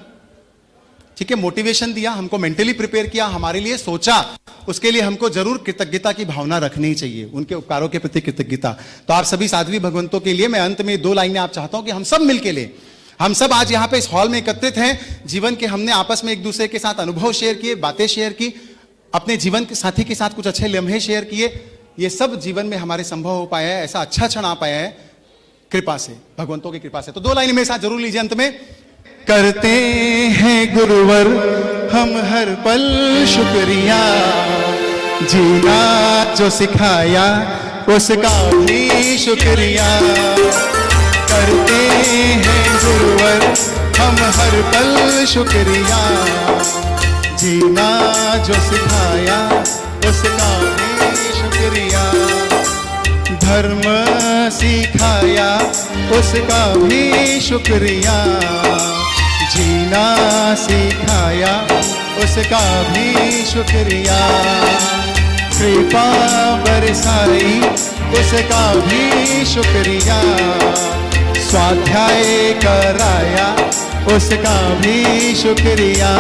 ठीक है, मोटिवेशन दिया, हमको मेंटली प्रिपेयर किया, हमारे लिए सोचा, उसके लिए हमको जरूर कृतज्ञता की भावना रखनी चाहिए, उनके उपकारों के प्रति कृतज्ञता। तो आप सभी साध्वी भगवंतों के लिए मैं अंत में 2 लाइनें आप चाहता हूं कि हम सब मिलके ले, हम सब आज यहां पे इस हॉल में एकत्रित हैं, जीवन के हमने आपस में एक दूसरे के साथ अनुभव शेयर किए, बातें शेयर की, अपने जीवन के साथी के साथ कुछ अच्छे लम्हे शेयर किए, ये सब जीवन में हमारे संभव हो पाया है, ऐसा अच्छा क्षण आ पाया है कृपा से, भगवंतों की कृपा से। तो 2 लाइनें मेरे साथ जरूर लीजिए अंत में। करते हैं गुरुवर हम हर पल शुक्रिया, जीना जो सिखाया उसका भी शुक्रिया। करते हैं गुरुवर हम हर पल शुक्रिया, जीना जो सिखाया उसका भी शुक्रिया। धर्म सिखाया उसका भी शुक्रिया, जीना सिखाया उसका भी शुक्रिया। कृपा बरसाई उसका भी शुक्रिया, स्वाध्याय कराया उसका भी शुक्रिया।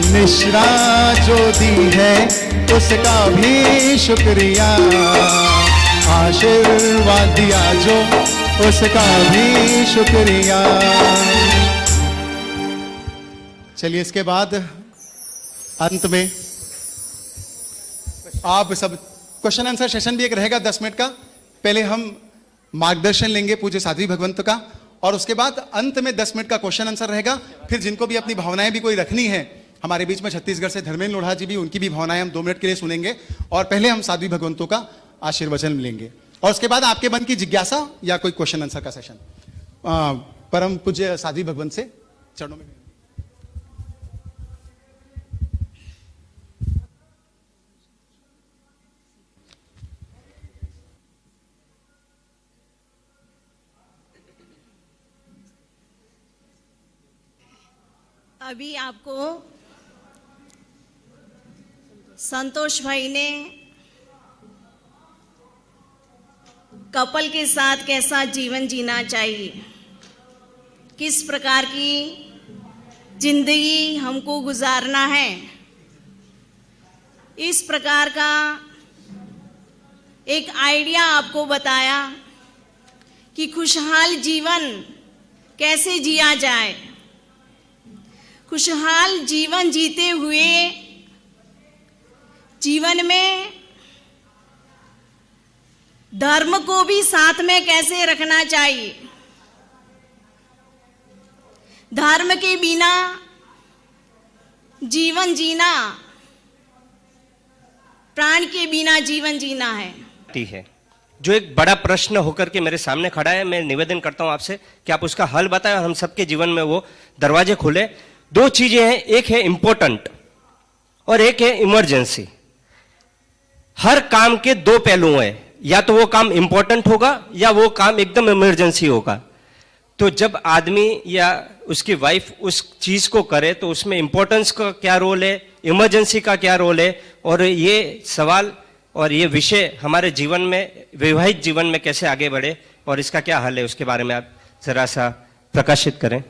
निश्रा जो दी है उसका भी शुक्रिया, आशीर्वाद दिया जो उसका भी शुक्रिया। चलिए इसके बाद अंत में आप सब क्वेश्चन आंसर सेशन भी एक रहेगा 10 मिनट का। पहले हम मार्गदर्शन लेंगे पूज्य साध्वी भगवंत का, और उसके बाद अंत में 10 मिनट का क्वेश्चन आंसर रहेगा। फिर जिनको भी अपनी भावनाएं भी कोई रखनी है, हमारे बीच में छत्तीसगढ़ से धर्मेंद्र लोढ़ा जी भी, उनकी भी भावनाएं हम 2 मिनट के लिए सुनेंगे, और पहले हम साध्वी भगवंतों का आशीर्वचन लेंगे, और उसके बाद आपके मन की जिज्ञासा या कोई क्वेश्चन आंसर का सेशन परम पूज्य साध्वी भगवंत से चरणों में। अभी आपको संतोष भाई ने कपल के साथ कैसा जीवन जीना चाहिए, किस प्रकार की जिंदगी हमको गुजारना है, इस प्रकार का एक आइडिया आपको बताया कि खुशहाल जीवन कैसे जिया जाए। खुशहाल जीवन जीते हुए जीवन में धर्म को भी साथ में कैसे रखना चाहिए। धर्म के बिना जीवन जीना प्राण के बिना जीवन जीना है। जो एक बड़ा प्रश्न होकर के मेरे सामने खड़ा है, मैं निवेदन करता हूं आपसे कि आप उसका हल बताएं और हम सबके जीवन में वो दरवाजे खुले। 2 चीजें हैं, एक है इंपॉर्टेंट और एक है इमरजेंसी। हर काम के 2 पहलू हैं, या तो वो काम इंपॉर्टेंट होगा या वो काम एकदम इमरजेंसी होगा। तो जब आदमी या उसकी वाइफ उस चीज को करे तो उसमें इंपॉर्टेंस का क्या रोल है, इमरजेंसी का क्या रोल है, और ये सवाल और ये विषय हमारे जीवन में, वैवाहिक जीवन में कैसे आगे बढ़े और इसका क्या हल है, उसके बारे में आप जरा सा प्रकाशित करें।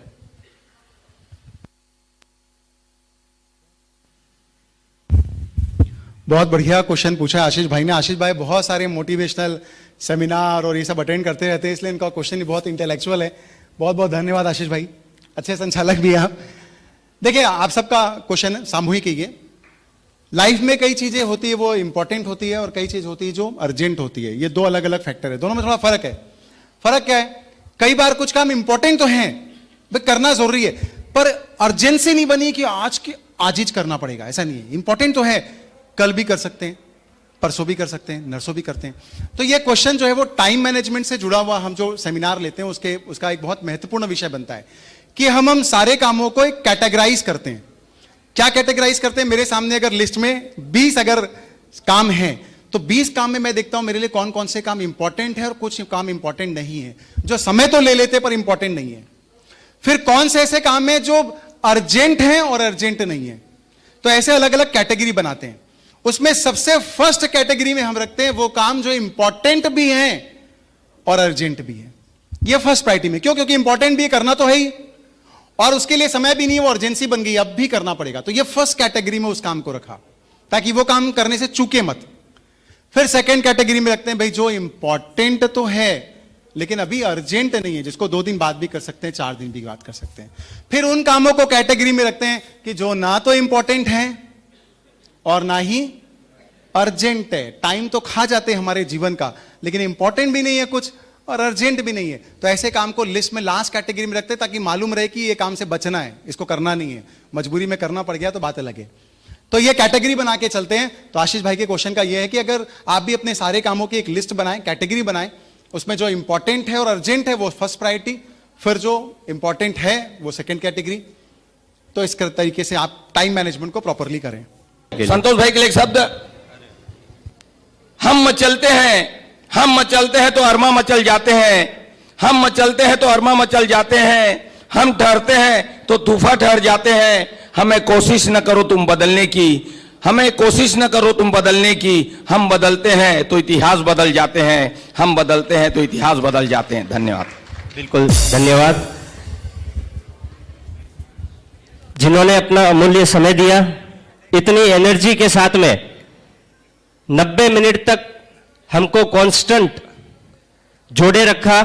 बहुत बढ़िया क्वेश्चन पूछा है आशीष भाई ने। आशीष भाई बहुत सारे मोटिवेशनल सेमिनार और ये सब अटेंड करते रहते हैं, इसलिए इनका क्वेश्चन भी बहुत इंटेलेक्चुअल है। बहुत बहुत धन्यवाद आशीष भाई, अच्छे संचालक भी हैं आप। देखिए, आप सबका क्वेश्चन सामूहिक ही है। लाइफ में कई चीजें होती है वो इंपॉर्टेंट होती है और कई चीज होती है जो अर्जेंट होती है। ये दो अलग अलग फैक्टर है, दोनों में थोड़ा फर्क है। फर्क क्या है, कई बार कुछ काम इंपॉर्टेंट तो है, भाई करना जरूरी है, पर अर्जेंसी नहीं बनी कि आज ही करना पड़ेगा, ऐसा नहीं है। इंपॉर्टेंट तो है, कल भी कर सकते हैं, परसों भी कर सकते हैं, नरसों भी करते हैं। तो ये क्वेश्चन जो है वो टाइम मैनेजमेंट से जुड़ा हुआ हम जो सेमिनार लेते हैं उसका एक बहुत महत्वपूर्ण विषय बनता है कि हम सारे कामों को एक कैटेगराइज करते हैं। क्या कैटेगराइज करते हैं? मेरे सामने अगर लिस्ट में 20 अगर काम हैं तो 20 काम में मैं देखता हूं मेरे लिए कौन कौन से काम इंपॉर्टेंट है और कुछ काम इंपॉर्टेंट नहीं है, जो समय तो ले लेते पर इंपॉर्टेंट नहीं है। फिर कौन से ऐसे काम है जो अर्जेंट हैं और अर्जेंट नहीं है, तो ऐसे अलग अलग कैटेगरी बनाते हैं। उसमें सबसे फर्स्ट कैटेगरी में हम रखते हैं वो काम जो इंपॉर्टेंट भी हैं और अर्जेंट भी है। ये फर्स्ट प्रायोरिटी में, क्यों? क्योंकि इंपॉर्टेंट भी करना तो है ही और उसके लिए समय भी नहीं है, वो अर्जेंसी बन गई, अब भी करना पड़ेगा। तो ये फर्स्ट कैटेगरी में उस काम को रखा ताकि वो काम करने से चूके मत। फिर सेकंड कैटेगरी में रखते हैं भाई जो इंपॉर्टेंट तो है लेकिन अभी अर्जेंट नहीं है, जिसको 2 दिन बाद भी कर सकते हैं, 4 दिन भी बात कर सकते हैं। फिर उन कामों को कैटेगरी में रखते हैं कि जो ना तो इंपॉर्टेंट है और ना ही अर्जेंट है। टाइम तो खा जाते हैं हमारे जीवन का, लेकिन इंपॉर्टेंट भी नहीं है कुछ और अर्जेंट भी नहीं है। तो ऐसे काम को लिस्ट में लास्ट कैटेगरी में रखते हैं ताकि मालूम रहे कि ये काम से बचना है, इसको करना नहीं है, मजबूरी में करना पड़ गया तो बात अलग है। तो ये कैटेगरी बना के चलते हैं। तो आशीष भाई के क्वेश्चन का ये है कि अगर आप भी अपने सारे कामों की एक लिस्ट बनाएं, कैटेगरी बनाएं, उसमें जो इंपॉर्टेंट है और अर्जेंट है वो फर्स्ट प्रायोरिटी, फिर जो इंपॉर्टेंट है वो सेकंड कैटेगरी। तो इस तरीके से आप टाइम मैनेजमेंट को प्रॉपरली करें। संतोष भाई के लिए एक शब्द, हम मचलते हैं तो अरमा मचल जाते हैं, हम मचलते हैं तो अरमा मचल जाते हैं, हम ठहरते हैं तो तूफा ठहर जाते हैं। हमें कोशिश न करो तुम बदलने की, हमें कोशिश न करो तुम बदलने की, हम बदलते हैं तो इतिहास बदल जाते हैं, हम बदलते हैं तो इतिहास बदल जाते हैं। धन्यवाद। बिल्कुल धन्यवाद। जिन्होंने अपना अमूल्य समय दिया, इतनी एनर्जी के साथ में 90 मिनट तक हमको कांस्टेंट जोड़े रखा।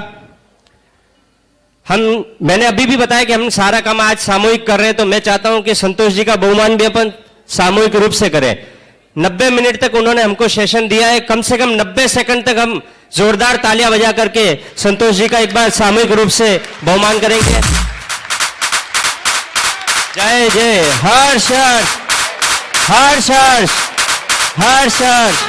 मैंने अभी भी बताया कि हम सारा काम आज सामूहिक कर रहे हैं, तो मैं चाहता हूं कि संतोष जी का बहुमान भी अपन सामूहिक रूप से करें। 90 मिनट तक उन्होंने हमको सेशन दिया है, कम से कम 90 सेकंड तक हम जोरदार तालियां बजा करके संतोष जी का एक बार सामूहिक रूप से बहुमान करेंगे। जय जय, हर्ष हर्ष हर्ष हर्ष हर्ष हर्ष।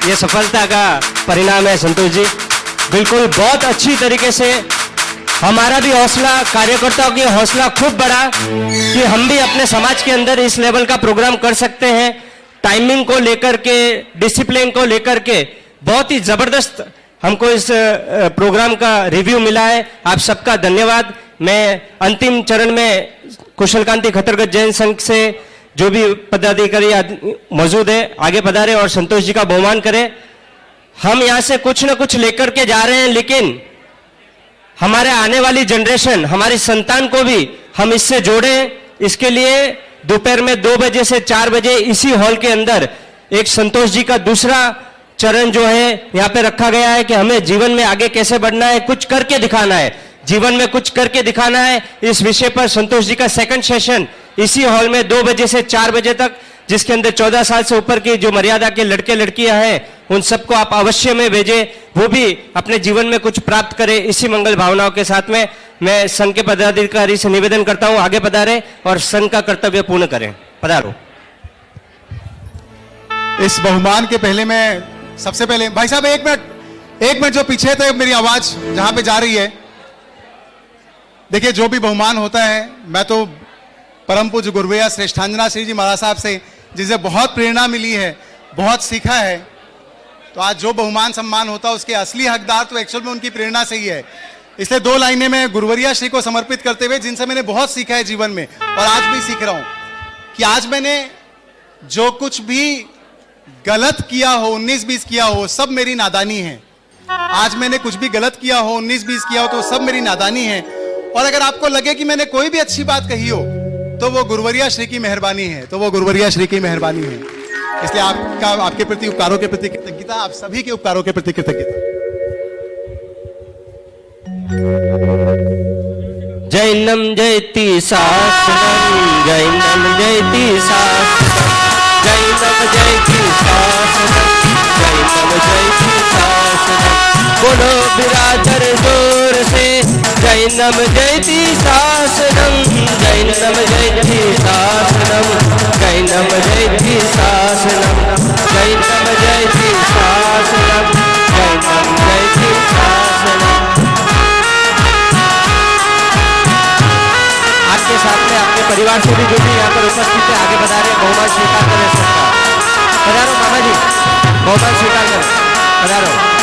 ये सफलता का परिणाम है संतोष जी। बिल्कुल बहुत अच्छी तरीके से हमारा भी हौसला, कार्यकर्ताओं की हौसला खूब बढ़ा कि हम भी अपने समाज के अंदर इस लेवल का प्रोग्राम कर सकते हैं। टाइमिंग को लेकर के, डिसिप्लिन को लेकर के बहुत ही जबरदस्त हमको इस प्रोग्राम का रिव्यू मिला है। आप सबका धन्यवाद। मैं अंतिम चरण में कुशल कांति खतरगत जैन संघ से जो भी पदाधिकारी मौजूद है आगे पधारे और संतोष जी का बहुमान करें। हम यहां से कुछ ना कुछ लेकर के जा रहे हैं, लेकिन हमारे आने वाली जनरेशन, हमारी संतान को भी हम इससे जोड़ें। इसके लिए दोपहर में 2 बजे से 4 बजे इसी हॉल के अंदर एक संतोष जी का दूसरा चरण जो है यहाँ पे रखा गया है कि हमें जीवन में आगे कैसे बढ़ना है, कुछ करके दिखाना है, जीवन में कुछ करके दिखाना है। इस विषय पर संतोष जी का सेकंड सेशन इसी हॉल में 2 बजे से 4 बजे तक, जिसके अंदर 14 साल से ऊपर की जो मर्यादा के लड़के लड़कियां हैं उन सबको आप अवश्य में भेजें, वो भी अपने जीवन में कुछ प्राप्त करें। इसी मंगल भावनाओं के साथ में मैं संघ के पदाधिकारी से निवेदन करता हूं आगे पधारे और संघ का कर्तव्य पूर्ण करें। पधारो। इस बहुमान के पहले मैं सबसे पहले भाई साहब एक मिनट जो पीछे थे, मेरी आवाज जहां पे जा रही है। देखिए, जो भी बहुमान होता है, मैं तो परम पूज्य गुरुवैया श्रेष्ठांजना श्री जी महाराज साहब से, जिसे बहुत प्रेरणा मिली है, बहुत सीखा है, तो आज जो बहुमान सम्मान होता है उसके असली हकदार तो एक्चुअल में उनकी प्रेरणा से ही है। इसलिए 2 लाइनें मैं गुरुवरिया श्री को समर्पित करते हुए, जिनसे मैंने बहुत सीखा है जीवन में और आज भी सीख रहा हूं, कि आज मैंने जो कुछ भी गलत किया हो, 19-20 किया हो, सब मेरी नादानी है। आज मैंने कुछ भी गलत किया हो, 19-20 किया हो, तो सब मेरी नादानी है। और अगर आपको लगे कि मैंने कोई भी अच्छी बात कही हो, तो वो गुरुवरिया श्री की मेहरबानी है, तो वो गुरुवरिया श्री की मेहरबानी है। इसलिए आपके प्रति, उपकारों के प्रति कृतज्ञता, आप सभी के उपकारों के प्रति कृतज्ञता। जैनम जयति शासनम, जैनम जयति शासनम, जैनम जयति शासनम, जैनम जयति शासनम। बोलो बिरादर जोर से, जैनम जयति शासनम, जैनम जयति शासनम, जैनम जयति शासनम, जैनम जयति शासनम, जैनम जयति शासनम। आपके सामने आपके परिवार से भी जो भी यहाँ पर उपस्थित है आगे बता रहे बहुमान स्वीकार करें सबका। पधारो मामा जी, बहुमान स्वीकार करें, पधारो।